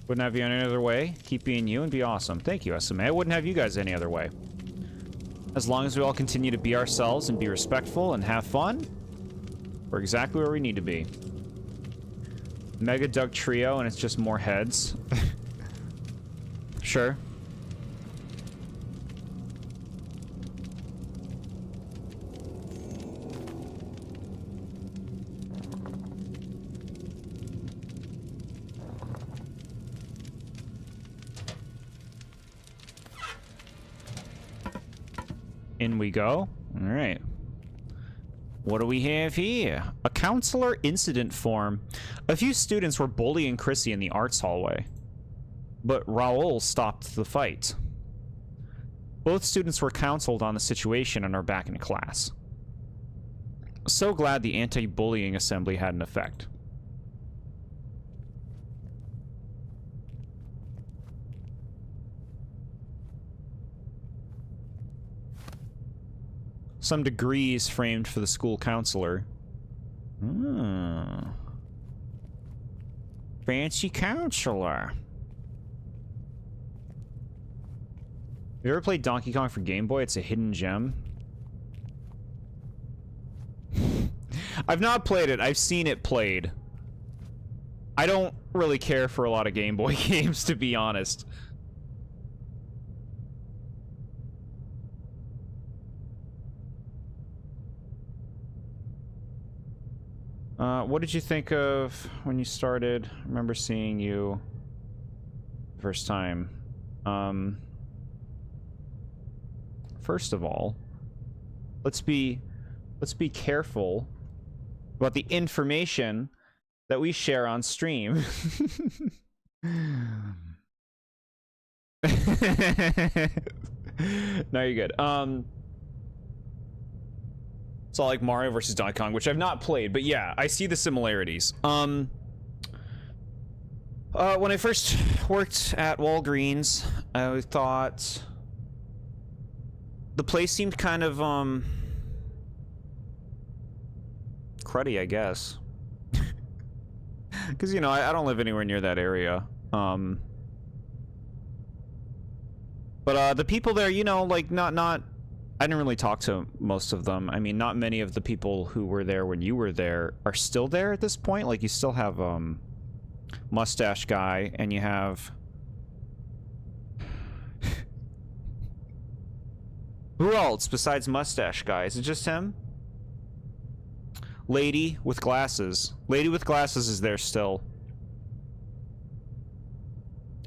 Wouldn't have you any other way. Keep being you and be awesome. Thank you, SMA. I wouldn't have you guys any other way. As long as we all continue to be ourselves and be respectful and have fun, we're exactly where we need to be. Mega Doug Trio and it's just more heads. Sure. In we go. All right. What do we have here? A counselor incident form. A few students were bullying Chrissy in the arts hallway, but Raoul stopped the fight. Both students were counseled on the situation and are back in class. So glad the anti-bullying assembly had an effect. Some degrees framed for the school counselor. Fancy counselor. You ever played Donkey Kong for Game Boy? It's a hidden gem. I've not played it. I've seen it played. I don't really care for a lot of Game Boy games, to be honest. What did you think of when you started? I remember seeing you first time. First of all, let's be careful about the information that we share on stream. No, you're good. It's all like Mario versus Donkey Kong, which I've not played, but yeah, I see the similarities. When I first worked at Walgreens, I thought The place seemed kind of, cruddy, I guess. Because, you know, I don't live anywhere near that area. But the people there, you know, like, I didn't really talk to most of them. I mean, not many of the people who were there when you were there are still there at this point. Like, you still have, Mustache Guy, and you have... Who else besides Mustache Guy? Is it just him? Lady with glasses. Lady with glasses is there still.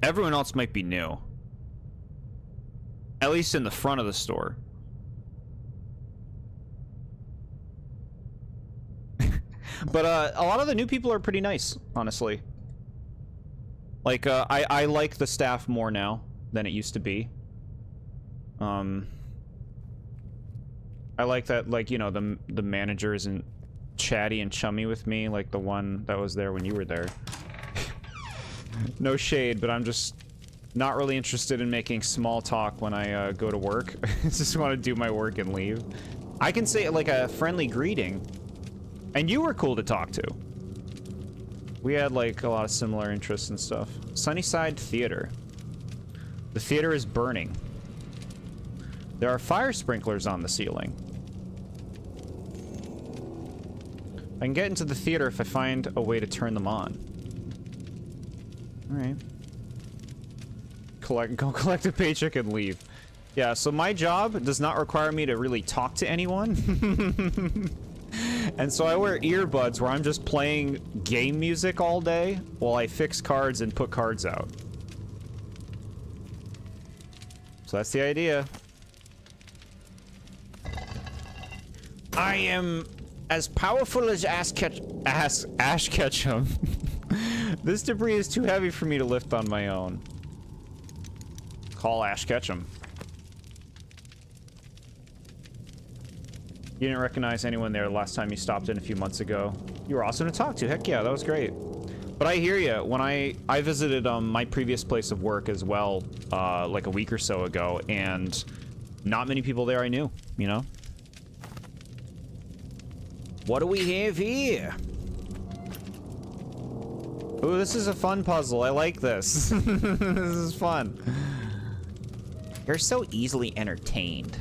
Everyone else might be new. At least in the front of the store. But a lot of the new people are pretty nice, honestly. Like, I like the staff more now than it used to be. I like that, like, you know, the manager isn't chatty and chummy with me like the one that was there when you were there. No shade, but I'm just not really interested in making small talk when I go to work. I just want to do my work and leave. I can say like a friendly greeting. And you were cool to talk to. We had like a lot of similar interests and stuff. Sunnyside Theater. The theater is burning. There are fire sprinklers on the ceiling. I can get into the theater if I find a way to turn them on. Alright. Go collect a paycheck and leave. Yeah, so my job does not require me to really talk to anyone. And so I wear earbuds where I'm just playing game music all day while I fix cards and put cards out. So that's the idea. I am as powerful as Ash Ketchum. This debris is too heavy for me to lift on my own. Call Ash Ketchum. You didn't recognize anyone there last time you stopped in a few months ago. You were awesome to talk to. Heck yeah, that was great. But I hear you. When I visited my previous place of work as well, like a week or so ago, and not many people there I knew, you know? What do we have here? Ooh, this is a fun puzzle. I like this. This is fun. You're so easily entertained.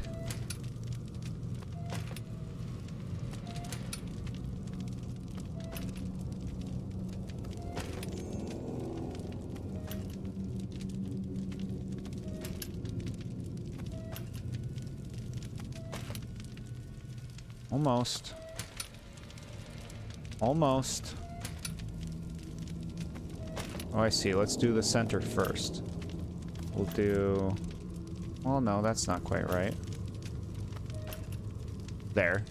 Almost. Almost. Oh, I see. Let's do the center first. We'll do... Well, no, that's not quite right. There.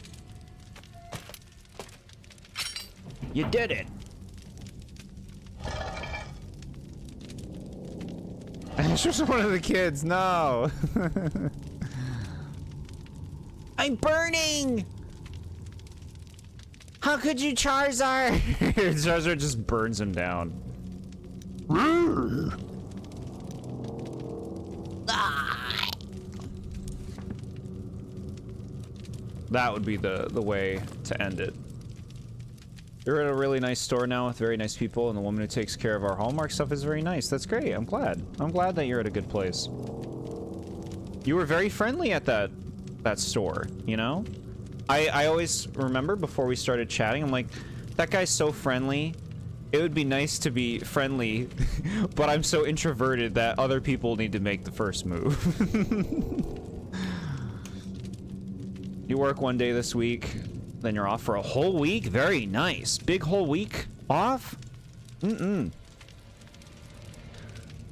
You did it! It's just one of the kids. No! I'm burning! How could you, Charizard? Charizard just burns him down. That would be the way to end it. You're at a really nice store now with very nice people, and the woman who takes care of our Hallmark stuff is very nice. That's great. I'm glad. I'm glad that you're at a good place. You were very friendly at that store, you know? I always remember before we started chatting, I'm like, that guy's so friendly. It would be nice to be friendly, but I'm so introverted that other people need to make the first move. You work one day this week, then you're off for a whole week? Very nice. Big whole week off? Mm-mm.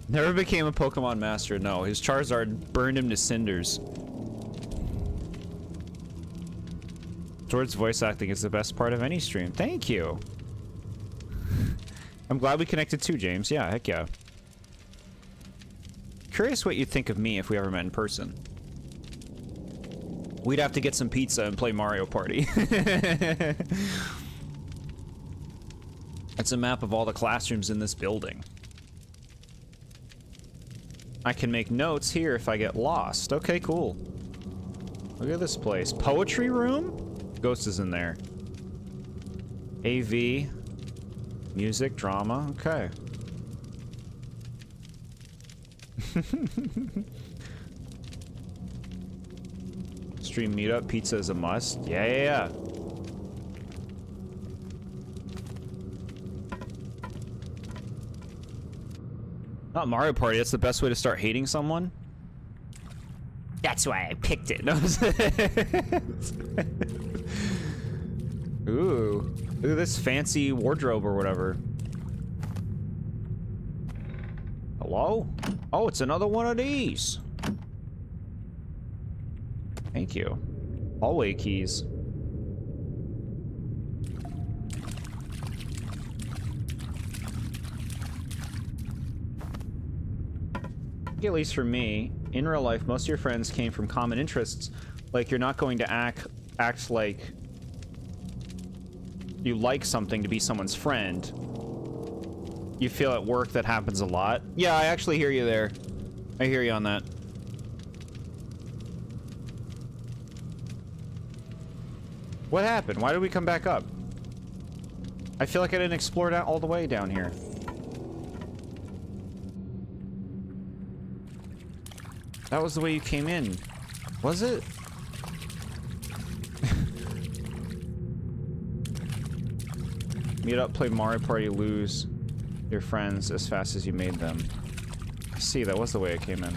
Never became a Pokemon master. No, his Charizard burned him to cinders. Jord's voice acting is the best part of any stream. Thank you. I'm glad we connected too, James. Yeah, heck yeah. Curious what you'd think of me if we ever met in person. We'd have to get some pizza and play Mario Party. It's a map of all the classrooms in this building. I can make notes here if I get lost. Okay, cool. Look at this place. Poetry room? Ghost is in there. AV. Music, drama. Okay. Stream meetup. Pizza is a must. Yeah. Not Mario Party. That's the best way to start hating someone. That's why I picked it. No. Ooh. Look at this fancy wardrobe or whatever. Hello? Oh, it's another one of these. Thank you. Hallway keys. At least for me, in real life, most of your friends came from common interests. Like, you're not going to act like you like something to be someone's friend. You feel at work that happens a lot. Yeah, I actually hear you there. I hear you on that. What happened? Why did we come back up? I feel like I didn't explore that all the way down here. That was the way you came in. Was it? Meet up, play Mario Party, lose your friends as fast as you made them. See, that was the way I came in.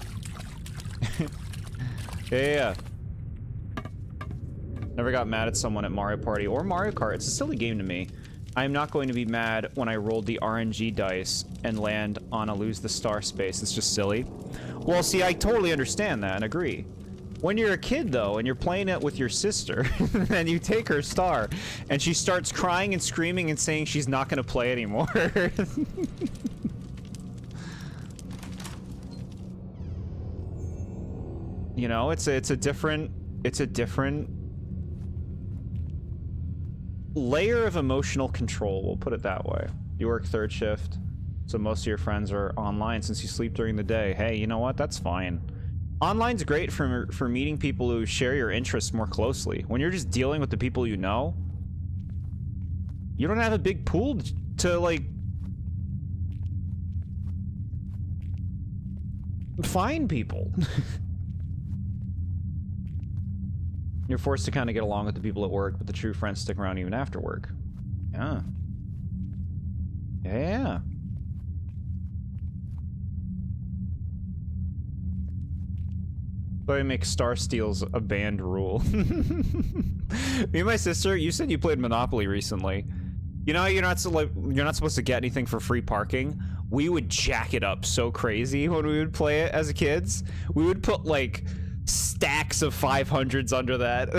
Yeah. Never got mad at someone at Mario Party or Mario Kart. It's a silly game to me. I'm not going to be mad when I rolled the RNG dice and land on a lose the star space. It's just silly. Well, see, I totally understand that and agree. When you're a kid, though, and you're playing it with your sister, and you take her star, and she starts crying and screaming and saying she's not going to play anymore. You know, it's a different layer of emotional control, we'll put it that way. You work third shift, so most of your friends are online since you sleep during the day. Hey, you know what? That's fine. Online's great for meeting people who share your interests more closely. When you're just dealing with the people you know, you don't have a big pool to, like, find people. You're forced to kind of get along with the people at work, but the true friends stick around even after work. Yeah. Yeah. So I make Star Steals a banned rule. Me and my sister, you said you played Monopoly recently. You know, you're not supposed to get anything for free parking. We would jack it up so crazy when we would play it as kids. We would put like stacks of 500s under that.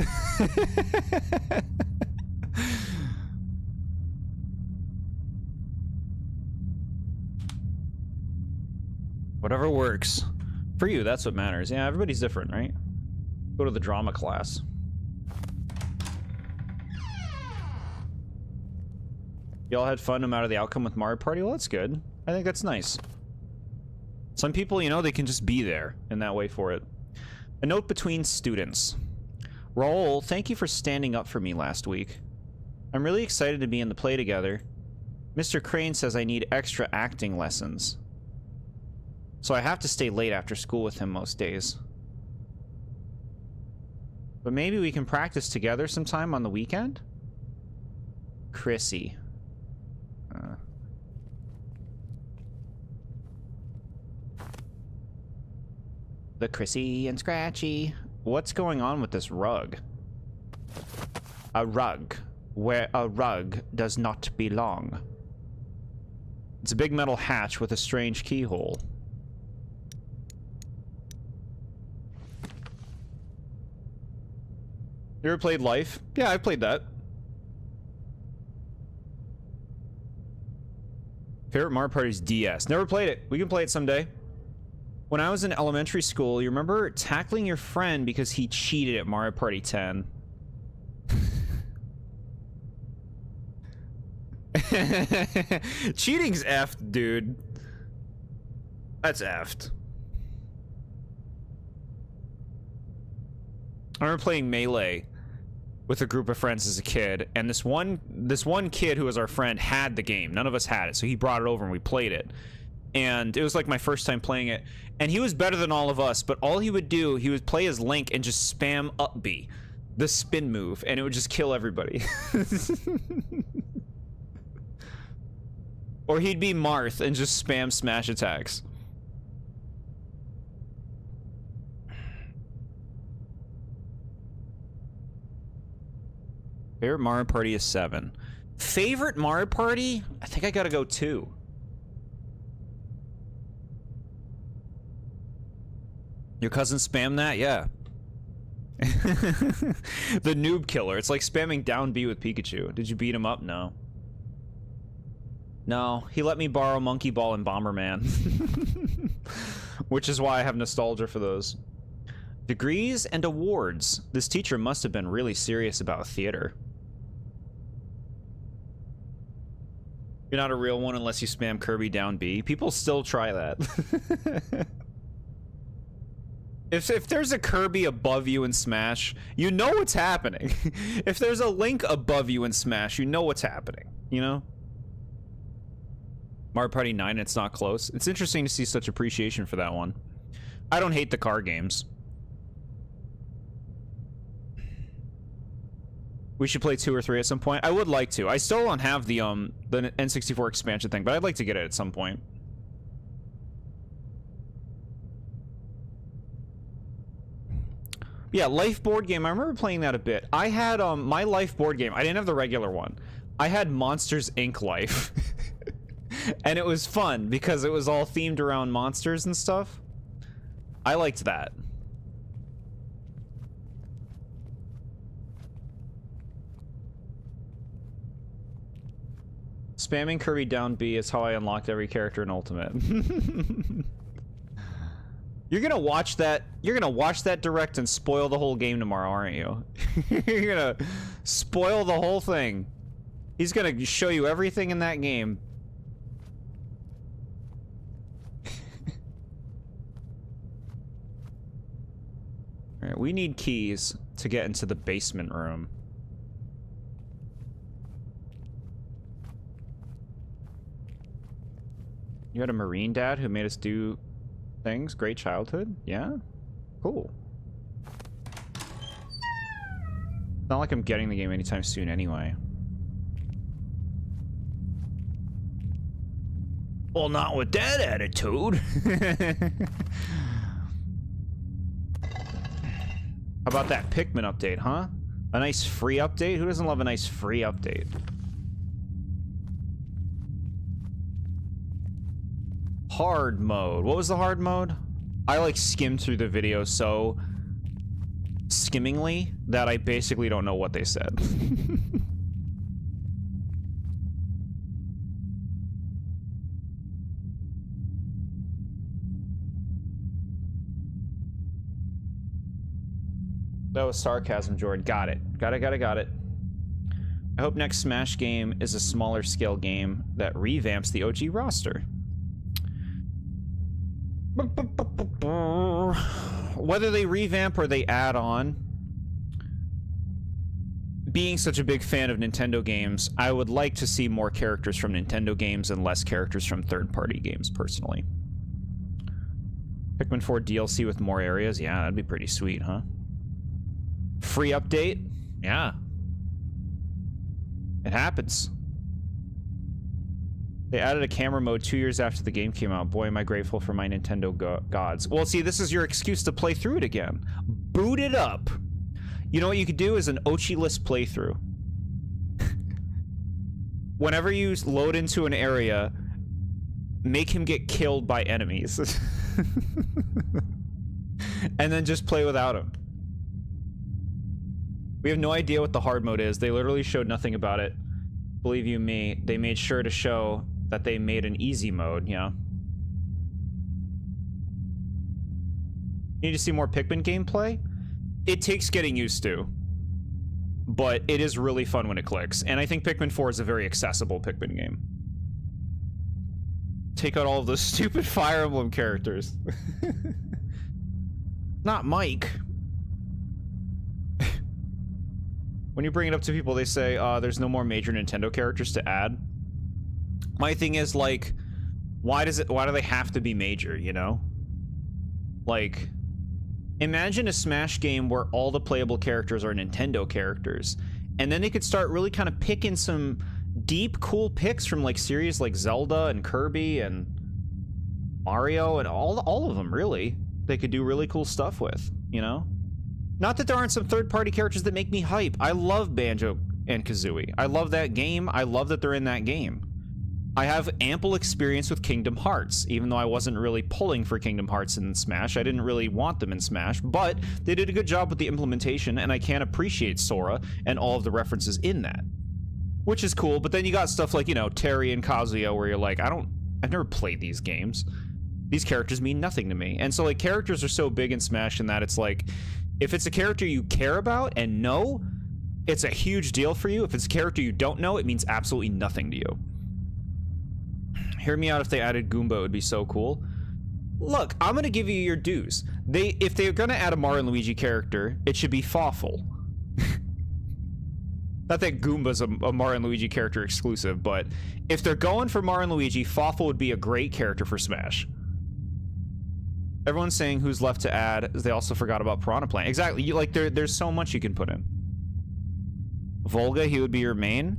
Whatever works. For you, that's what matters. Yeah, everybody's different, right? Go to the drama class. Y'all had fun no matter the outcome with Mario Party? Well, that's good. I think that's nice. Some people, you know, they can just be there in that way for it. A note between students. Raul, thank you for standing up for me last week. I'm really excited to be in the play together. Mr. Crane says I need extra acting lessons. So I have to stay late after school with him most days. But maybe we can practice together sometime on the weekend? Chrissy. The Chrissy and Scratchy. What's going on with this rug? A rug where a rug does not belong. It's a big metal hatch with a strange keyhole. You ever played Life? Yeah, I played that. Favorite Mario Party is DS. Never played it. We can play it someday. When I was in elementary school, you remember tackling your friend because he cheated at Mario Party 10? Cheating's effed, dude. That's effed. I remember playing Melee with a group of friends as a kid, and this one kid who was our friend had the game. None of us had it, so he brought it over and we played it. And it was like my first time playing it, and he was better than all of us, but all he would do, he would play as Link and just spam up B, the spin move, and it would just kill everybody. Or he'd be Marth and just spam smash attacks. Favorite Mario Party is 7. Favorite Mario Party? I think I gotta go 2. Your cousin spammed that? Yeah. The noob killer. It's like spamming down B with Pikachu. Did you beat him up? No. No, he let me borrow Monkey Ball and Bomberman. Which is why I have nostalgia for those. Degrees and awards. This teacher must have been really serious about theater. You're not a real one unless you spam Kirby down B. People still try that. If there's a Kirby above you in Smash, you know what's happening. If there's a Link above you in Smash, you know what's happening, you know? Mario Party 9, it's not close. It's interesting to see such appreciation for that one. I don't hate the car games. We should play 2 or 3 at some point. I would like to. I still don't have the N64 expansion thing, but I'd like to get it at some point. Yeah, Life board game. I remember playing that a bit. I had my Life board game. I didn't have the regular one. I had Monsters Inc. Life. And it was fun because it was all themed around monsters and stuff. I liked that. Spamming Kirby down B is how I unlocked every character in Ultimate. You're gonna watch that direct and spoil the whole game tomorrow, aren't you? You're gonna spoil the whole thing. He's gonna show you everything in that game. Alright, we need keys to get into the basement room. You had a Marine dad who made us do things? Great childhood? Yeah? Cool. Not like I'm getting the game anytime soon anyway. Well, not with that attitude. How about that Pikmin update, huh? A nice free update? Who doesn't love a nice free update? Hard mode. What was the hard mode? I like skimmed through the video so skimmingly that I basically don't know what they said. That was sarcasm, Jordan. Got it. Got it. I hope next Smash game is a smaller scale game that revamps the OG roster. Whether they revamp or they add on, being such a big fan of Nintendo games, I would like to see more characters from Nintendo games and less characters from third-party games, personally. Pikmin 4 DLC with more areas? Yeah, that'd be pretty sweet, huh? Free update? Yeah. It happens. They added a camera mode 2 years after the game came out. Boy, am I grateful for my Nintendo gods. Well, see, this is your excuse to play through it again. Boot it up. You know what you could do is an Ochi-less playthrough. Whenever you load into an area, make him get killed by enemies. And then just play without him. We have no idea what the hard mode is. They literally showed nothing about it. Believe you me, they made sure to show that they made an easy mode, yeah. Need to see more Pikmin gameplay? It takes getting used to, but it is really fun when it clicks, and I think Pikmin 4 is a very accessible Pikmin game. Take out all of those stupid Fire Emblem characters. Not Mike. When you bring it up to people, they say, there's no more major Nintendo characters to add. My thing is, like, why do they have to be major, you know? Like, imagine a Smash game where all the playable characters are Nintendo characters. And then they could start really kind of picking some deep, cool picks from, like, series like Zelda and Kirby and Mario and all of them, really. They could do really cool stuff with, you know? Not that there aren't some third-party characters that make me hype. I love Banjo and Kazooie. I love that game. I love that they're in that game. I have ample experience with Kingdom Hearts, even though I wasn't really pulling for Kingdom Hearts in Smash. I didn't really want them in Smash, but they did a good job with the implementation, and I can appreciate Sora and all of the references in that, which is cool. But then you got stuff like, you know, Terry and Kazuya, where you're like, I've never played these games. These characters mean nothing to me. And so, like, characters are so big in Smash in that it's like, if it's a character you care about and know, it's a huge deal for you. If it's a character you don't know, it means absolutely nothing to you. Hear me out, if they added Goomba, it would be so cool. Look, I'm gonna give you your dues. If they're gonna add a Mario and Luigi character, it should be Fawful. Not that Goomba's a Mario and Luigi character exclusive, but if they're going for Mario and Luigi, Fawful would be a great character for Smash. Everyone's saying who's left to add. They also forgot about Piranha Plant. Exactly. There's so much you can put in. Volga, he would be your main.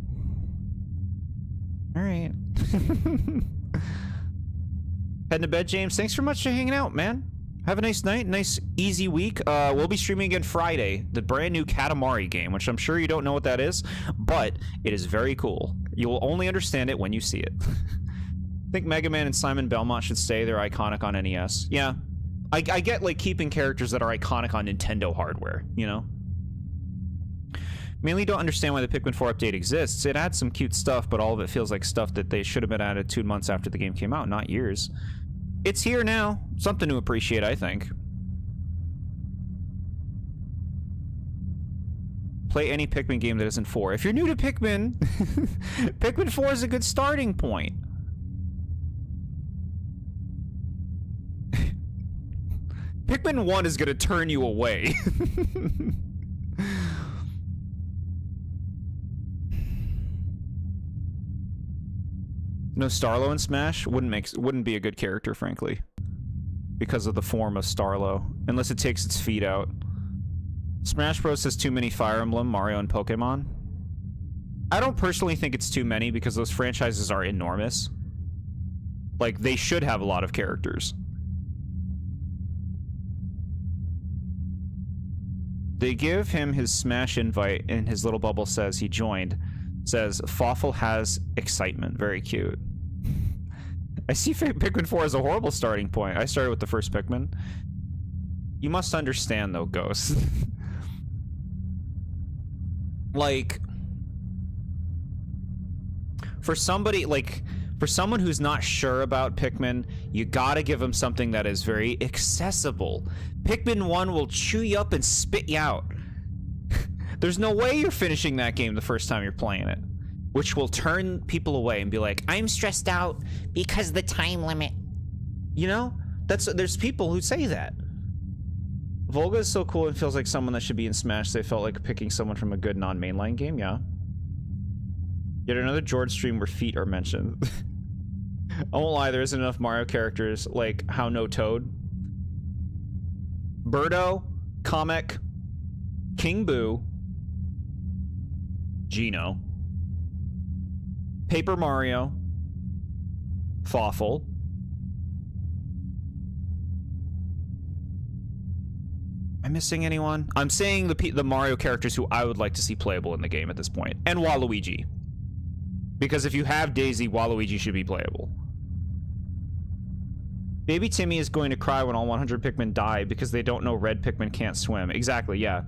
All right. Heading to bed, James. Thanks so much for hanging out, man. Have a nice night, nice easy week. We'll be streaming again Friday, the brand new Katamari game, which I'm sure you don't know what that is, but it is very cool. You will only understand it when you see it. I think Mega Man and Simon Belmont should stay. They're iconic on NES. Yeah. I get, like, keeping characters that are iconic on Nintendo hardware, you know? Mainly don't understand why the Pikmin 4 update exists. It adds some cute stuff, but all of it feels like stuff that they should have been added 2 months after the game came out, not years. It's here now. Something to appreciate, I think. Play any Pikmin game that isn't 4. If you're new to Pikmin, Pikmin 4 is a good starting point. Pikmin 1 is gonna turn you away. No Starlo in Smash wouldn't be a good character, frankly, because of the form of Starlo, unless it takes its feet out. Smash Bros has too many Fire Emblem, Mario, and Pokemon. I don't personally think it's too many because those franchises are enormous. Like, they should have a lot of characters. They give him his Smash invite, and his little bubble says he joined. Says, Fawful has excitement. Very cute. I see Pikmin 4 as a horrible starting point. I started with the first Pikmin. You must understand, though, Ghost. Like, for somebody, like, for someone who's not sure about Pikmin, you gotta give them something that is very accessible. Pikmin 1 will chew you up and spit you out. There's no way you're finishing that game the first time you're playing it, which will turn people away and be like, I'm stressed out because of the time limit. You know? There's people who say that. Volga is so cool and feels like someone that should be in Smash. They felt like picking someone from a good non-mainline game, yeah. Yet another Jord stream where feet are mentioned. I won't lie, there isn't enough Mario characters like How No Toad, Birdo, Kamek, King Boo, Geno, Paper Mario, Fawful, am I missing anyone? I'm saying the Mario characters who I would like to see playable in the game at this point, and Waluigi. Because if you have Daisy, Waluigi should be playable. Baby Timmy is going to cry when all 100 Pikmin die because they don't know red Pikmin can't swim. Exactly, yeah.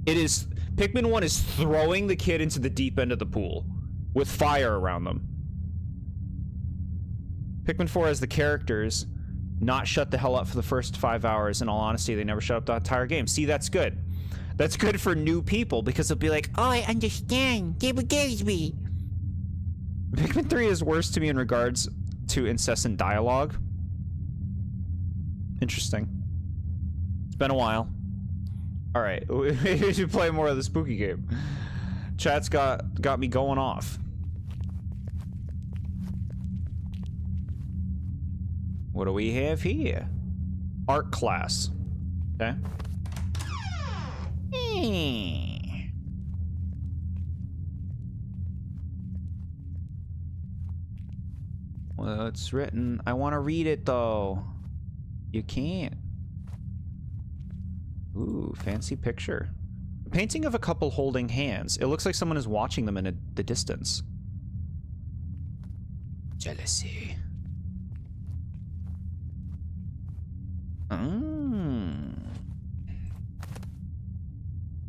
It is... Pikmin 1 is throwing the kid into the deep end of the pool with fire around them. Pikmin 4 has the characters not shut the hell up for the first 5 hours. In all honesty, they never shut up the entire game. See, that's good. That's good for new people because they'll be like, oh, I understand. Game engaged me. Pikmin 3 is worse to me in regards to incessant dialogue. Interesting. It's been a while. Alright, we should play more of the spooky game. Chat's got me going off. What do we have here? Art class. Okay. Well, it's written. I want to read it though. You can't. Ooh, fancy picture. A painting of a couple holding hands. It looks like someone is watching them in the distance. Jealousy.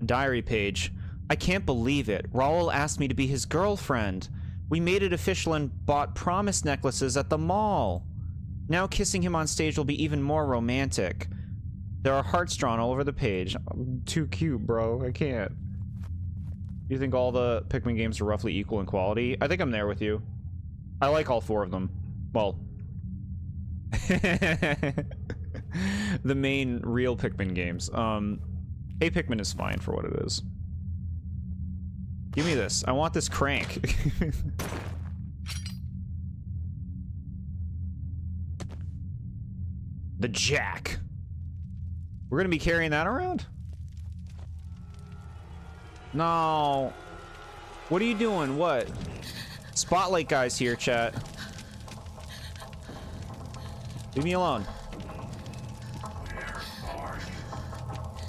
Diary page. I can't believe it. Raul asked me to be his girlfriend. We made it official and bought promise necklaces at the mall. Now kissing him on stage will be even more romantic. There are hearts drawn all over the page. Too cute, bro. I can't. You think all the Pikmin games are roughly equal in quality? I think I'm there with you. I like all 4 of them. Well, the main real Pikmin games. A Pikmin is fine for what it is. Give me this. I want this crank. The jack. We're gonna be carrying that around? No. What are you doing? What? Spotlight guy's here, chat. Leave me alone.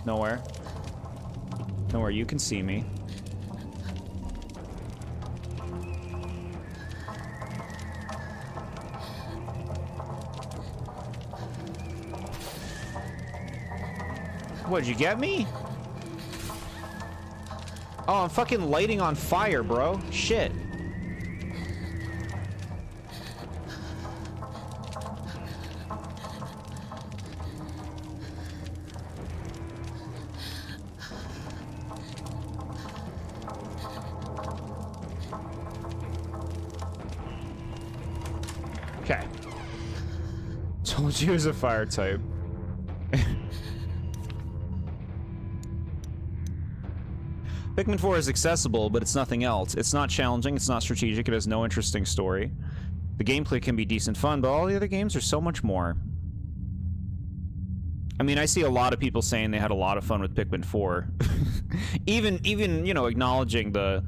Nowhere. Nowhere you can see me. What'd you get me? Oh, I'm fucking lighting on fire, bro. Shit. Okay. Told you it was a fire type. Pikmin 4 is accessible, but it's nothing else. It's not challenging, it's not strategic, it has no interesting story. The gameplay can be decent fun, but all the other games are so much more. I mean, I see a lot of people saying they had a lot of fun with Pikmin 4. even, you know, acknowledging the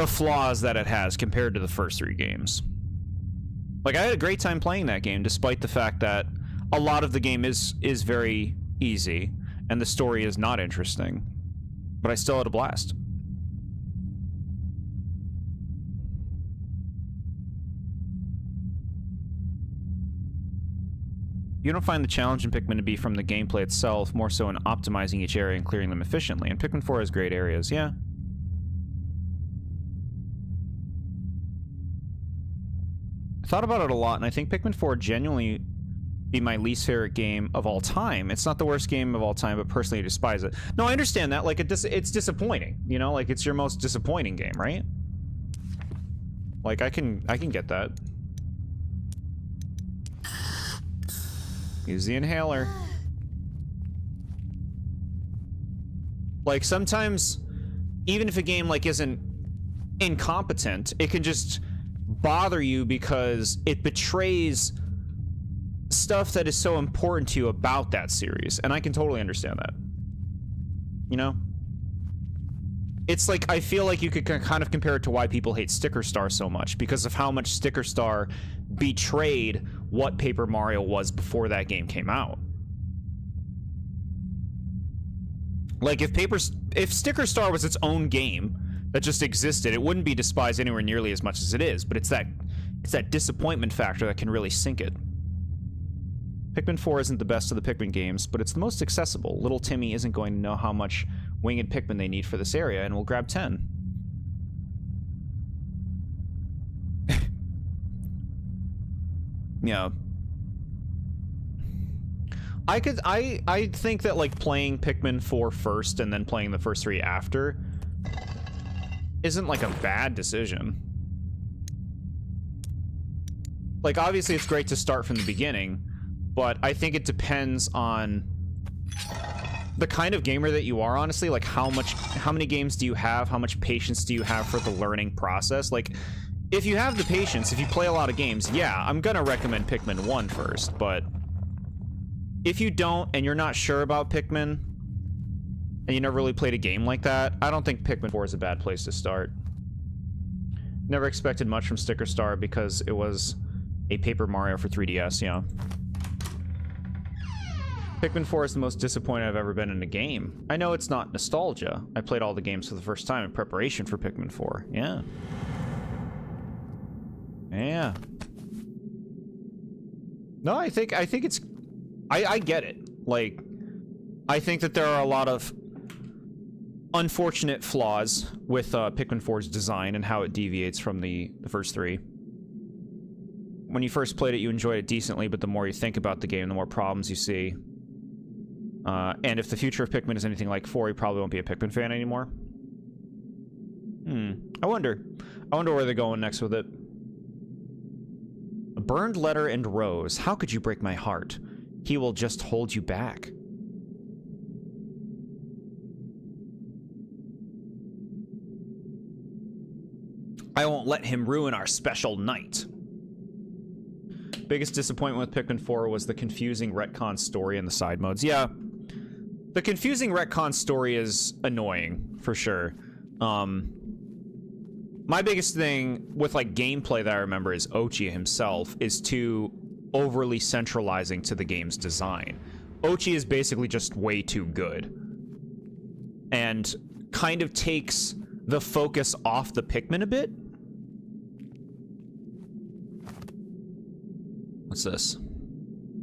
flaws that it has compared to the first 3 games. Like, I had a great time playing that game, despite the fact that a lot of the game is very easy, and the story is not interesting. But I still had a blast. You don't find the challenge in Pikmin to be from the gameplay itself, more so in optimizing each area and clearing them efficiently. And Pikmin 4 has great areas, yeah. I thought about it a lot, and I think Pikmin 4 genuinely be my least favorite game of all time. It's not the worst game of all time, but personally I despise it. No, I understand that. Like, it's disappointing, you know? Like, it's your most disappointing game, right? Like, I can get that. Use the inhaler. Like, sometimes, even if a game, like, isn't incompetent, it can just bother you because it betrays stuff that is so important to you about that series, and I can totally understand that. You know? It's like, I feel like you could kind of compare it to why people hate Sticker Star so much, because of how much Sticker Star betrayed what Paper Mario was before that game came out. Like, if Sticker Star was its own game that just existed, it wouldn't be despised anywhere nearly as much as it is, but it's that disappointment factor that can really sink it. Pikmin 4 isn't the best of the Pikmin games, but it's the most accessible. Little Timmy isn't going to know how much winged Pikmin they need for this area, and will grab 10. Yeah. I think that, like, playing Pikmin 4 first and then playing the first 3 after isn't, like, a bad decision. Like, obviously it's great to start from the beginning, but I think it depends on the kind of gamer that you are, honestly, like how many games do you have? How much patience do you have for the learning process? Like, if you have the patience, if you play a lot of games, yeah, I'm gonna recommend Pikmin 1 first, but if you don't and you're not sure about Pikmin and you never really played a game like that, I don't think Pikmin 4 is a bad place to start. Never expected much from Sticker Star because it was a Paper Mario for 3DS, you know. Pikmin 4 is the most disappointed I've ever been in a game. I know it's not nostalgia. I played all the games for the first time in preparation for Pikmin 4. Yeah. Yeah. No, I think it's... I get it. Like, I think that there are a lot of unfortunate flaws with Pikmin 4's design and how it deviates from the first three. When you first played it, you enjoyed it decently, but the more you think about the game, the more problems you see. And if the future of Pikmin is anything like 4, you probably won't be a Pikmin fan anymore. I wonder where they're going next with it. A burned letter and rose. How could you break my heart? He will just hold you back. I won't let him ruin our special night. Biggest disappointment with Pikmin 4 was the confusing retcon story and the side modes. Yeah, the confusing retcon story is annoying, for sure. My biggest thing with, like, gameplay that I remember is Ochi himself is too overly centralizing to the game's design. Ochi is basically just way too good. And kind of takes the focus off the Pikmin a bit. What's this?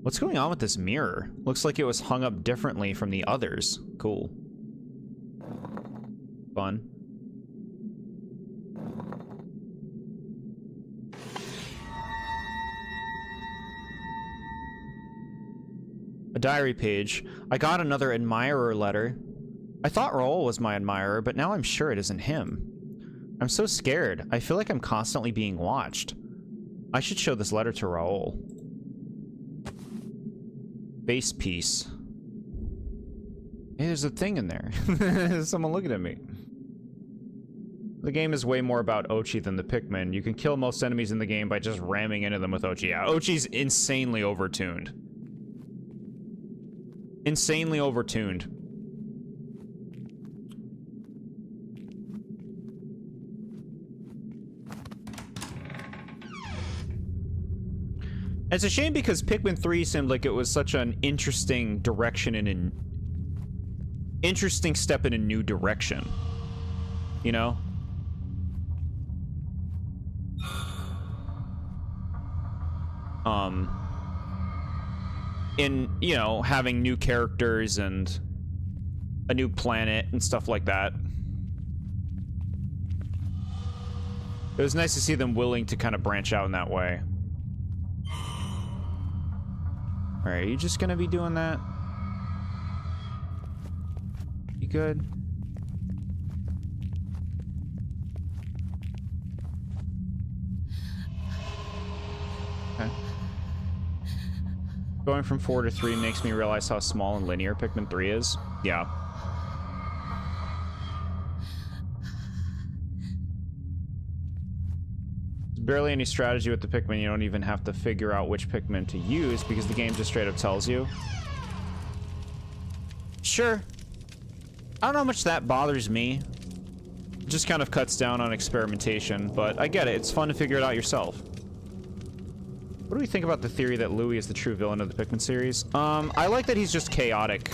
What's going on with this mirror? Looks like it was hung up differently from the others. Cool. Fun. A diary page. I got another admirer letter. I thought Raoul was my admirer, but now I'm sure it isn't him. I'm so scared. I feel like I'm constantly being watched. I should show this letter to Raoul. Base piece. Hey, there's a thing in there. There's someone looking at me. The game is way more about Ochi than the Pikmin. You can kill most enemies in the game by just ramming into them with Ochi. Yeah, Ochi's insanely overtuned. Insanely overtuned. It's a shame because Pikmin 3 seemed like it was such an interesting direction and an interesting step in a new direction. You know? In, you know, having new characters and a new planet and stuff like that. It was nice to see them willing to kind of branch out in that way. Alright, are you just gonna be doing that? You good? Okay. Going from 4 to 3 makes me realize how small and linear Pikmin 3 is. Yeah. Barely any strategy with the Pikmin. You don't even have to figure out which Pikmin to use because the game just straight up tells you. Sure. I don't know how much that bothers me. It just kind of cuts down on experimentation, but I get it. It's fun to figure it out yourself. What do we think about the theory that Louis is the true villain of the Pikmin series? I like that he's just chaotic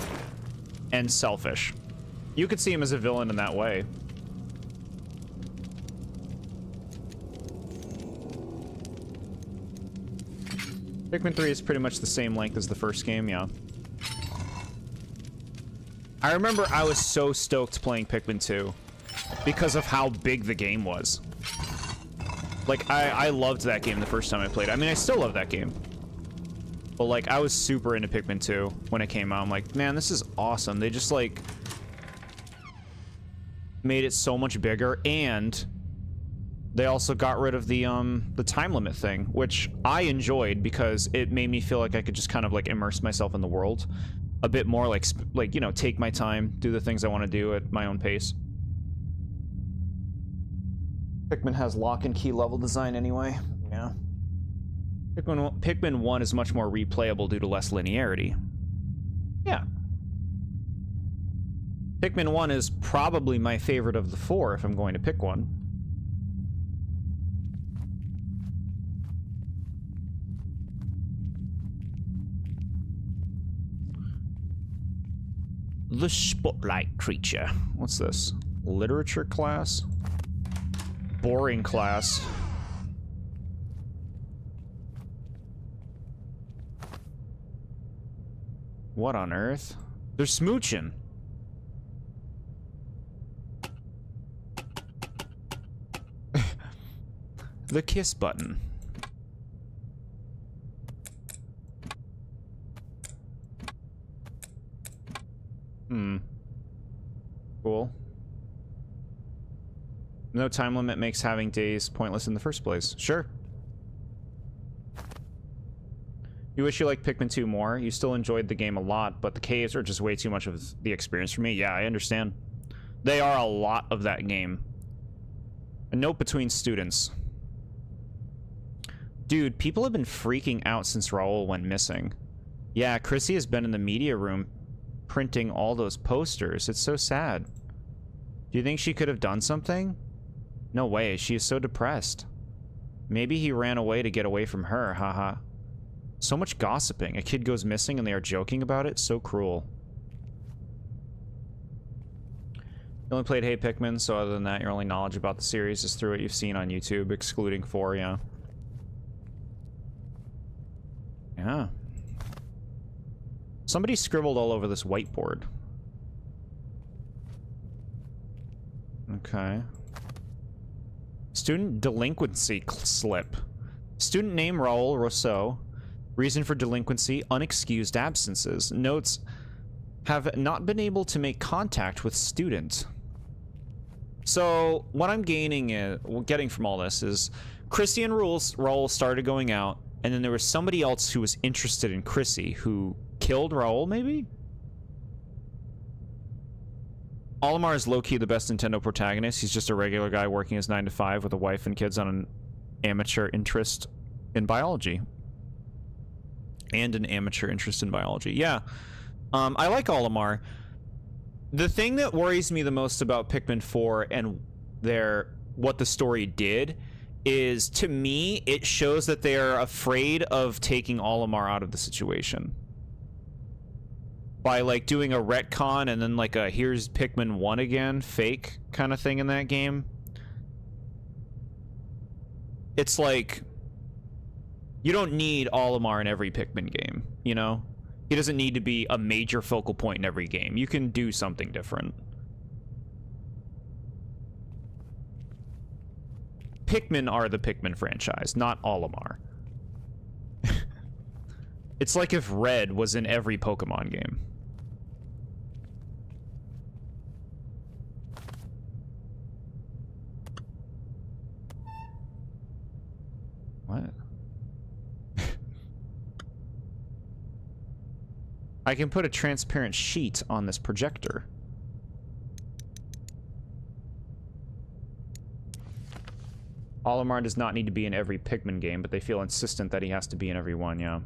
and selfish. You could see him as a villain in that way. Pikmin 3 is pretty much the same length as the first game, yeah. I remember I was so stoked playing Pikmin 2 because of how big the game was. Like, I loved that game the first time I played it. I mean, I still love that game. But, like, I was super into Pikmin 2 when it came out. I'm like, man, this is awesome. They just, like, made it so much bigger, and they also got rid of the time limit thing, which I enjoyed because it made me feel like I could just kind of, like, immerse myself in the world. a bit more like, you know, take my time, do the things I want to do at my own pace. Pikmin has lock and key level design anyway. Yeah. Pikmin 1 is much more replayable due to less linearity. Yeah. Pikmin 1 is probably my favorite of the 4 if I'm going to pick one. The Spotlight Creature. What's this? Literature class? Boring class. What on earth? They're smooching. The kiss button. Cool. No time limit makes having days pointless in the first place. Sure. You wish you liked Pikmin 2 more. You still enjoyed the game a lot, but the caves are just way too much of the experience for me. Yeah, I understand. They are a lot of that game. A note between students. Dude, people have been freaking out since Raoul went missing. Yeah, Chrissy has been in the media room printing all those posters. It's so sad. Do you think she could have done something? No way, she is so depressed. Maybe he ran away to get away from her, haha. So much gossiping. A kid goes missing and they are joking about it? So cruel. You only played Hey Pikmin, so other than that, your only knowledge about the series is through what you've seen on YouTube, excluding 4, yeah. Yeah. Somebody scribbled all over this whiteboard. Okay. Student delinquency slip. Student name Raoul Rousseau. Reason for delinquency, unexcused absences. Notes, have not been able to make contact with student. So, what I'm getting from all this is, Chrissy and Raoul started going out, and then there was somebody else who was interested in Chrissy, who killed Raoul, maybe? Olimar is low-key the best Nintendo protagonist. He's just a regular guy working his 9 to 5 with a wife and kids on an amateur interest in biology. And an amateur interest in biology. Yeah. I like Olimar. The thing that worries me the most about Pikmin 4 and what the story did is, to me, it shows that they are afraid of taking Olimar out of the situation. By, like, doing a retcon and then, like, a here's Pikmin 1 again fake kind of thing in that game. It's like, you don't need Olimar in every Pikmin game, you know? He doesn't need to be a major focal point in every game. You can do something different. Pikmin are the Pikmin franchise, not Olimar. It's like if Red was in every Pokemon game. What? I can put a transparent sheet on this projector. Olimar does not need to be in every Pikmin game, but they feel insistent that he has to be in every one, yeah.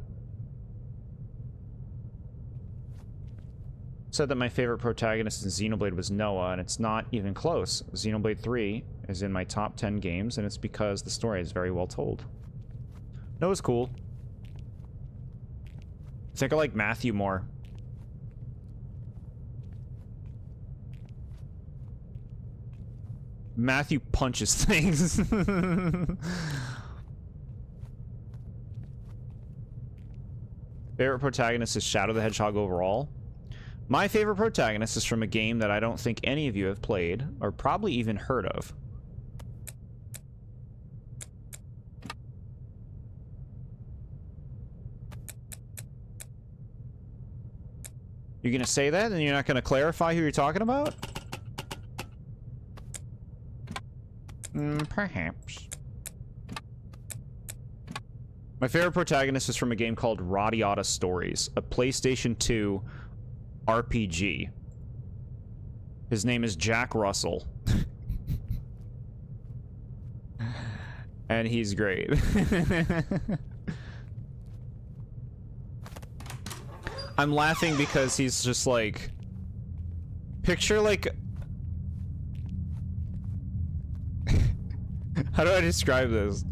Said that my favorite protagonist in Xenoblade was Noah, and it's not even close. Xenoblade 3 is in my top 10 games, and it's because the story is very well told. Noah's cool. I think I like Matthew more. Matthew punches things. Favorite protagonist is Shadow the Hedgehog overall. My favorite protagonist is from a game that I don't think any of you have played, or probably even heard of. You're gonna say that, and you're not gonna clarify who you're talking about? Perhaps. My favorite protagonist is from a game called Radiata Stories, a PlayStation 2 RPG. His name is Jack Russell. And he's great. I'm laughing because he's just like... Picture like... How do I describe this?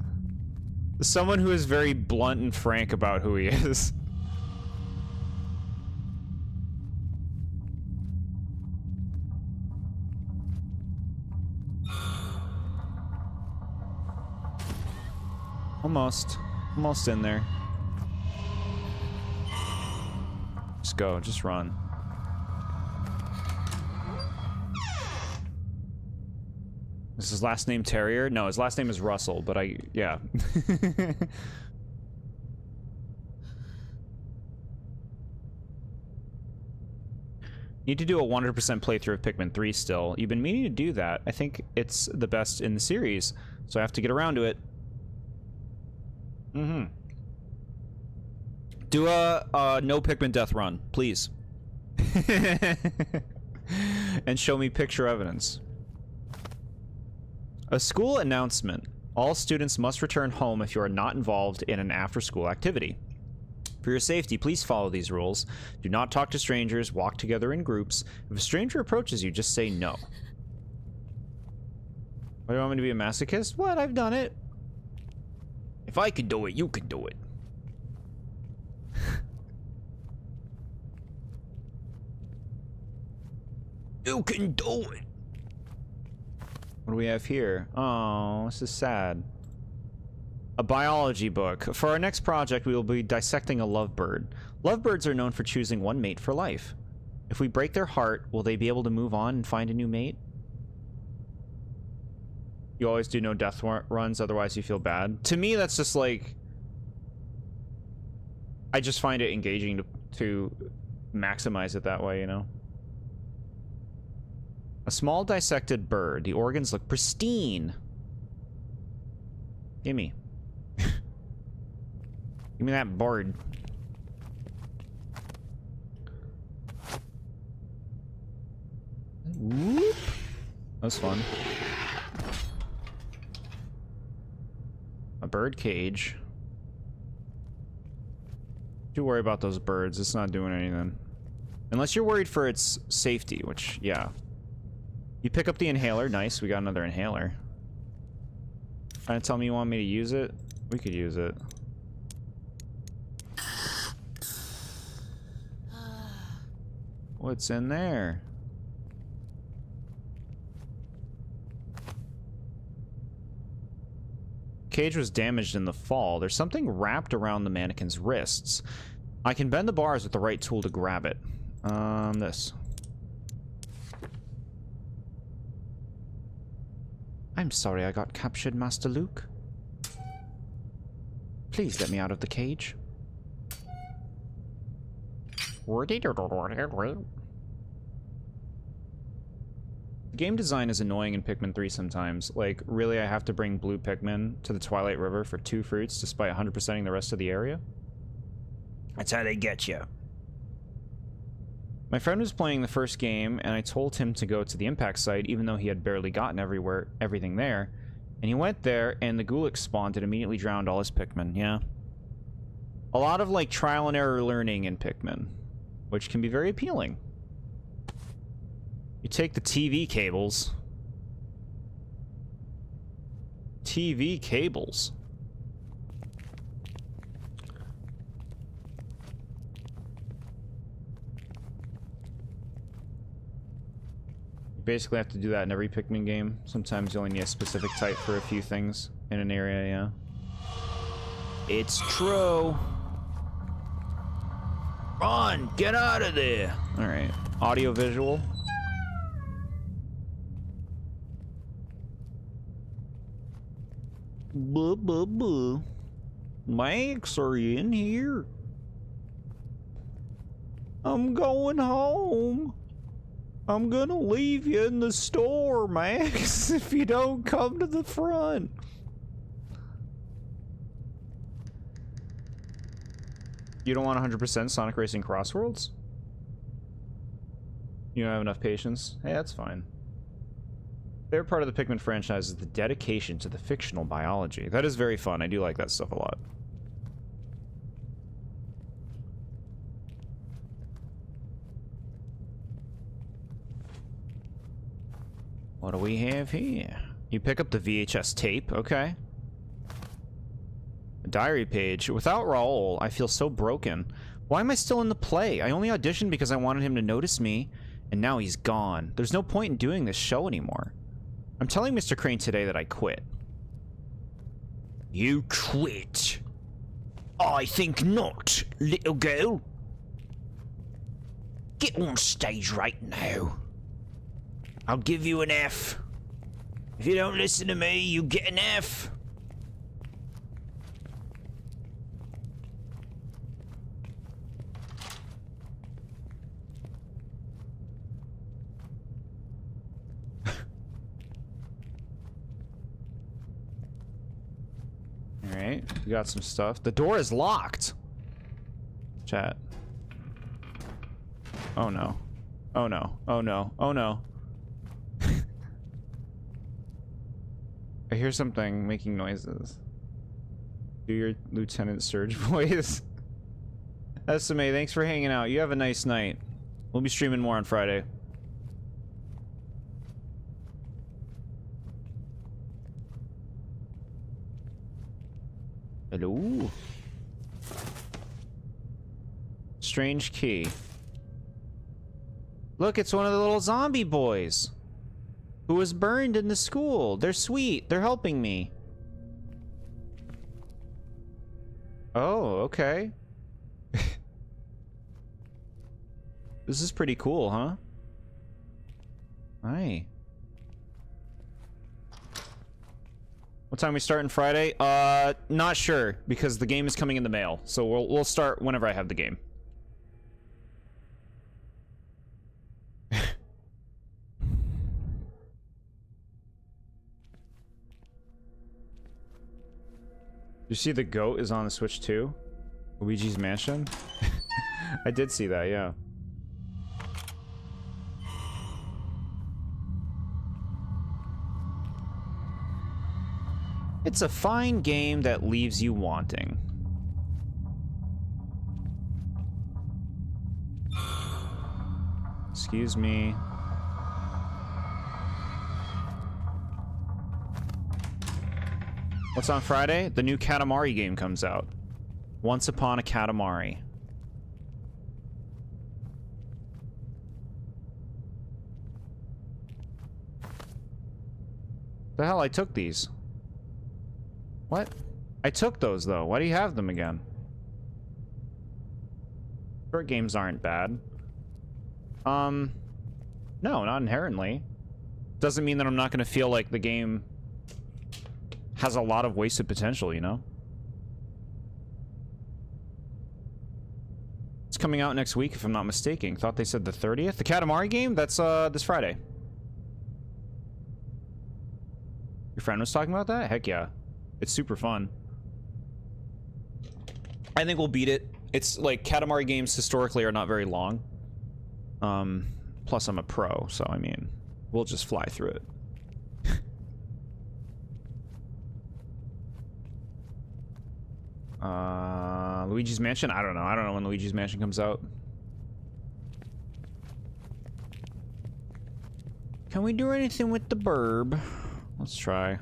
Someone who is very blunt and frank about who he is. Almost. Almost in there. Just go. Just run. Is his last name Terrier? No, his last name is Russell, but yeah. Need to do a 100% playthrough of Pikmin 3 still. You've been meaning to do that. I think it's the best in the series, so I have to get around to it. Mm-hmm. Do a no Pikmin death run, please. And show me picture evidence. A school announcement. All students must return home if you are not involved in an after-school activity. For your safety, please follow these rules. Do not talk to strangers, walk together in groups. If a stranger approaches you, just say no. What, do you want me to be a masochist? What? I've done it. If I could do it, you could do it. You can do it. What do we have here? Oh, this is sad. A biology book. For our next project, we will be dissecting a lovebird. Lovebirds are known for choosing one mate for life. If we break their heart, will they be able to move on and find a new mate? You always do no death runs, otherwise you feel bad. To me, that's just like... I just find it engaging to maximize it that way, you know? A small dissected bird. The organs look pristine. Gimme. Give me that bird. Whoop. That was fun. A bird cage. Don't worry about those birds. It's not doing anything. Unless you're worried for its safety, which, yeah. You pick up the inhaler. Nice, we got another inhaler. Trying to tell me you want me to use it? We could use it. What's in there? Cage was damaged in the fall. There's something wrapped around the mannequin's wrists. I can bend the bars with the right tool to grab it. This. I'm sorry I got captured, Master Luke. Please let me out of the cage. Game design is annoying in Pikmin 3 sometimes. Like, really, I have to bring blue Pikmin to the Twilight River for 2 fruits despite 100%ing the rest of the area? That's how they get you. My friend was playing the first game, and I told him to go to the impact site, even though he had barely gotten everything there. And he went there, and the Gulix spawned and immediately drowned all his Pikmin, yeah. A lot of, like, trial and error learning in Pikmin, which can be very appealing. You take the TV cables. TV cables. You basically have to do that in every Pikmin game. Sometimes you only need a specific type for a few things in an area, yeah. It's true. Run! Get out of there! Alright. Audio visual. Buh, buh, buh. Max, are you in here? I'm going home. I'm gonna leave you in the store, Max, if you don't come to the front. You don't want 100% Sonic Racing Crossworlds? You don't have enough patience? Hey, that's fine. Favorite part of the Pikmin franchise is the dedication to the fictional biology. That is very fun. I do like that stuff a lot. What do we have here? You pick up the VHS tape, okay. A diary page. Without Raoul, I feel so broken. Why am I still in the play? I only auditioned because I wanted him to notice me, and now he's gone. There's no point in doing this show anymore. I'm telling Mr. Crane today that I quit. You quit? I think not, little girl. Get on stage right now. I'll give you an F. If you don't listen to me, you get an F. Alright, we got some stuff. The door is locked. Chat. Oh no. Oh no. Oh no. Oh no. I hear something making noises. Do your Lieutenant Surge voice. SMA, thanks for hanging out. You have a nice night. We'll be streaming more on Friday. Hello. Strange key. Look, it's one of the little zombie boys who was burned in the school. They're sweet. They're helping me. Oh, okay. This is pretty cool, huh? Hi. What time we starting Friday? Not sure, because the game is coming in the mail. So we'll start whenever I have the game. You see the goat is on the Switch too? Luigi's Mansion? I did see that, yeah. It's a fine game that leaves you wanting. Excuse me. What's on Friday? The new Katamari game comes out. Once Upon a Katamari. The hell, I took these. What? I took those, though. Why do you have them again? Short games aren't bad. No, not inherently. Doesn't mean that I'm not going to feel like the game has a lot of wasted potential, you know? It's coming out next week, if I'm not mistaken. Thought they said the 30th. The Katamari game? That's, this Friday. Your friend was talking about that? Heck yeah. It's super fun. I think we'll beat it. It's like Katamari games historically are not very long. Plus I'm a pro, so I mean, we'll just fly through it. Luigi's Mansion? I don't know. I don't know when Luigi's Mansion comes out. Can we do anything with the burb? Let's try.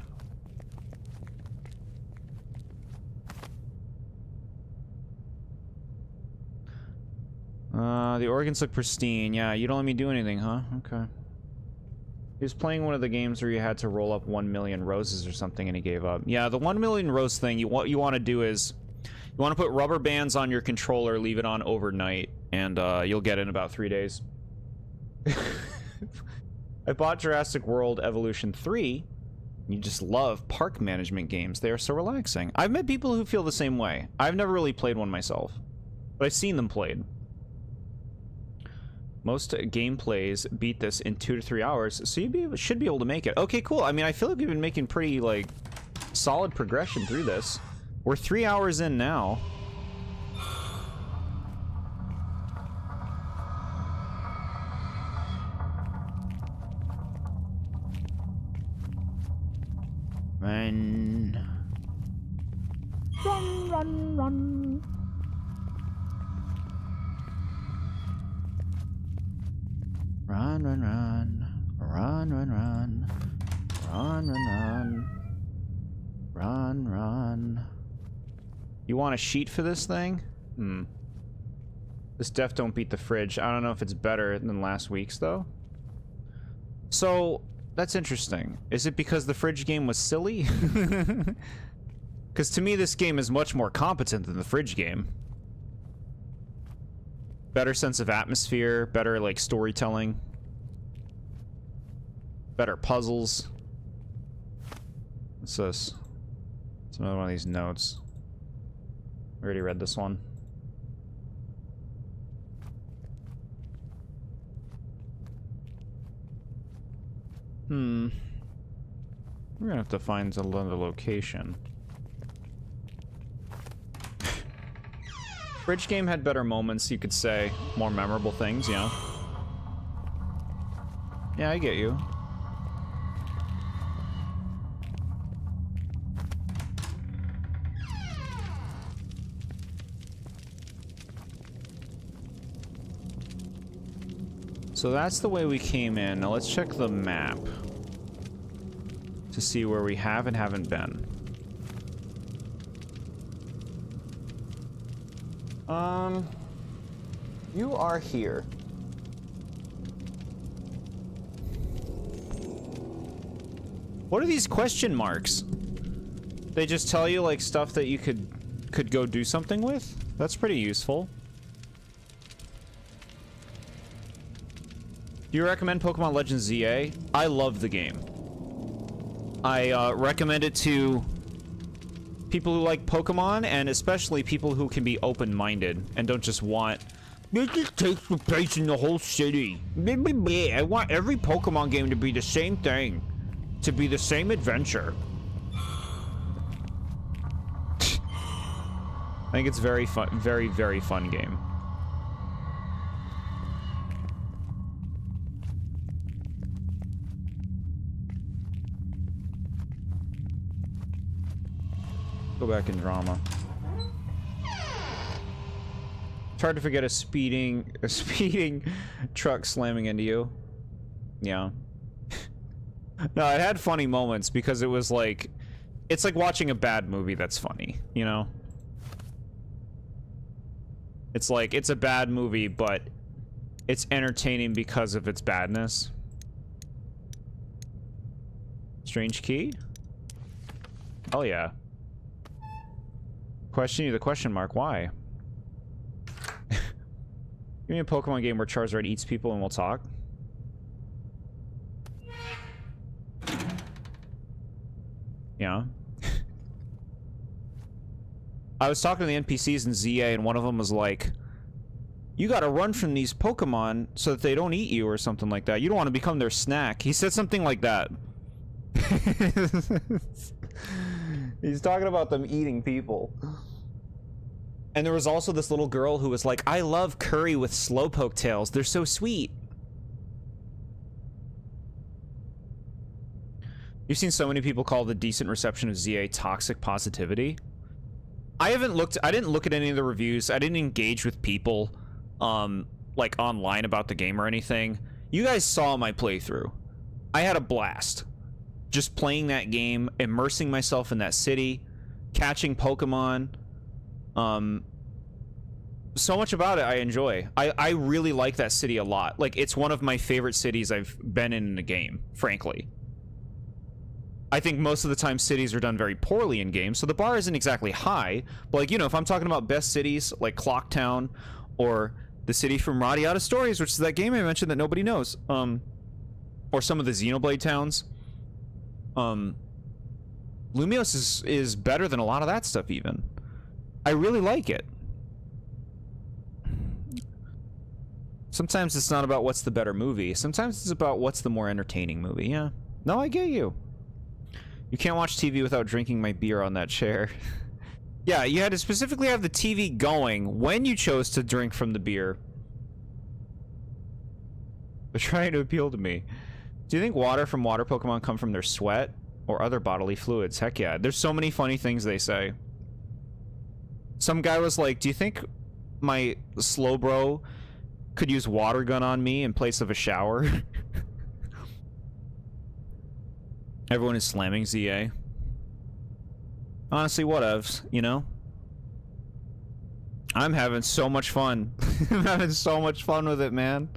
The organs look pristine. Yeah, you don't let me do anything, huh? Okay. He was playing one of the games where you had to roll up 1 million roses or something and he gave up. Yeah, the 1 million rose thing, what you want to do is you want to put rubber bands on your controller, leave it on overnight, and you'll get it in about 3 days. I bought Jurassic World Evolution 3. You just love park management games. They are so relaxing. I've met people who feel the same way. I've never really played one myself, but I've seen them played. Most gameplays beat this in 2 to 3 hours, so you should be able to make it. Okay, cool. I mean, I feel like we've been making pretty, like, solid progression through this. We're 3 hours in now. Run. Run, run, run. Run, run, run. Run, run, run. Run, run, run. Run, run. You want a sheet for this thing? This def don't beat the fridge. I don't know if it's better than last week's, though. So, that's interesting. Is it because the fridge game was silly? Because to me, this game is much more competent than the fridge game. Better sense of atmosphere, better, like, storytelling. Better puzzles. What's this? It's another one of these notes. I already read this one. We're gonna have to find another location. Bridge game had better moments, you could say. More memorable things, you know? Yeah, I get you. So that's the way we came in. Now let's check the map to see where we have and haven't been. You are here. What are these question marks? They just tell you like stuff that you could go do something with? That's pretty useful. Do you recommend Pokemon Legends ZA? I love the game. I recommend it to people who like Pokemon, and especially people who can be open-minded and don't just want... This just takes the place in the whole city. I want every Pokemon game to be the same thing. To be the same adventure. I think it's very fun, very, very fun game. Go back in drama. It's hard to forget a speeding truck slamming into you. Yeah. No, it had funny moments because it was like, it's like watching a bad movie that's funny, you know? It's like, it's a bad movie, but it's entertaining because of its badness. Strange key? Oh yeah. Question you the question mark, why? Give me a Pokemon game where Charizard eats people and we'll talk. Yeah. I was talking to the NPCs in ZA and one of them was like, you gotta run from these Pokemon so that they don't eat you or something like that. You don't want to become their snack. He said something like that. He's talking about them eating people. And there was also this little girl who was like, I love curry with slowpoke tails. They're so sweet. You've seen so many people call the decent reception of ZA toxic positivity. I didn't look at any of the reviews. I didn't engage with people, like online about the game or anything. You guys saw my playthrough. I had a blast. Just playing that game, immersing myself in that city, catching Pokemon. So much about it I enjoy. I really like that city a lot. Like, it's one of my favorite cities I've been in a game, frankly. I think most of the time cities are done very poorly in games, so the bar isn't exactly high. But, like, you know, if I'm talking about best cities, like Clocktown, or the city from Radiata Stories, which is that game I mentioned that nobody knows, or some of the Xenoblade towns, Lumios is better than a lot of that stuff, even. I really like it. Sometimes it's not about what's the better movie. Sometimes it's about what's the more entertaining movie, yeah. No, I get you. You can't watch TV without drinking my beer on that chair. Yeah, you had to specifically have the TV going when you chose to drink from the beer. They're trying to appeal to me. Do you think water from water Pokemon come from their sweat? or other bodily fluids. Heck yeah. There's so many funny things they say. Some guy was like, do you think my slow bro could use water gun on me in place of a shower? Everyone is slamming ZA. Honestly, whatevs, you know? I'm having so much fun. I'm having so much fun with it, man.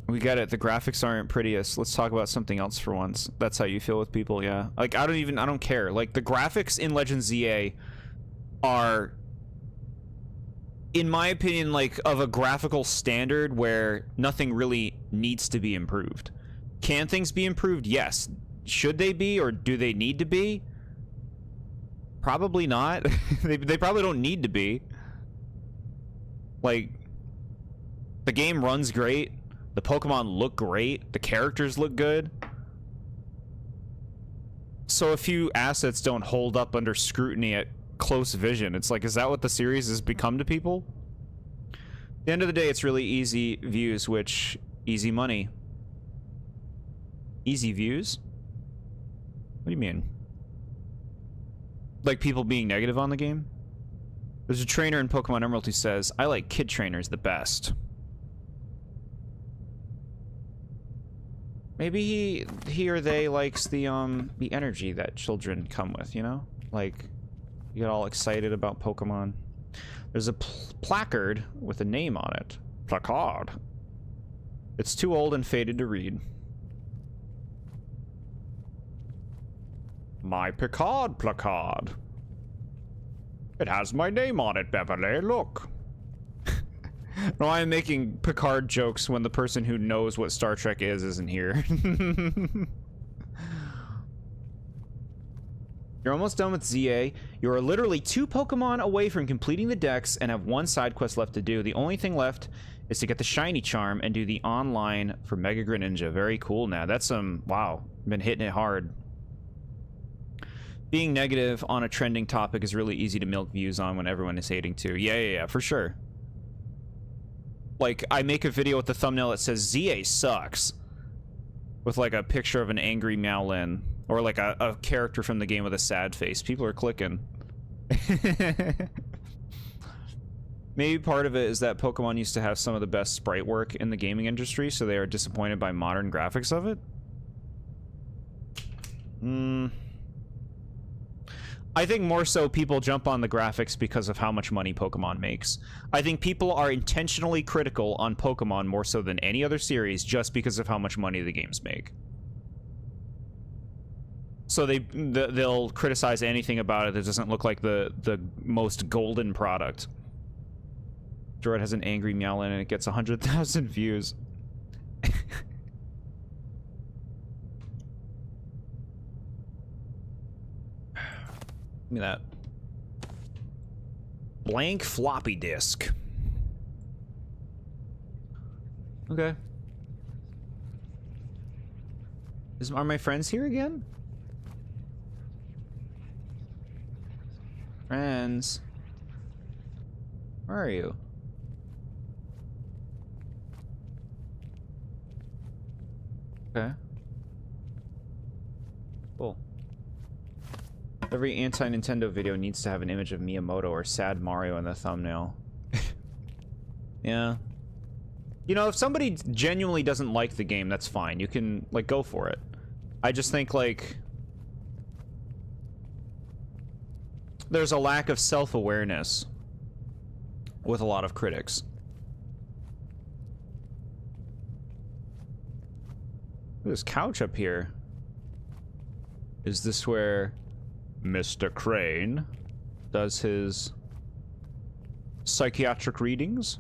We get it. The graphics aren't prettiest. Let's talk about something else for once. That's how you feel with people, yeah. Like, I don't care. Like, the graphics in Legend ZA are, in my opinion, like, of a graphical standard where nothing really needs to be improved. Can things be improved? Yes. Should they be, or do they need to be? Probably not. They probably don't need to be. Like, the game runs great. The Pokemon look great. The characters look good. So a few assets don't hold up under scrutiny at close vision. It's like, is that what the series has become to people? At the end of the day, it's really easy views, which easy money. Easy views? What do you mean? Like people being negative on the game? There's a trainer in Pokemon Emerald who says, I like kid trainers the best. Maybe he or they likes the energy that children come with, you know? Like, you get all excited about Pokemon. There's a placard with a name on it. Placard. It's too old and faded to read. My Picard placard. It has my name on it, Beverly. Look. No, I'm making Picard jokes when the person who knows what Star Trek is isn't here. You're almost done with ZA. You are literally 2 Pokemon away from completing the dex and have 1 side quest left to do. The only thing left is to get the shiny charm and do the online for Mega Greninja. Very cool now. That's wow. Been hitting it hard. Being negative on a trending topic is really easy to milk views on when everyone is hating too. Yeah, for sure. Like, I make a video with the thumbnail that says ZA sucks, with like a picture of an angry Meowlin, or like a character from the game with a sad face. People are clicking. Maybe part of it is that Pokemon used to have some of the best sprite work in the gaming industry, so they are disappointed by modern graphics of it. I think more so people jump on the graphics because of how much money Pokemon makes. I think people are intentionally critical on Pokemon more so than any other series just because of how much money the games make. So they'll criticize anything about it that doesn't look like the most golden product. Jord has an angry Meowlin and it gets 100,000 views. Give me that. Blank floppy disk. Okay. Are my friends here again? Friends. Where are you? Okay. Cool. Every anti-Nintendo video needs to have an image of Miyamoto or Sad Mario in the thumbnail. Yeah. You know, if somebody genuinely doesn't like the game, that's fine. You can, like, go for it. I just think, like, there's a lack of self-awareness with a lot of critics. This couch up here. Is this where Mr. Crane does his psychiatric readings?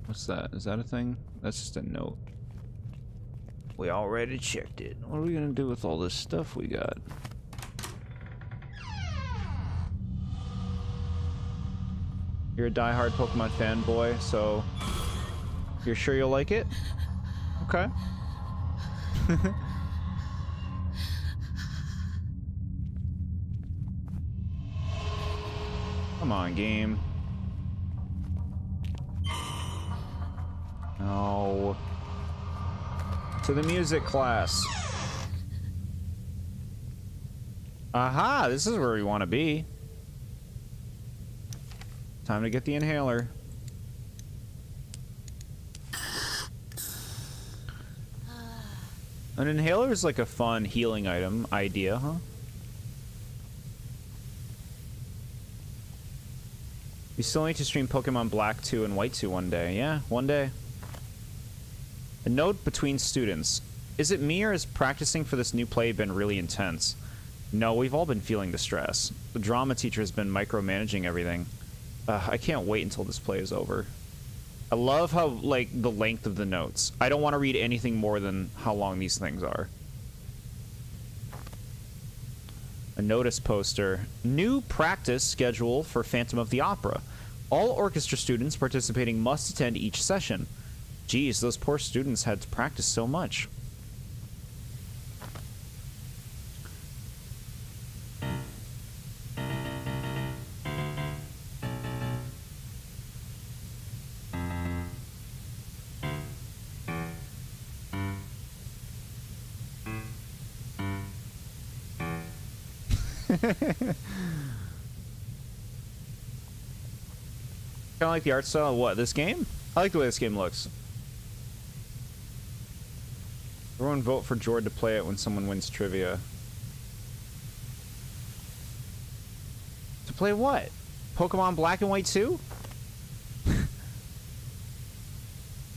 What's that? Is that a thing? That's just a note. We already checked it. What are we gonna do with all this stuff we got? You're a diehard Pokemon fanboy, so you're sure you'll like it? Okay. Come on, game. No. To the music class. Aha, this is where we want to be. Time to get the inhaler. An inhaler is like a fun healing item idea, huh? We still need to stream Pokemon Black 2 and White 2 one day. Yeah, one day. A note between students. Is it me or has practicing for this new play been really intense? No, we've all been feeling the stress. The drama teacher has been micromanaging everything. I can't wait until this play is over. I love how, like, the length of the notes. I don't want to read anything more than how long these things are. A notice poster. New practice schedule for Phantom of the Opera. All orchestra students participating must attend each session. Geez, those poor students had to practice so much. Kind of like the art style of what? This game? I like the way this game looks. Everyone vote for Jord to play it when someone wins trivia. To play what? Pokemon Black and White 2?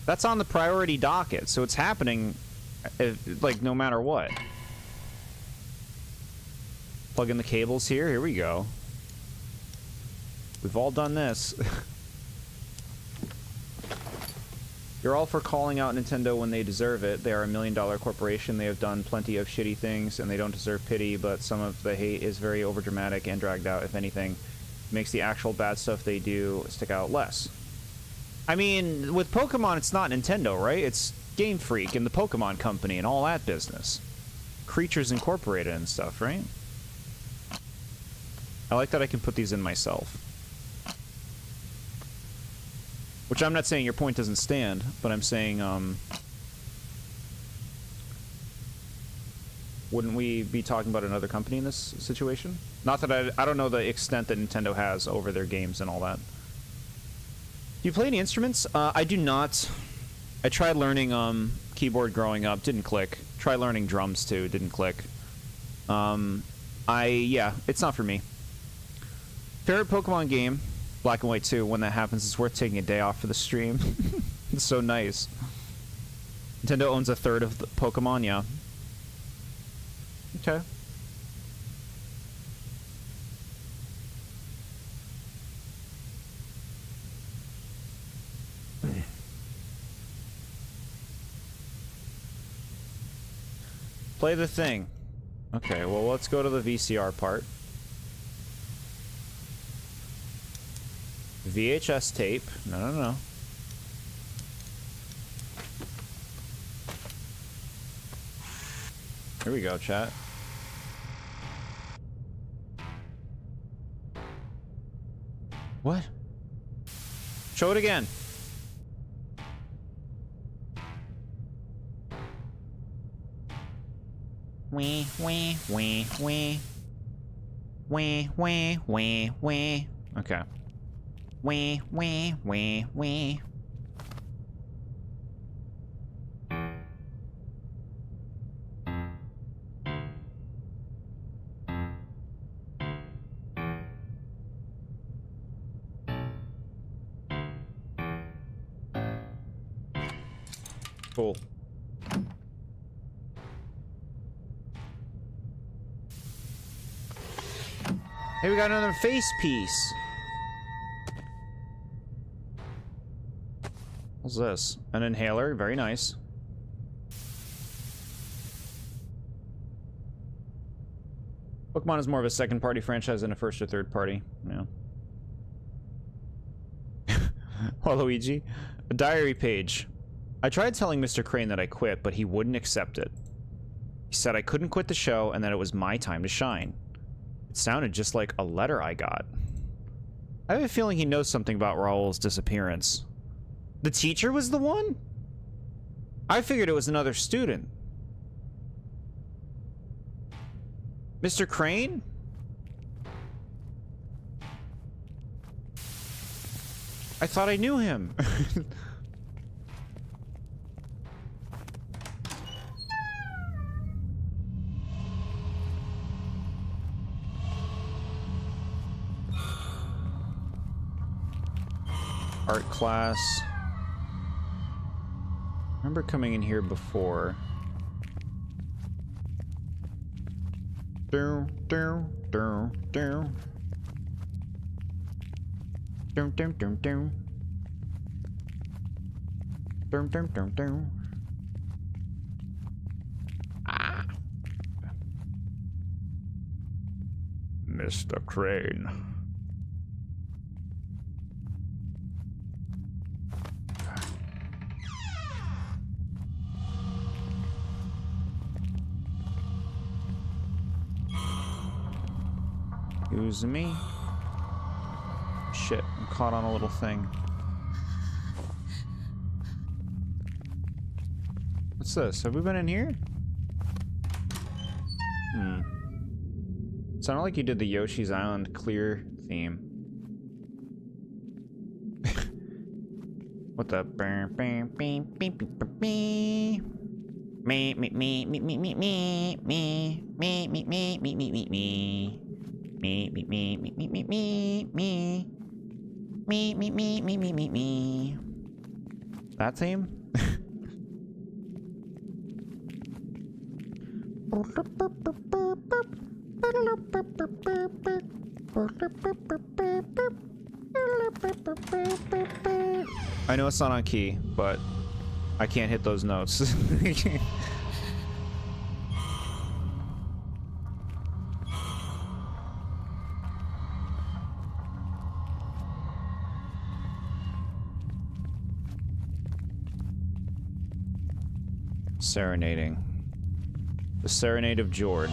That's on the priority docket, so it's happening, like, no matter what. Plug in the cables here. Here we go. We've all done this. You're all for calling out Nintendo when they deserve it. They are a $1 million corporation. They have done plenty of shitty things, and they don't deserve pity, but some of the hate is very overdramatic and dragged out, if anything. It makes the actual bad stuff they do stick out less. I mean, with Pokemon, it's not Nintendo, right? It's Game Freak and the Pokemon Company and all that business. Creatures Incorporated and stuff, right? I like that I can put these in myself. Which I'm not saying your point doesn't stand, but I'm saying, wouldn't we be talking about another company in this situation? Not that I don't know the extent that Nintendo has over their games and all that. Do you play any instruments? I do not. I tried learning keyboard growing up, didn't click. Tried learning drums too, didn't click. Yeah, it's not for me. Favorite Pokemon game? Black and White 2. When that happens, it's worth taking a day off for the stream. It's so nice. Nintendo owns a third of the Pokemon, yeah. Okay. Play the thing. Okay, well, let's go to the VCR part. VHS tape. No. Here we go, chat. What? Show it again. Wee. Okay. Wee. Cool. Hey, we got another face piece. What's this? An inhaler. Very nice. Pokemon is more of a second-party franchise than a first or third-party. Yeah. Waluigi. A diary page. I tried telling Mr. Crane that I quit, but he wouldn't accept it. He said I couldn't quit the show and that it was my time to shine. It sounded just like a letter I got. I have a feeling he knows something about Raul's disappearance. The teacher was the one? I figured it was another student. Mr. Crane? I thought I knew him. Art class. I remember coming in here before. Do do do do. Dum dum dum dum. Dum dum dum dum. Ah. Mr. Crane. Excuse me. Shit, I'm caught on a little thing. What's this? Have we been in here? Hmm. Sounded like you did the Yoshi's Island clear theme. What the? Me me me me me me me me me me me me me me me. Me me me me me me me me me me me me me me me. That theme? I know it's not on key, but I can't hit those notes. Serenading. The Serenade of Jord.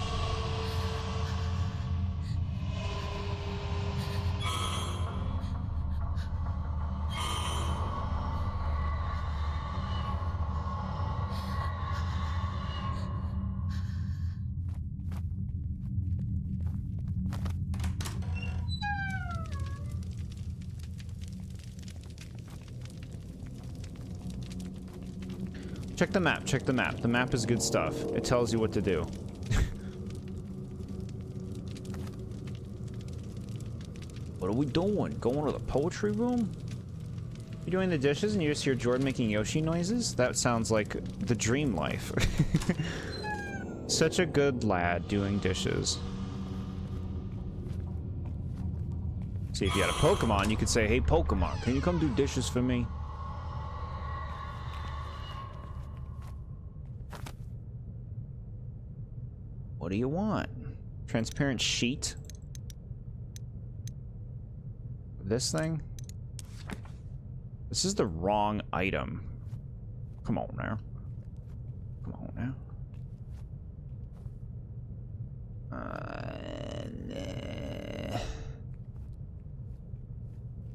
Check the map, check the map. The map is good stuff. It tells you what to do. What are we doing? Going to the poetry room? You doing the dishes and you just hear Jordan making Yoshi noises? That sounds like the dream life. Such a good lad doing dishes. See, if you had a Pokemon, you could say, hey Pokemon, can you come do dishes for me? What do you want? Transparent sheet? This thing? This is the wrong item. Come on now. Come on now.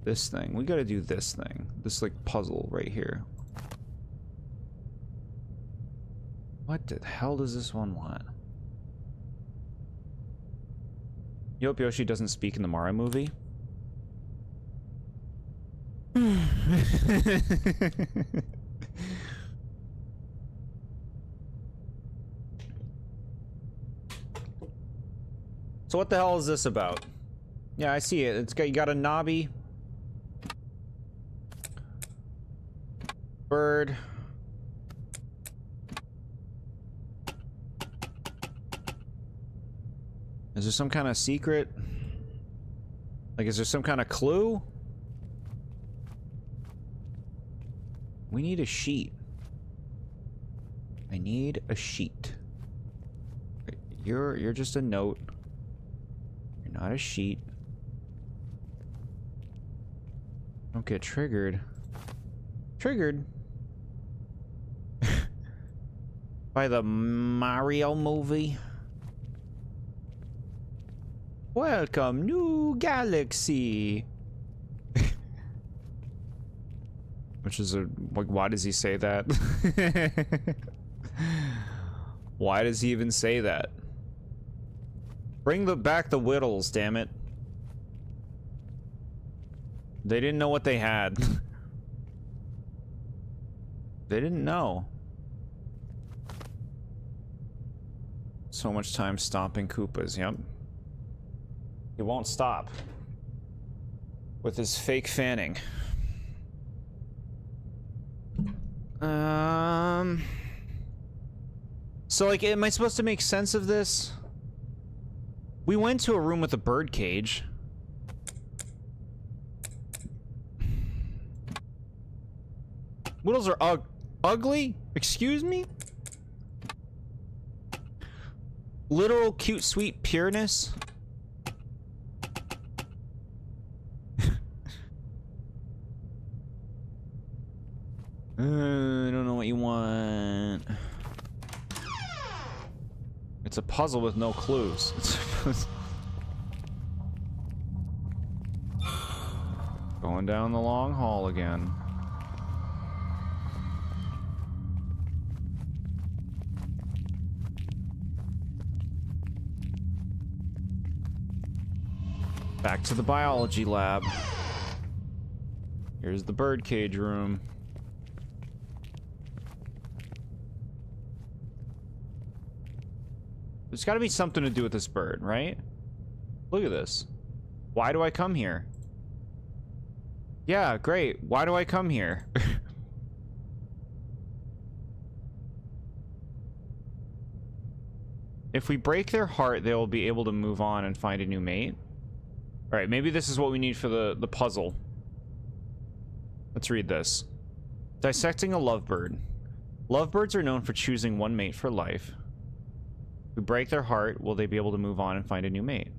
This thing. We gotta do this thing. This, like, puzzle right here. What the hell does this one want? You hope Yoshi doesn't speak in the Mario movie? So what the hell is this about? Yeah, I see it. It's got, you got a knobby bird. Is there some kind of secret? Like, is there some kind of clue? We need a sheet. I need a sheet. You're just a note. You're not a sheet. Don't get triggered. Triggered? By the Mario movie? Welcome, new galaxy. Which is like, why does he say that? Why does he even say that? Bring back the Whittles, damn it. They didn't know what they had. They didn't know. So much time stomping Koopas, yep. He won't stop. With his fake fanning. So, like, am I supposed to make sense of this? We went to a room with a bird cage. Whittles are ugly? Excuse me? Literal cute, sweet pureness? I don't know what you want. It's a puzzle with no clues. Going down the long hall again. Back to the biology lab. Here's the birdcage room. There's got to be something to do with this bird, right? Look at this. Why do I come here? Yeah, great. Why do I come here? If we break their heart, they will be able to move on and find a new mate. All right, maybe this is what we need for the puzzle. Let's read this. Dissecting a lovebird. Lovebirds are known for choosing one mate for life. If we break their heart, will they be able to move on and find a new mate?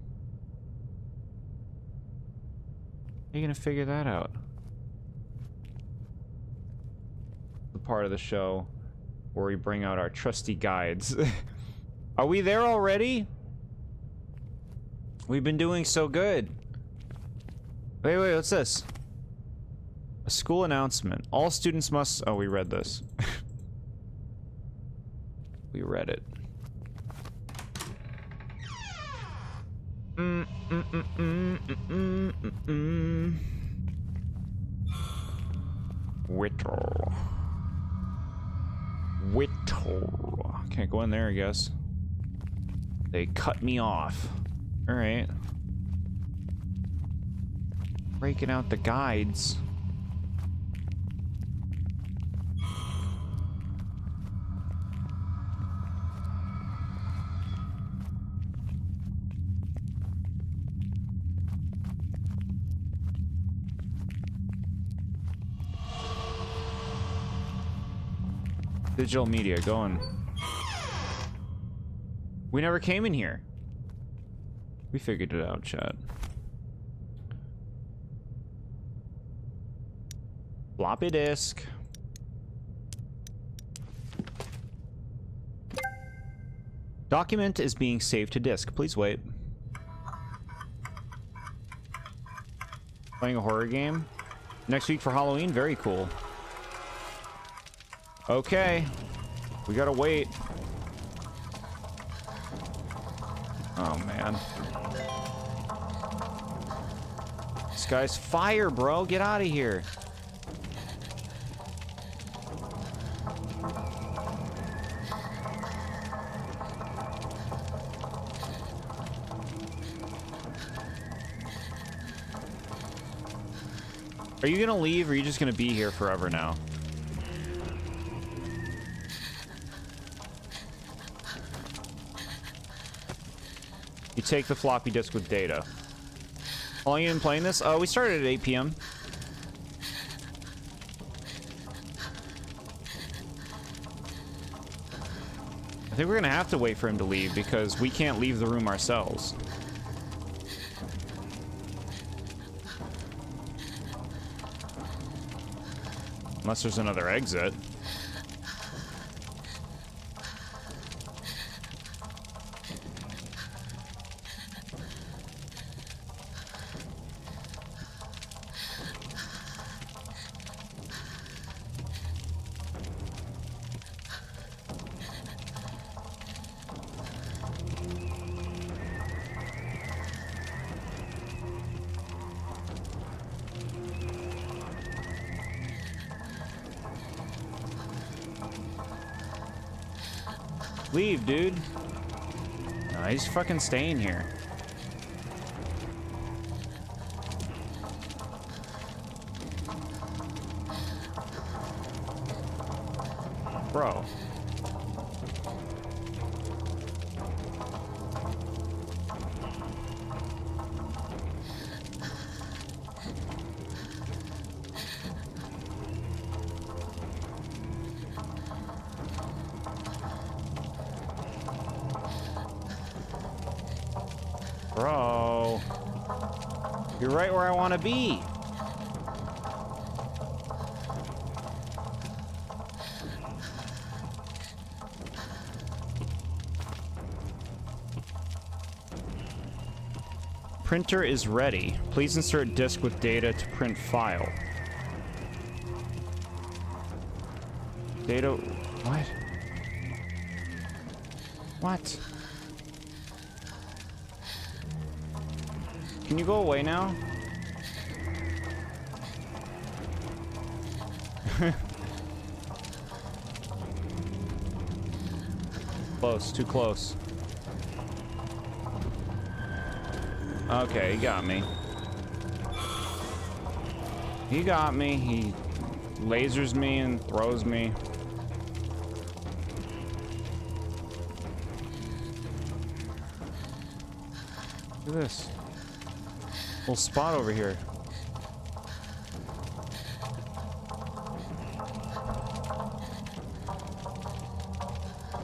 How are you gonna figure that out? The part of the show where we bring out our trusty guides. Are we there already? We've been doing so good. Wait, what's this? A school announcement. All students must... Oh, we read this. We read it. Whittle. Can't go in there, I guess. They cut me off. Alright. Breaking out the guides. Digital media, going. We never came in here. We figured it out, chat. Floppy disk. Document is being saved to disk. Please wait. Playing a horror game? Next week for Halloween? Very cool. Okay. We gotta wait. Oh, man. This guy's fire, bro. Get out of here. Are you gonna leave, or are you just gonna be here forever now? You take the floppy disk with data. How long have you been playing this? We started at 8 p.m. I think we're gonna have to wait for him to leave because we can't leave the room ourselves. Unless there's another exit. Leave, dude. No, he's fucking staying here. Bro. Bro. You're right where I want to be. Printer is ready. Please insert disk with data to print file. Data... What? What? Can you go away now? Close, too close. Okay, he got me. He got me. He lasers me and throws me. Look at this. Little spot over here.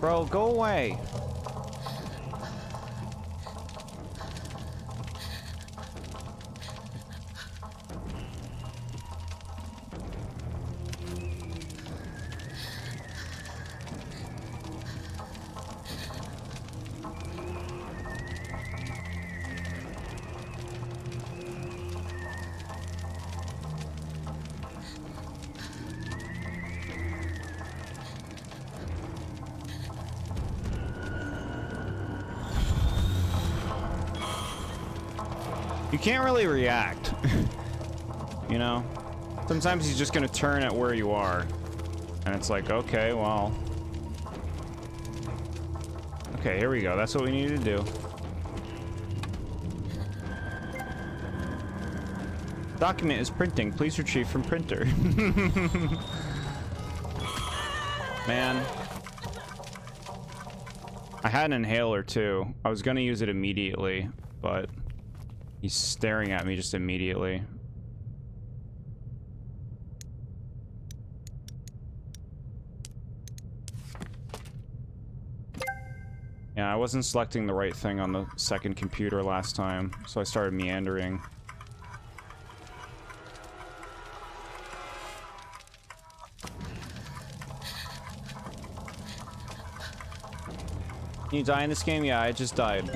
Bro, go away. You can't really react. You know? Sometimes he's just gonna turn at where you are. And it's like, okay, well. Okay, here we go. That's what we need to do. Document is printing. Please retrieve from printer. Man. I had an inhaler too. I was gonna use it immediately, but he's staring at me just immediately. Yeah, I wasn't selecting the right thing on the second computer last time, so I started meandering. Can you die in this game? Yeah, I just died.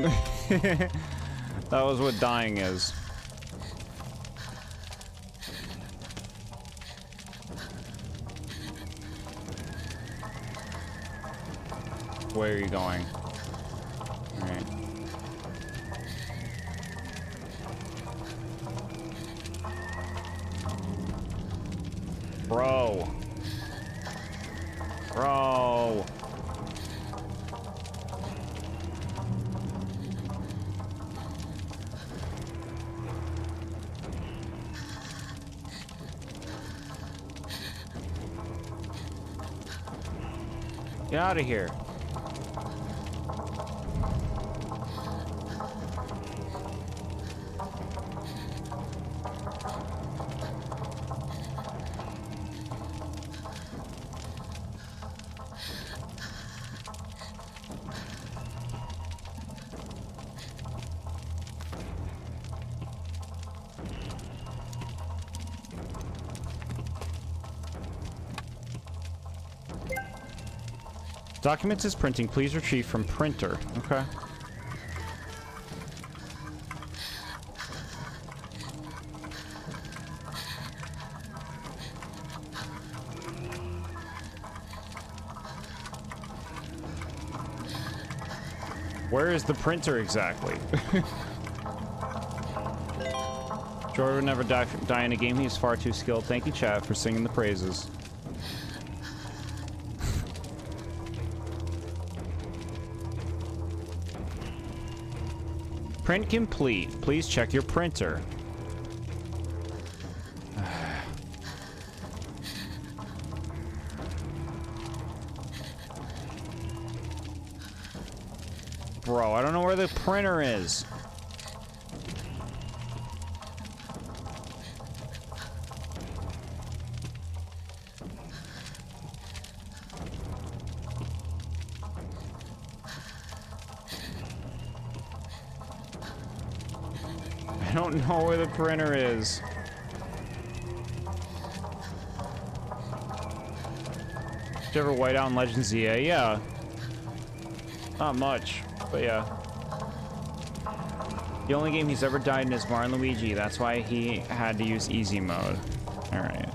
That was what dying is. Where are you going? Alright. Bro. Bro. Get out of here. Documents is printing. Please retrieve from printer. Okay. Where is the printer exactly? Jordan would never die in a game. He's far too skilled. Thank you, chat, for singing the praises. Print complete. Please check your printer. Bro, I don't know where the printer is. I don't know where the printer is. Did you ever white out in Legends ZA? Yeah. Not much, but yeah. The only game he's ever died in is Mario and Luigi. That's why he had to use easy mode. Alright.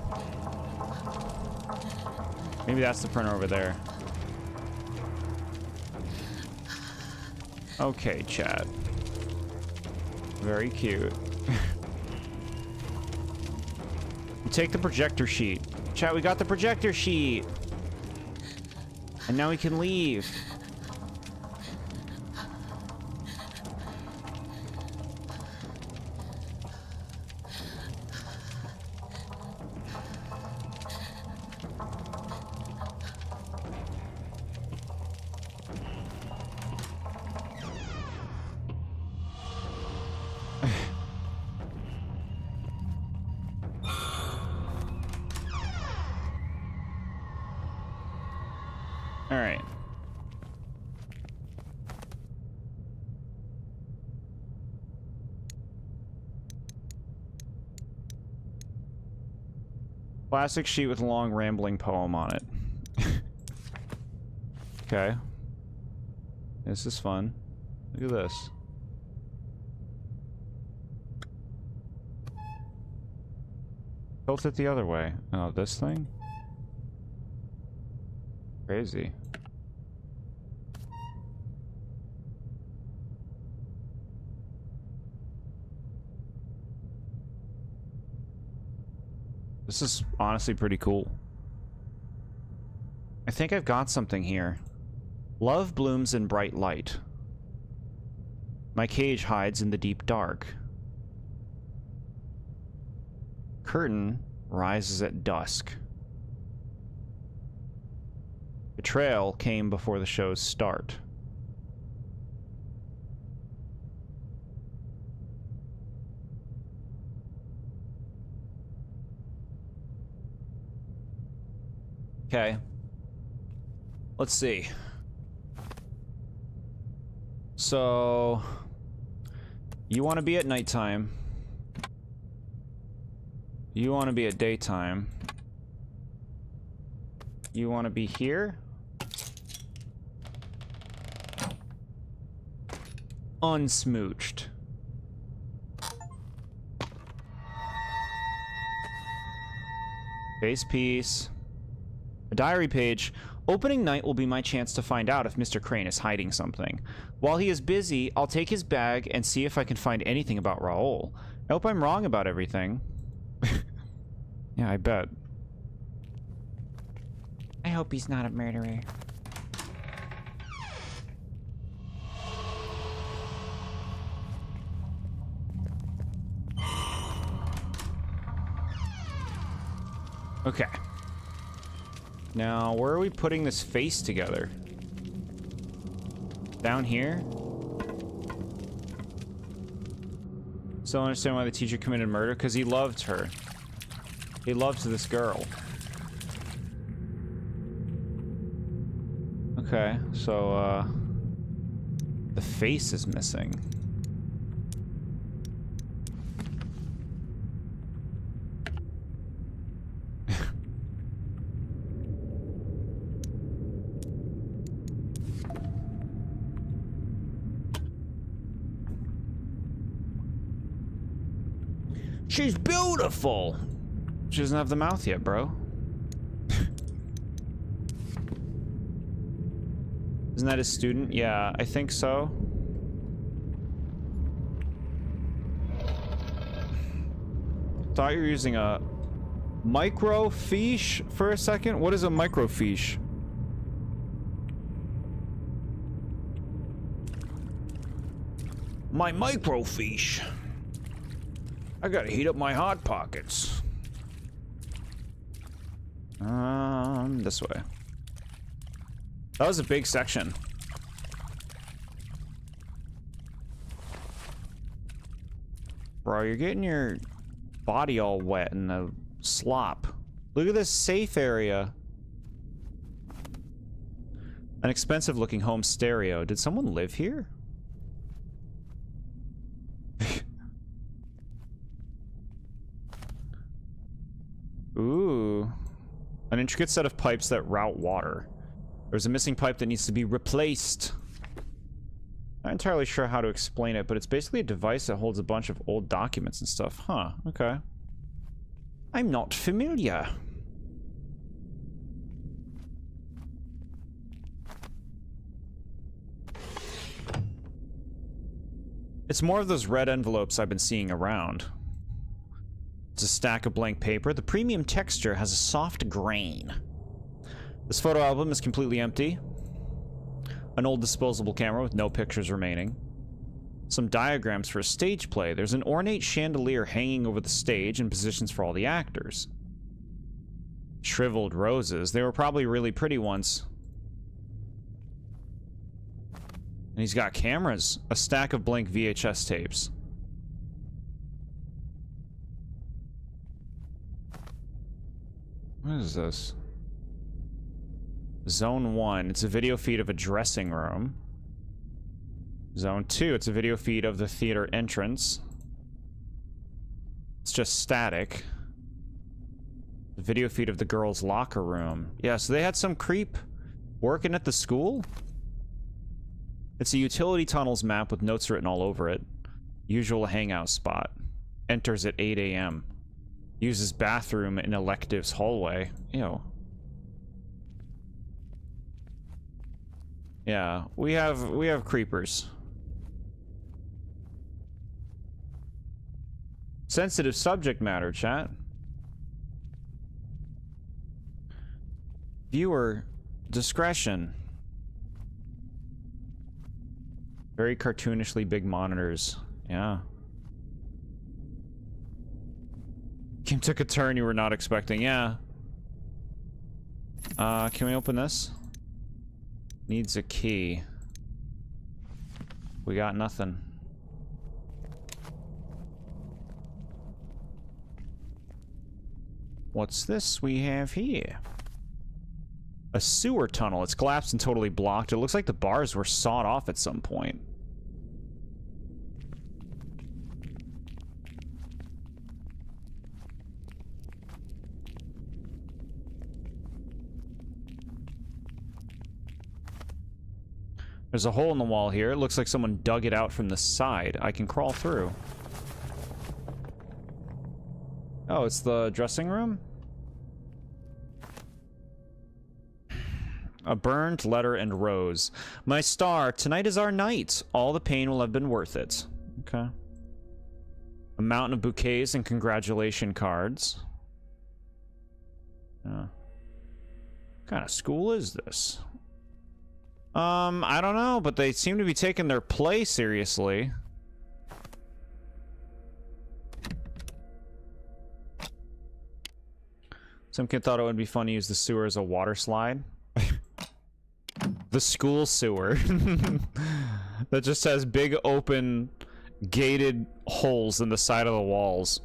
Maybe that's the printer over there. Okay, chat. Very cute. Take the projector sheet. Chat, we got the projector sheet. And now we can leave. All right. Plastic sheet with a long rambling poem on it. Okay. This is fun. Look at this. Tilt it the other way. Oh, this thing? Crazy. This is honestly pretty cool. I think I've got something here. Love blooms in bright light. My cage hides in the deep dark. Curtain rises at dusk. Betrayal came before the show's start. Okay. Let's see. So, you want to be at nighttime. You want to be at daytime. You want to be here. Unsmooched. Face piece. A diary page. Opening night will be my chance to find out if Mr. Crane is hiding something. While he is busy, I'll take his bag and see if I can find anything about Raoul. I hope I'm wrong about everything. Yeah, I bet. I hope he's not a murderer. Okay. Now, where are we putting this face together? Down here? Still don't understand why the teacher committed murder? Because he loved her. He loved this girl. Okay, so, the face is missing. She's beautiful! She doesn't have the mouth yet, bro. Isn't that his student? Yeah, I think so. Thought you were using a microfiche for a second? What is a microfiche? My microfiche. I gotta heat up my hot pockets. This way. That was a big section. Bro, you're getting your body all wet in the slop. Look at this safe area. An expensive looking home stereo. Did someone live here? Ooh. An intricate set of pipes that route water. There's a missing pipe that needs to be replaced. Not entirely sure how to explain it, but it's basically a device that holds a bunch of old documents and stuff. Huh, okay. I'm not familiar. It's more of those red envelopes I've been seeing around. It's a stack of blank paper. The premium texture has a soft grain. This photo album is completely empty. An old disposable camera with no pictures remaining. Some diagrams for a stage play. There's an ornate chandelier hanging over the stage and positions for all the actors. Shriveled roses. They were probably really pretty once. And he's got cameras. A stack of blank VHS tapes. What is this? Zone 1. It's a video feed of a dressing room. Zone 2. It's a video feed of the theater entrance. It's just static. The video feed of the girls' locker room. Yeah, so they had some creep working at the school? It's a utility tunnels map with notes written all over it. Usual hangout spot. Enters at 8 a.m. Uses bathroom in electives hallway. Ew. Yeah, we have creepers. Sensitive subject matter, chat. Viewer discretion. Very cartoonishly big monitors. Yeah. Game took a turn you were not expecting. Yeah. Can we open this? Needs a key. We got nothing. What's this we have here? A sewer tunnel. It's collapsed and totally blocked. It looks like the bars were sawed off at some point. There's a hole in the wall here. It looks like someone dug it out from the side. I can crawl through. Oh, it's the dressing room? A burned letter and rose. My star, tonight is our night. All the pain will have been worth it. Okay. A mountain of bouquets and congratulation cards. What kind of school is this? I don't know, but they seem to be taking their play seriously. Some kid thought it would be fun to use the sewer as a water slide. The school sewer. That just has big open gated holes in the side of the walls.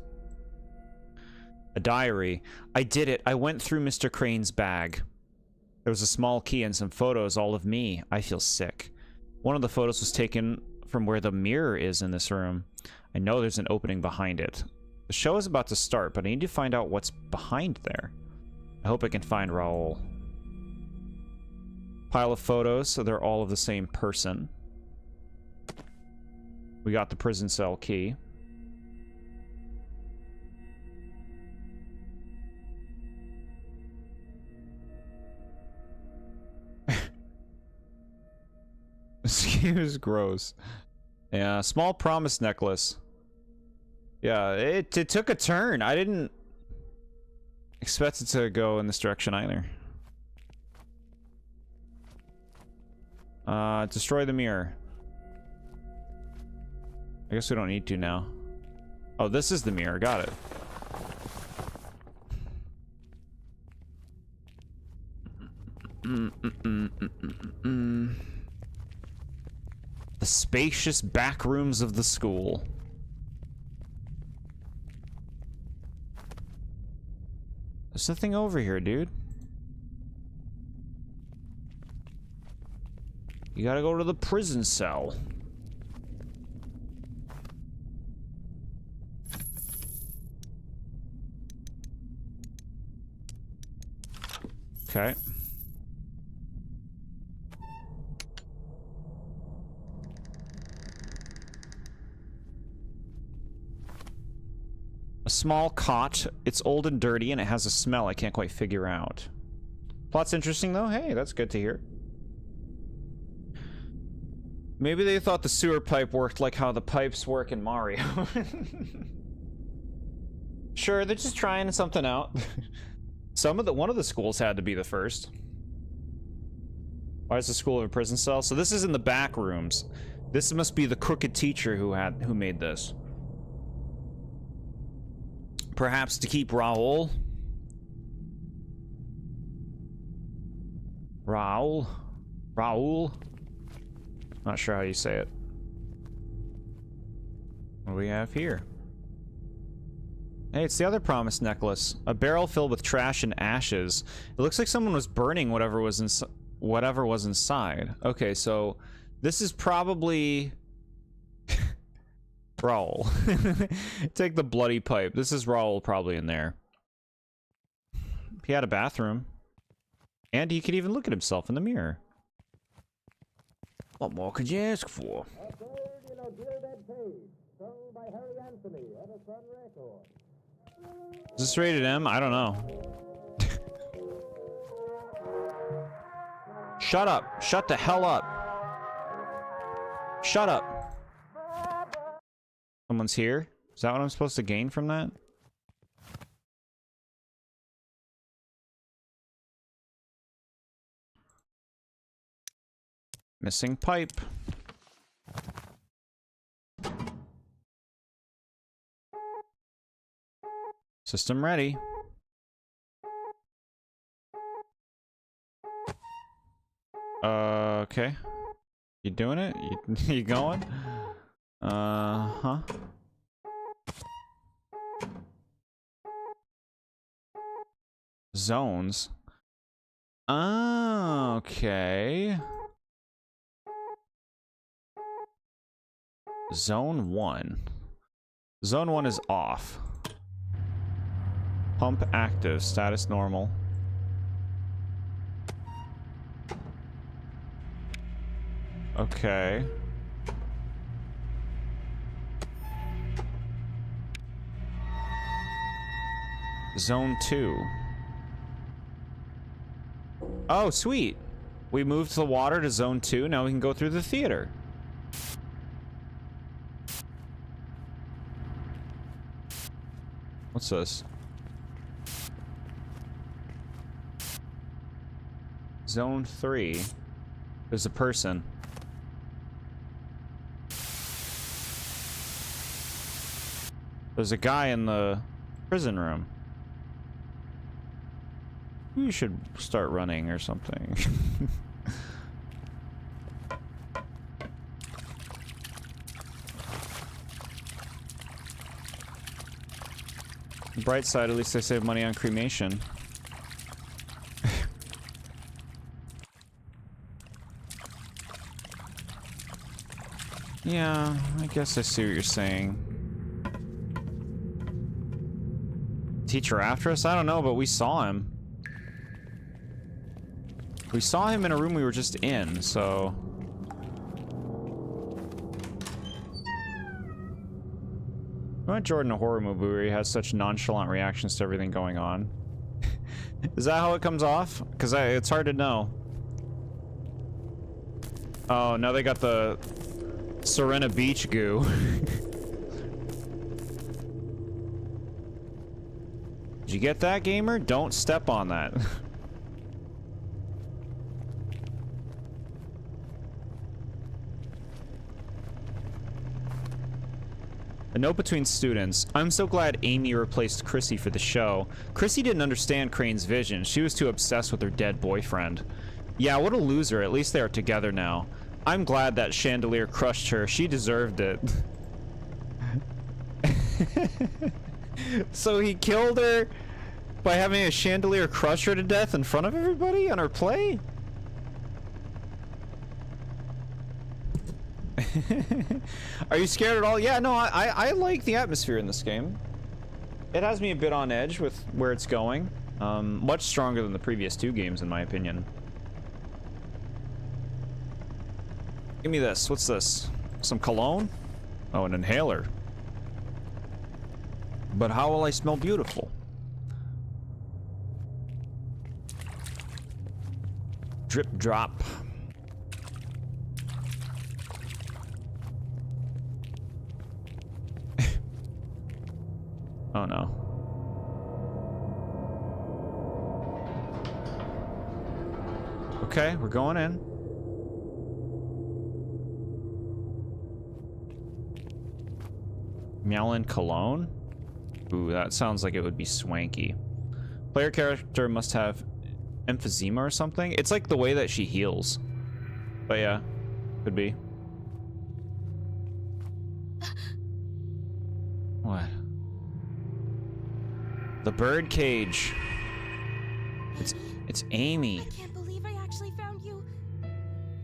A diary. I did it. I went through Mr. Crane's bag. There was a small key and some photos, all of me. I feel sick. One of the photos was taken from where the mirror is in this room. I know there's an opening behind it. The show is about to start, but I need to find out what's behind there. I hope I can find Raoul. Pile of photos, so they're all of the same person. We got the prison cell key. This game is gross. Yeah, small promise necklace. Yeah, it took a turn. I didn't expect it to go in this direction either. Destroy the mirror. I guess we don't need to now. Oh, this is the mirror. Got it. The spacious back rooms of the school. There's nothing over here, dude. You gotta go to the prison cell. Okay. A small cot. It's old and dirty, and it has a smell I can't quite figure out. Plot's interesting, though. Hey, that's good to hear. Maybe they thought the sewer pipe worked like how the pipes work in Mario. Sure, they're just trying something out. One of the schools had to be the first. Why is the school of a prison cell? So this is in the back rooms. This must be the crooked teacher who made this. Perhaps to keep Raul. Raul. Not sure how you say it. What do we have here? Hey, it's the other promised necklace. A barrel filled with trash and ashes. It looks like someone was burning whatever was inside. Okay, so this is probably Raul. Take the bloody pipe. This is Raul probably in there. He had a bathroom. And he could even look at himself in the mirror. What more could you ask for? Is this rated M? I don't know. Shut up. Shut the hell up. Shut up. Someone's here? Is that what I'm supposed to gain from that? Missing pipe. System ready. Okay. You doing it? You going? Huh? Zones. Okay. Zone 1. Zone 1 is off. Pump active. Status normal. Okay. Zone 2. Oh, sweet. We moved the water to Zone 2. Now we can go through the theater. What's this? Zone 3. There's a person. There's a guy in the prison room. You should start running or something. Bright side, at least they save money on cremation. Yeah, I guess I see what you're saying. Teacher after us? I don't know, but we saw him. We saw him in a room we were just in, so... I want Jordan a horror movie where he has such nonchalant reactions to everything going on. Is that how it comes off? Because it's hard to know. Oh, now they got the Serena Beach goo. Did you get that, gamer? Don't step on that. note between students. I'm so glad Amy replaced Chrissy for the show. Chrissy didn't understand Crane's vision. She was too obsessed with her dead boyfriend. Yeah, what a loser. At least they are together now. I'm glad that chandelier crushed her. She deserved it. So he killed her by having a chandelier crush her to death in front of everybody on her play? Are you scared at all? Yeah, no, I like the atmosphere in this game. It has me a bit on edge with where it's going. Much stronger than the previous 2 games, in my opinion. Give me this. What's this? Some cologne? Oh, an inhaler. But how will I smell beautiful? Drip drop. Oh no. Okay, we're going in. Meowlin cologne? Ooh, that sounds like it would be swanky. Player character must have emphysema or something. It's like the way that she heals. But yeah, could be. What? The bird cage. It's Amy. I can't believe I actually found you.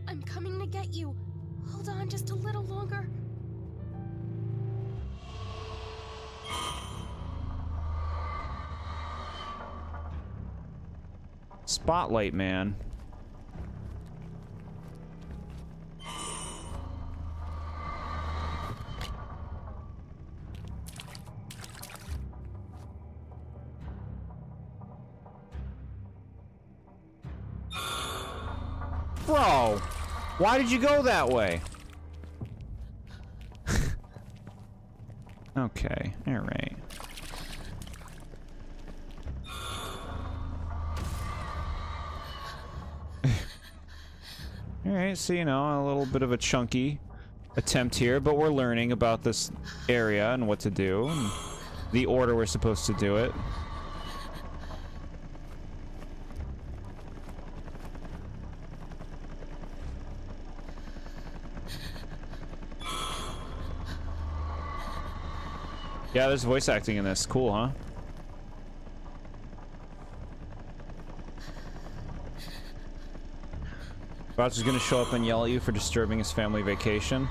I'm coming to get you. Hold on just a little longer. Spotlight man. Bro, why did you go that way? Okay, all right. All right, so you know, a little bit of a chunky attempt here, but we're learning about this area and what to do, and the order we're supposed to do it. Yeah, there's voice acting in this. Cool, huh? Bowser's gonna show up and yell at you for disturbing his family vacation.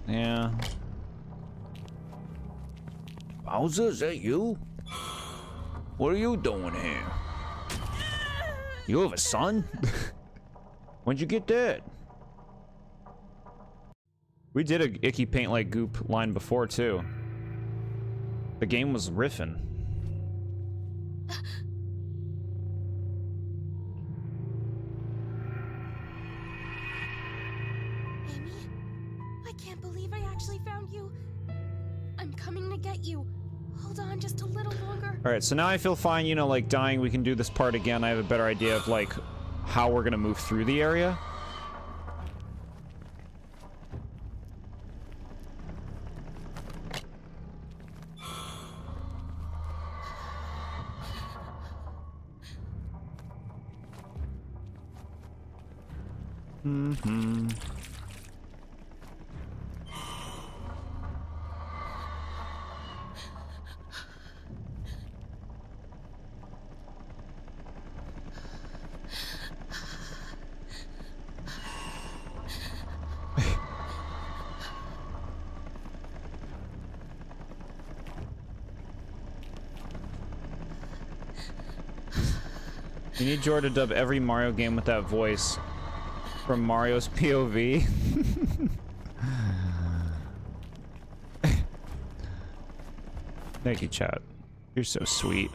Yeah. Bowser, is that you? What are you doing here? You have a son? When'd you get that? We did a icky paint like goop line before, too. The game was riffing. Amy? I can't believe I actually found you. I'm coming to get you. Hold on just a little longer. Alright, so now I feel fine, you know, like dying. We can do this part again. I have a better idea of, like, how we're gonna move through the area. Mm-hmm. You need Jord to dub every Mario game with that voice. From Mario's POV. Thank you, chat. You're so sweet.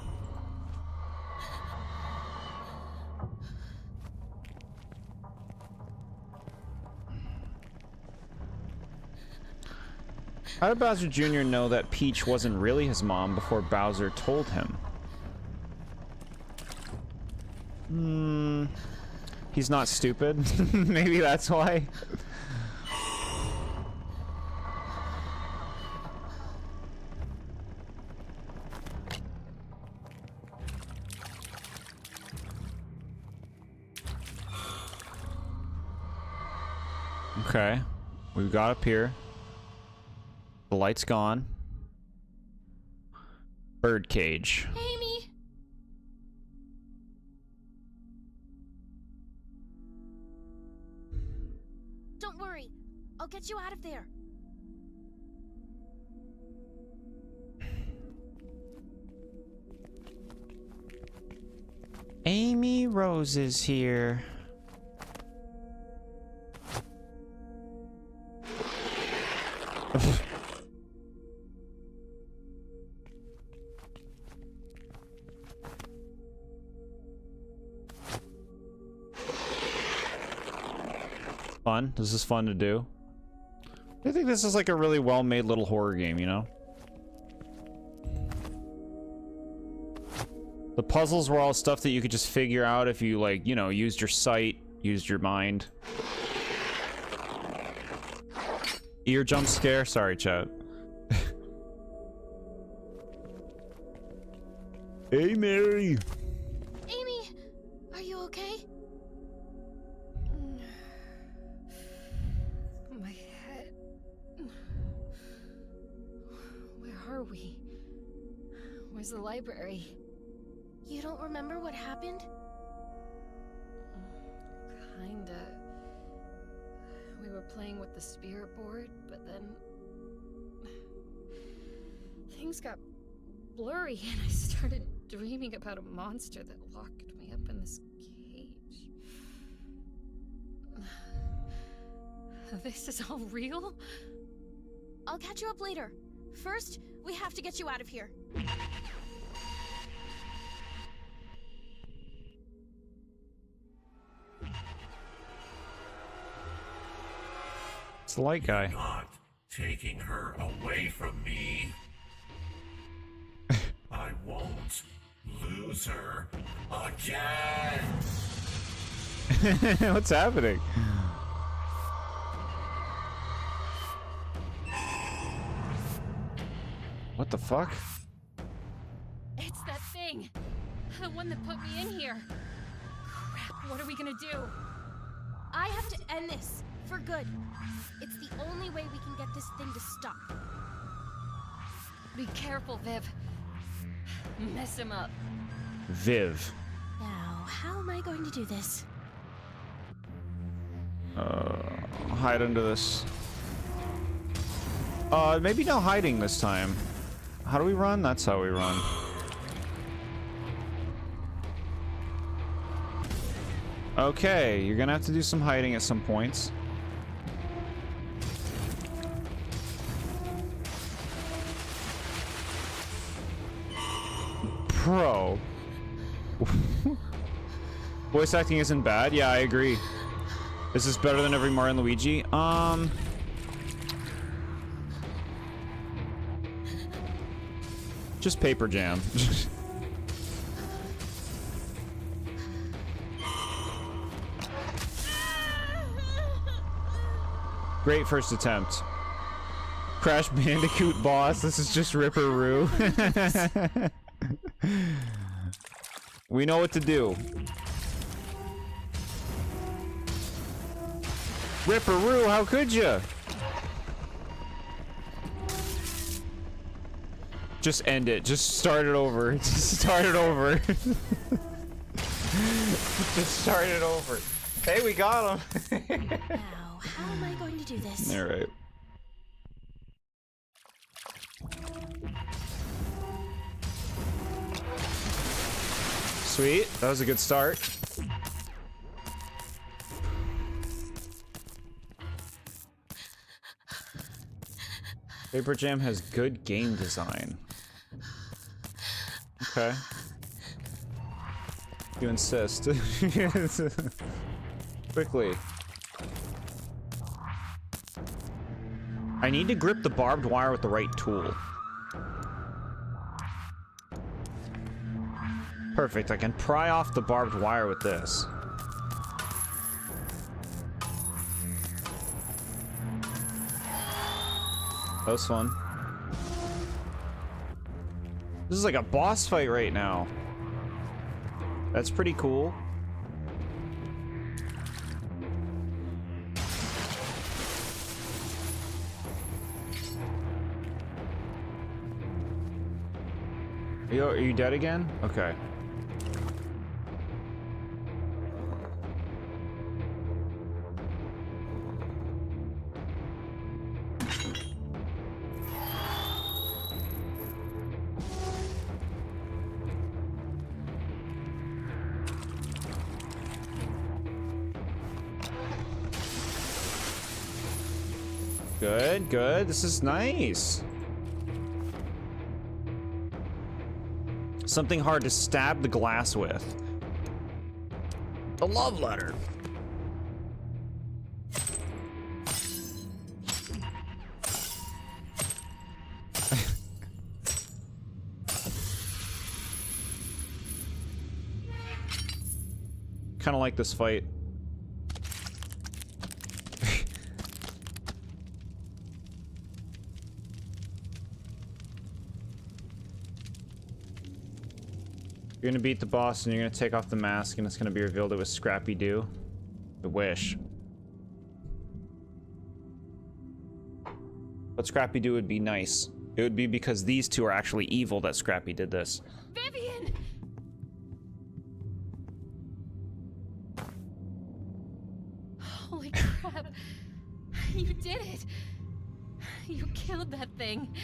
How did Bowser Jr. know that Peach wasn't really his mom before Bowser told him? He's not stupid. Maybe that's why. Okay. We've got up here. The light's gone. Bird cage. Amy! Don't worry. I'll get you out of there. Amy Rose is here. Fun. This is fun to do. I think this is like a really well-made little horror game, you know? The puzzles were all stuff that you could just figure out if you, like, you know, used your sight, used your mind. Ear jump scare? Sorry, chat. Hey, Mary! Amy! Are you okay? My head. Where are we? Where's the library? You don't remember what happened? Kinda. We were playing with the spirit board, but then things got blurry and I started dreaming about a monster that locked me up in this cage. This is all real? I'll catch you up later. First, we have to get you out of here. It's the light guy. Not taking her away from me. I won't lose her again. What's happening? What the fuck? It's that thing! The one that put me in here! Crap, what are we gonna do? I have to end this. For good. It's the only way we can get this thing to stop. Be careful, Viv. Mess him up. Viv. Now, how am I going to do this? Hide under this. Maybe no hiding this time. How do we run? That's how we run. Okay, you're gonna have to do some hiding at some points. Bro. Voice acting isn't bad. Yeah, I agree. This is better than every Mario and Luigi. Just paper jam. Great first attempt. Crash Bandicoot boss. This is just Ripperoo. We know what to do. Ripperoo, how could you? Just end it. Just start it over. Just start it over. Just start it over. Hey, we got him. Now, how am I going to do this? All right. Sweet. That was a good start. Paper Jam has good game design. Okay. You insist. Quickly. I need to grip the barbed wire with the right tool. Perfect, I can pry off the barbed wire with this. That was fun. This is like a boss fight right now. That's pretty cool. Are you dead again? Okay. Good, good. This is nice. Something hard to stab the glass with. A love letter. Kind of like this fight. You're gonna beat the boss and you're gonna take off the mask and it's gonna be revealed it was Scrappy Doo. I wish. But Scrappy Doo would be nice. It would be because these two are actually evil that Scrappy did this. Vivian! Holy crap. You did it. You killed that thing.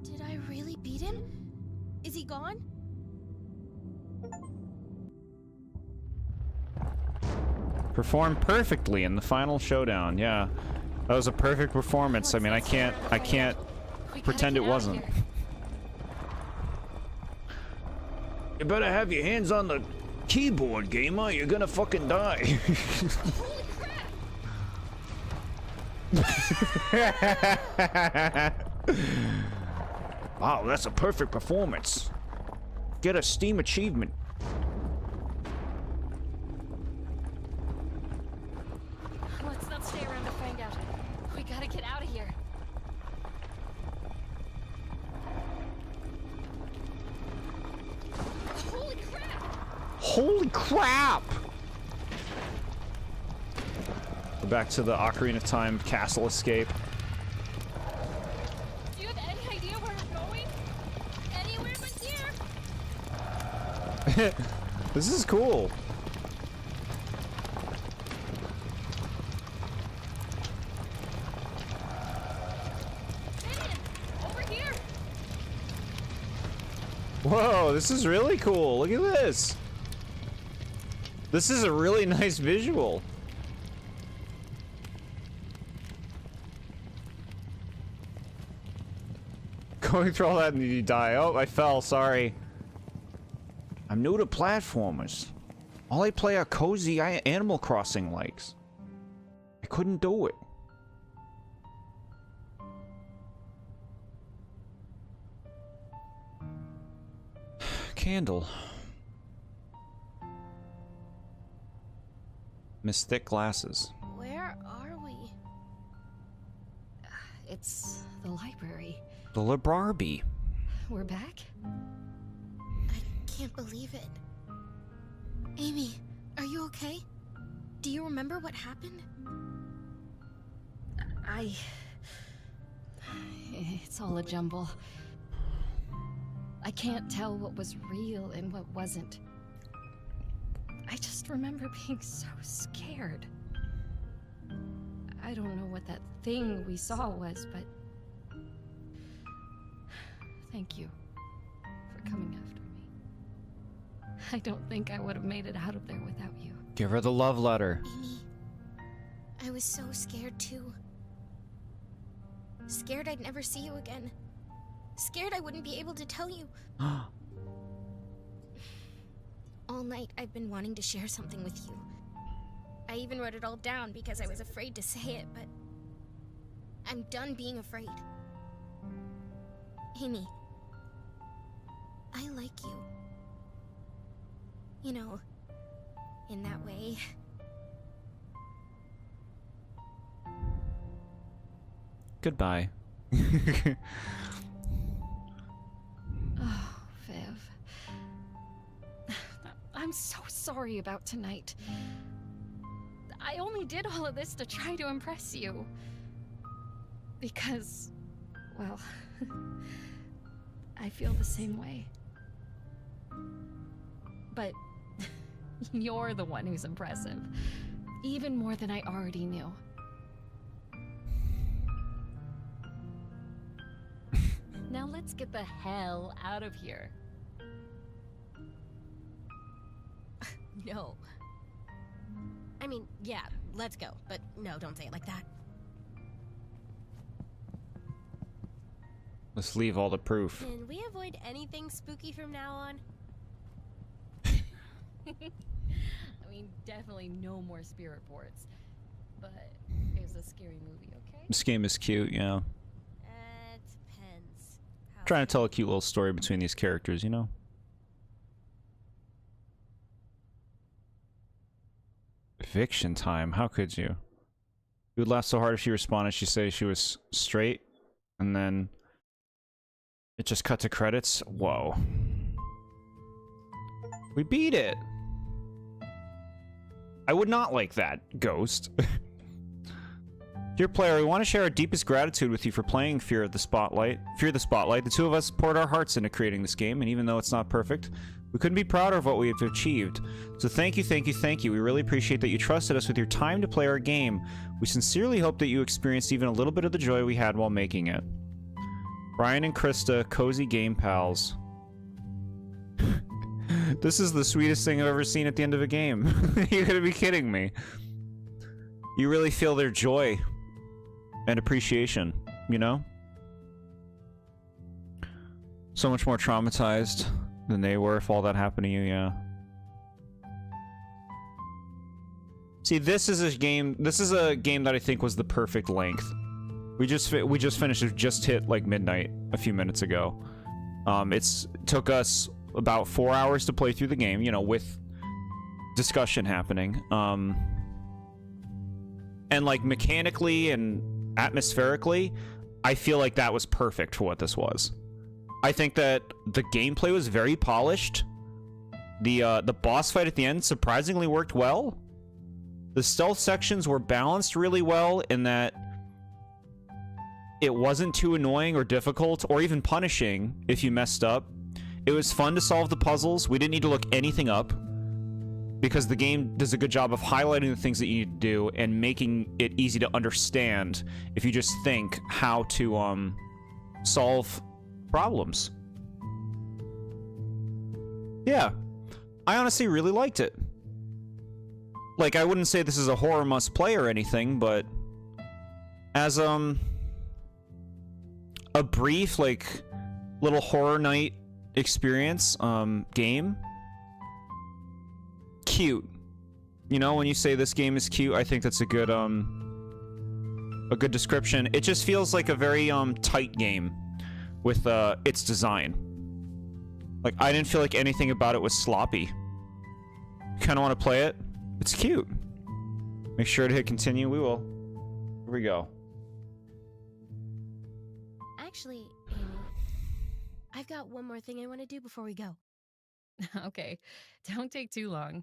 Did I really beat him? Is he gone? Performed perfectly in the final showdown. Yeah. That was a perfect performance. I mean, I can't pretend it wasn't. You better have your hands on the keyboard, gamer. You're gonna fucking die. Wow, that's a perfect performance. Get a Steam achievement. Let's not stay around to find out. We gotta get out of here. Holy crap! Holy crap! We're back to the Ocarina of Time castle escape. Do you have any idea where we're going? Anywhere but here! This is cool. Vivian! Over here! Whoa, this is really cool. Look at this. This is a really nice visual. Going through all that and you die. Oh, I fell. Sorry. I'm new to platformers. All I play are cozy Animal Crossing likes. I couldn't do it. Candle. Miss Thick Glasses. Where are we? It's the library. The LeBarbie. We're back? I can't believe it. Amy, are you okay? Do you remember what happened? It's all a jumble. I can't tell what was real and what wasn't. I just remember being so scared. I don't know what that thing we saw was, but thank you for coming after me. I don't think I would have made it out of there without you. Give her the love letter. Amy, I was so scared too. Scared I'd never see you again. Scared I wouldn't be able to tell you. All night I've been wanting to share something with you. I even wrote it all down because I was afraid to say it, but I'm done being afraid. Amy, I like you. You know, in that way. Goodbye. Oh, Viv. I'm so sorry about tonight. I only did all of this to try to impress you. Because, well, I feel the same way. But you're the one who's impressive. Even more than I already knew. Now let's get the hell out of here. No. I mean, yeah, let's go. But no, don't say it like that. Let's leave all the proof. Can we avoid anything spooky from now on? I mean, definitely no more spirit reports. But it was a scary movie, okay? This game is cute, yeah. It depends. Trying to tell a cute little story between these characters, you know? Eviction time, how could you? You would laugh so hard if she responded, she'd say she was straight, and then it just cut to credits. Whoa. We beat it! I would not like that, Ghost. Dear player, we want to share our deepest gratitude with you for playing Fear the Spotlight. The two of us poured our hearts into creating this game, and even though it's not perfect, we couldn't be prouder of what we have achieved. So thank you, thank you, thank you. We really appreciate that you trusted us with your time to play our game. We sincerely hope that you experienced even a little bit of the joy we had while making it. Brian and Krista, cozy game pals. This is the sweetest thing I've ever seen at the end of a game. You're gonna be kidding me. You really feel their joy and appreciation, you know? So much more traumatized than they were if all that happened to you, yeah. See, this is a game that I think was the perfect length. We just finished, it just hit like midnight a few minutes ago. It took us about 4 hours to play through the game, you know, with discussion happening. And like mechanically and atmospherically, I feel like that was perfect for what this was. I think that the gameplay was very polished. The boss fight at the end surprisingly worked well. The stealth sections were balanced really well in that it wasn't too annoying or difficult or even punishing if you messed up. It was fun to solve the puzzles. We didn't need to look anything up because the game does a good job of highlighting the things that you need to do and making it easy to understand if you just think how to solve problems. Yeah, I honestly really liked it. Like, I wouldn't say this is a horror must-play or anything, but as a brief, like, little horror night experience, game, cute. You know, when you say this game is cute, I think that's a good description. It just feels like a very tight game with its design. Like, I didn't feel like anything about it was sloppy. Kind of want to play it. It's cute. Make sure to hit continue. We will. Here we go. Actually, Amy, I've got one more thing I want to do before we go. Okay, don't take too long.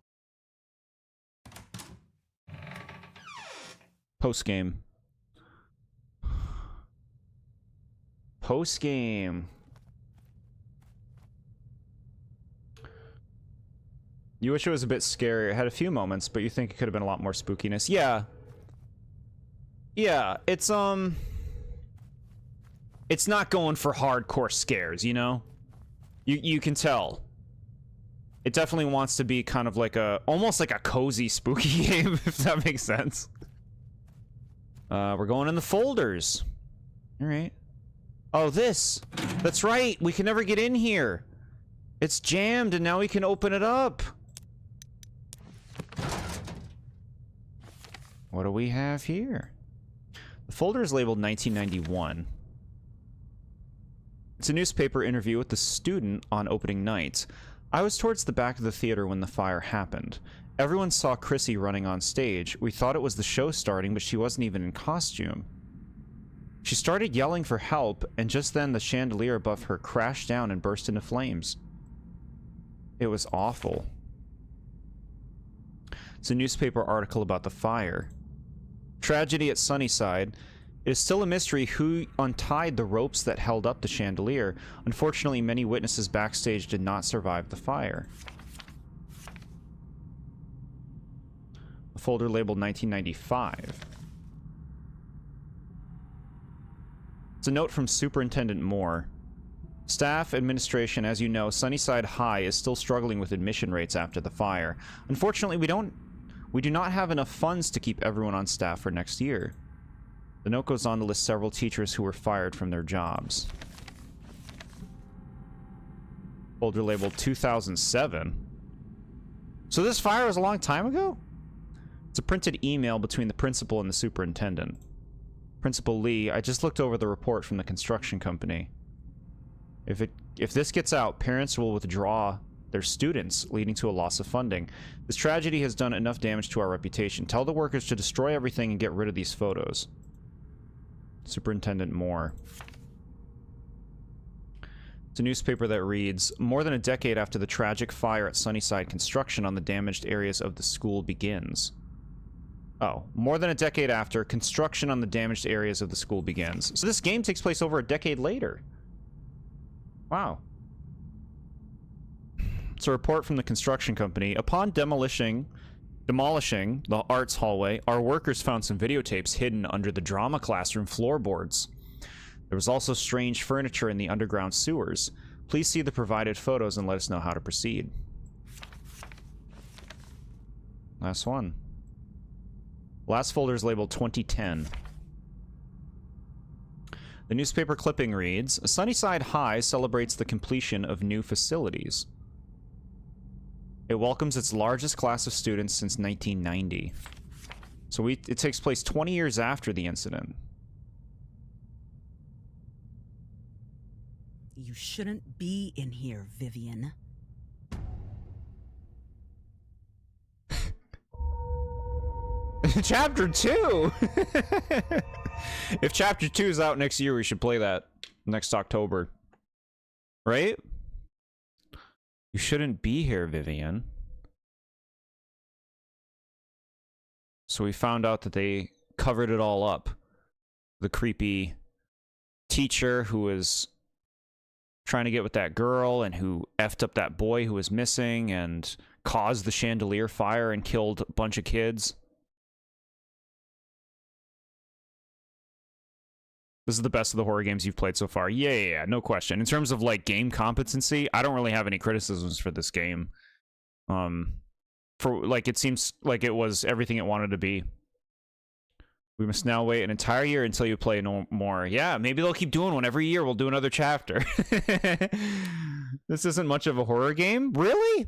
Post-game. Post-game. You wish it was a bit scarier. It had a few moments, but you think it could have been a lot more spookiness. Yeah. Yeah, it's not going for hardcore scares, you know? You can tell. It definitely wants to be kind of like almost like a cozy, spooky game, if that makes sense. We're going in the folders. All right. Oh, this. That's right. We can never get in here. It's jammed, and now we can open it up. What do we have here? The folder is labeled 1991. It's a newspaper interview with the student on opening night. I was towards the back of the theater when the fire happened. Everyone saw Chrissy running on stage. We thought it was the show starting, but she wasn't even in costume. She started yelling for help, and just then the chandelier above her crashed down and burst into flames. It was awful. It's a newspaper article about the fire. Tragedy at Sunnyside. It is still a mystery who untied the ropes that held up the chandelier. Unfortunately, many witnesses backstage did not survive the fire. A folder labeled 1995. It's a note from Superintendent Moore. Staff, administration, as you know, Sunnyside High is still struggling with admission rates after the fire. Unfortunately, we do not have enough funds to keep everyone on staff for next year. The note goes on to list several teachers who were fired from their jobs. Folder labeled 2007. So this fire was a long time ago? It's a printed email between the principal and the superintendent. Principal Lee, I just looked over the report from the construction company. If this gets out, parents will withdraw their students, leading to a loss of funding. This tragedy has done enough damage to our reputation. Tell the workers to destroy everything and get rid of these photos. Superintendent Moore. It's a newspaper that reads, more than a decade after the tragic fire at Sunnyside, construction on the damaged areas of the school begins. Oh, more than a decade after, construction on the damaged areas of the school begins. So this game takes place over a decade later. Wow. It's a report from the construction company. Upon demolishing the arts hallway, our workers found some videotapes hidden under the drama classroom floorboards. There was also strange furniture in the underground sewers. Please see the provided photos and let us know how to proceed. Last one. Last folder is labeled 2010. The newspaper clipping reads, Sunnyside High celebrates the completion of new facilities. It welcomes its largest class of students since 1990. So it takes place 20 years after the incident. You shouldn't be in here, Vivian. Chapter 2! If Chapter 2 is out next year, we should play that next October. Right? You shouldn't be here, Vivian. So we found out that they covered it all up. The creepy teacher who was trying to get with that girl and who effed up that boy who was missing and caused the chandelier fire and killed a bunch of kids. This is the best of the horror games you've played so far. Yeah, no question. In terms of, like, game competency, I don't really have any criticisms for this game. It seems like it was everything it wanted to be. We must now wait an entire year until you play no more. Yeah, maybe they'll keep doing one. Every year we'll do another chapter. This isn't much of a horror game? Really?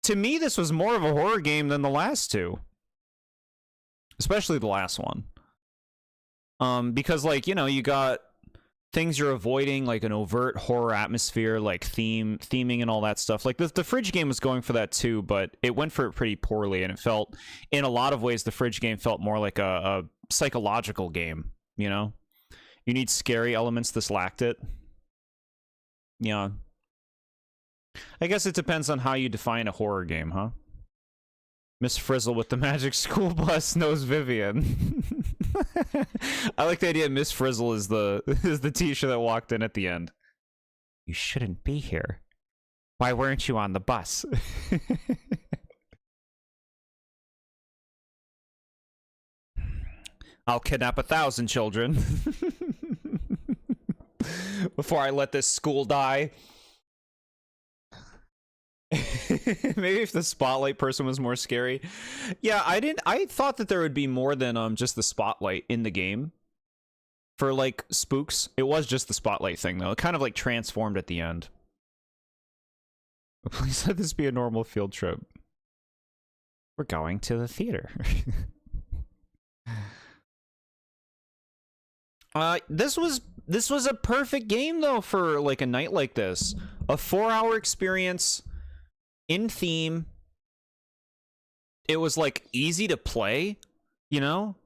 To me, this was more of a horror game than the last two. Especially the last one. Because, like, you know, you got things you're avoiding, like an overt horror atmosphere, like theming and all that stuff. Like, the Fridge game was going for that too, but it went for it pretty poorly, and it felt, in a lot of ways, the Fridge game felt more like a psychological game, you know? You need scary elements, this lacked it. Yeah. I guess it depends on how you define a horror game, huh? Miss Frizzle with the magic school bus knows Vivian. I like the idea Miss Frizzle is the teacher that walked in at the end. You shouldn't be here. Why weren't you on the bus? I'll kidnap 1,000 children before I let this school die. Maybe if the spotlight person was more scary. Yeah, I thought that there would be more than just the spotlight in the game for, like, spooks. It was just the spotlight thing, though. It kind of, like, transformed at the end. Please let this be a normal field trip. We're going to the theater. This was a perfect game, though, for, like, a night like this. A 4-hour experience in theme. It was, like, easy to play, you know?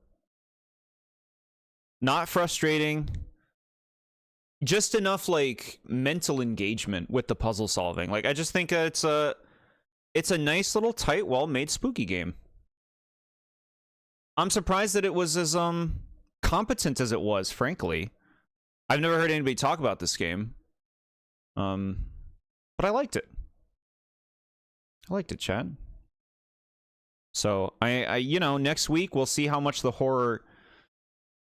Not frustrating. Just enough, like, mental engagement with the puzzle solving. Like, I just think it's a nice little tight, well-made spooky game. I'm surprised that it was as competent as it was, frankly. I've never heard anybody talk about this game. But I liked it. I liked it, Chad. So, I you know, next week we'll see how much the horror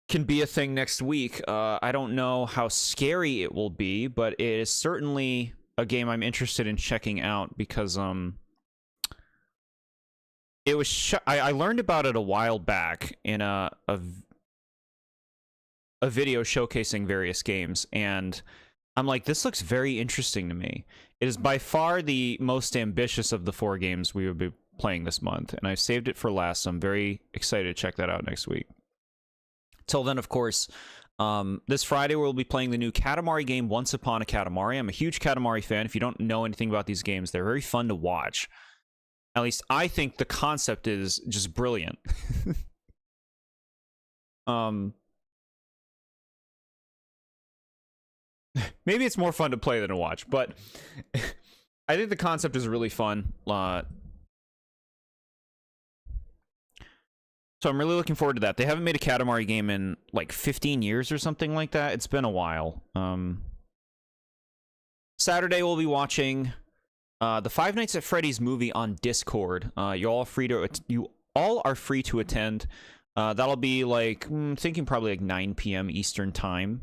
can be a thing next week. I don't know how scary it will be, but it is certainly a game I'm interested in checking out because it was I learned about it a while back in a video showcasing various games, and I'm like, this looks very interesting to me. It is by far the most ambitious of the 4 games we will be playing this month, and I've saved it for last, so I'm very excited to check that out next week. Till then, of course, this Friday we'll be playing the new Katamari game, Once Upon a Katamari. I'm a huge Katamari fan. If you don't know anything about these games, they're very fun to watch. At least I think the concept is just brilliant. Maybe it's more fun to play than to watch, but I think the concept is really fun. So I'm really looking forward to that. They haven't made a Katamari game in like 15 years or something like that. It's been a while. Saturday we'll be watching the Five Nights at Freddy's movie on Discord. You all are free to attend. That'll be like thinking probably like 9 p.m. Eastern time.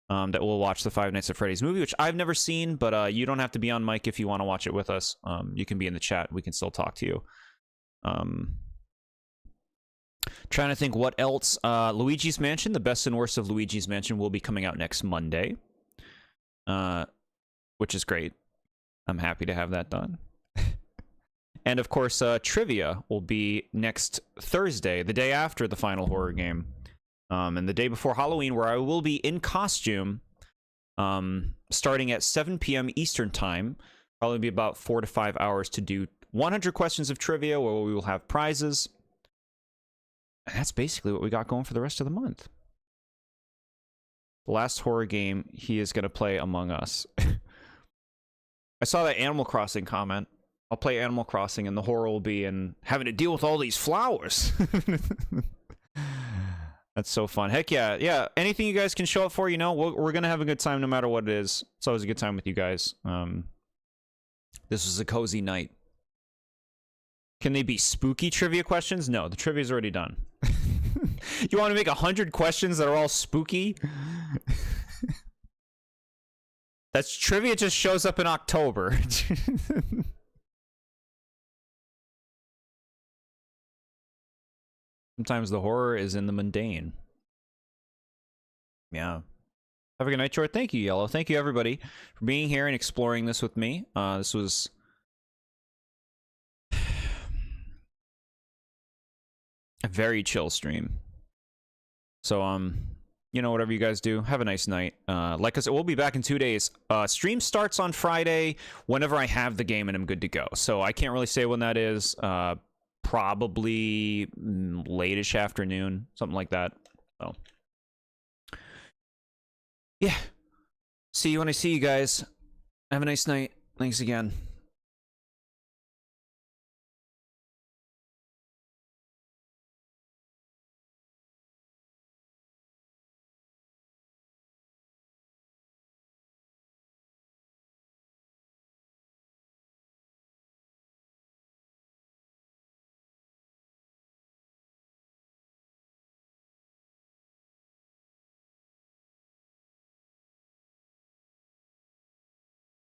That we'll watch the Five Nights at Freddy's movie, which I've never seen, but you don't have to be on mic if you want to watch it with us. You can be in the chat. We can still talk to you. Trying to think what else. Luigi's Mansion, the best and worst of Luigi's Mansion, will be coming out next Monday, which is great. I'm happy to have that done. And of course, Trivia will be next Thursday, the day after the final horror game, and the day before Halloween, where I will be in costume, starting at 7 p.m. Eastern time. Probably be about 4 to 5 hours to do 100 questions of trivia, where we will have prizes. And that's basically what we got going for the rest of the month. The last horror game he is going to play Among Us. I saw that Animal Crossing comment. I'll play Animal Crossing, and the horror will be in having to deal with all these flowers. That's so fun. Heck yeah. Yeah, anything you guys can show up for, you know, we're going to have a good time no matter what it is. It's always a good time with you guys. This was a cozy night. Can they be spooky trivia questions? No, the trivia's already done. You want to make 100 questions that are all spooky? That's trivia just shows up in October. Sometimes the horror is in the mundane. Yeah. Have a good night, Jord. Thank you, Yellow. Thank you, everybody, for being here and exploring this with me. This was a very chill stream. So, you know, whatever you guys do, have a nice night. Like I said, we'll be back in 2 days. Stream starts on Friday whenever I have the game and I'm good to go. So I can't really say when that is. Probably late-ish afternoon, something like that. So, yeah. See you when I see you guys. Have a nice night. Thanks again.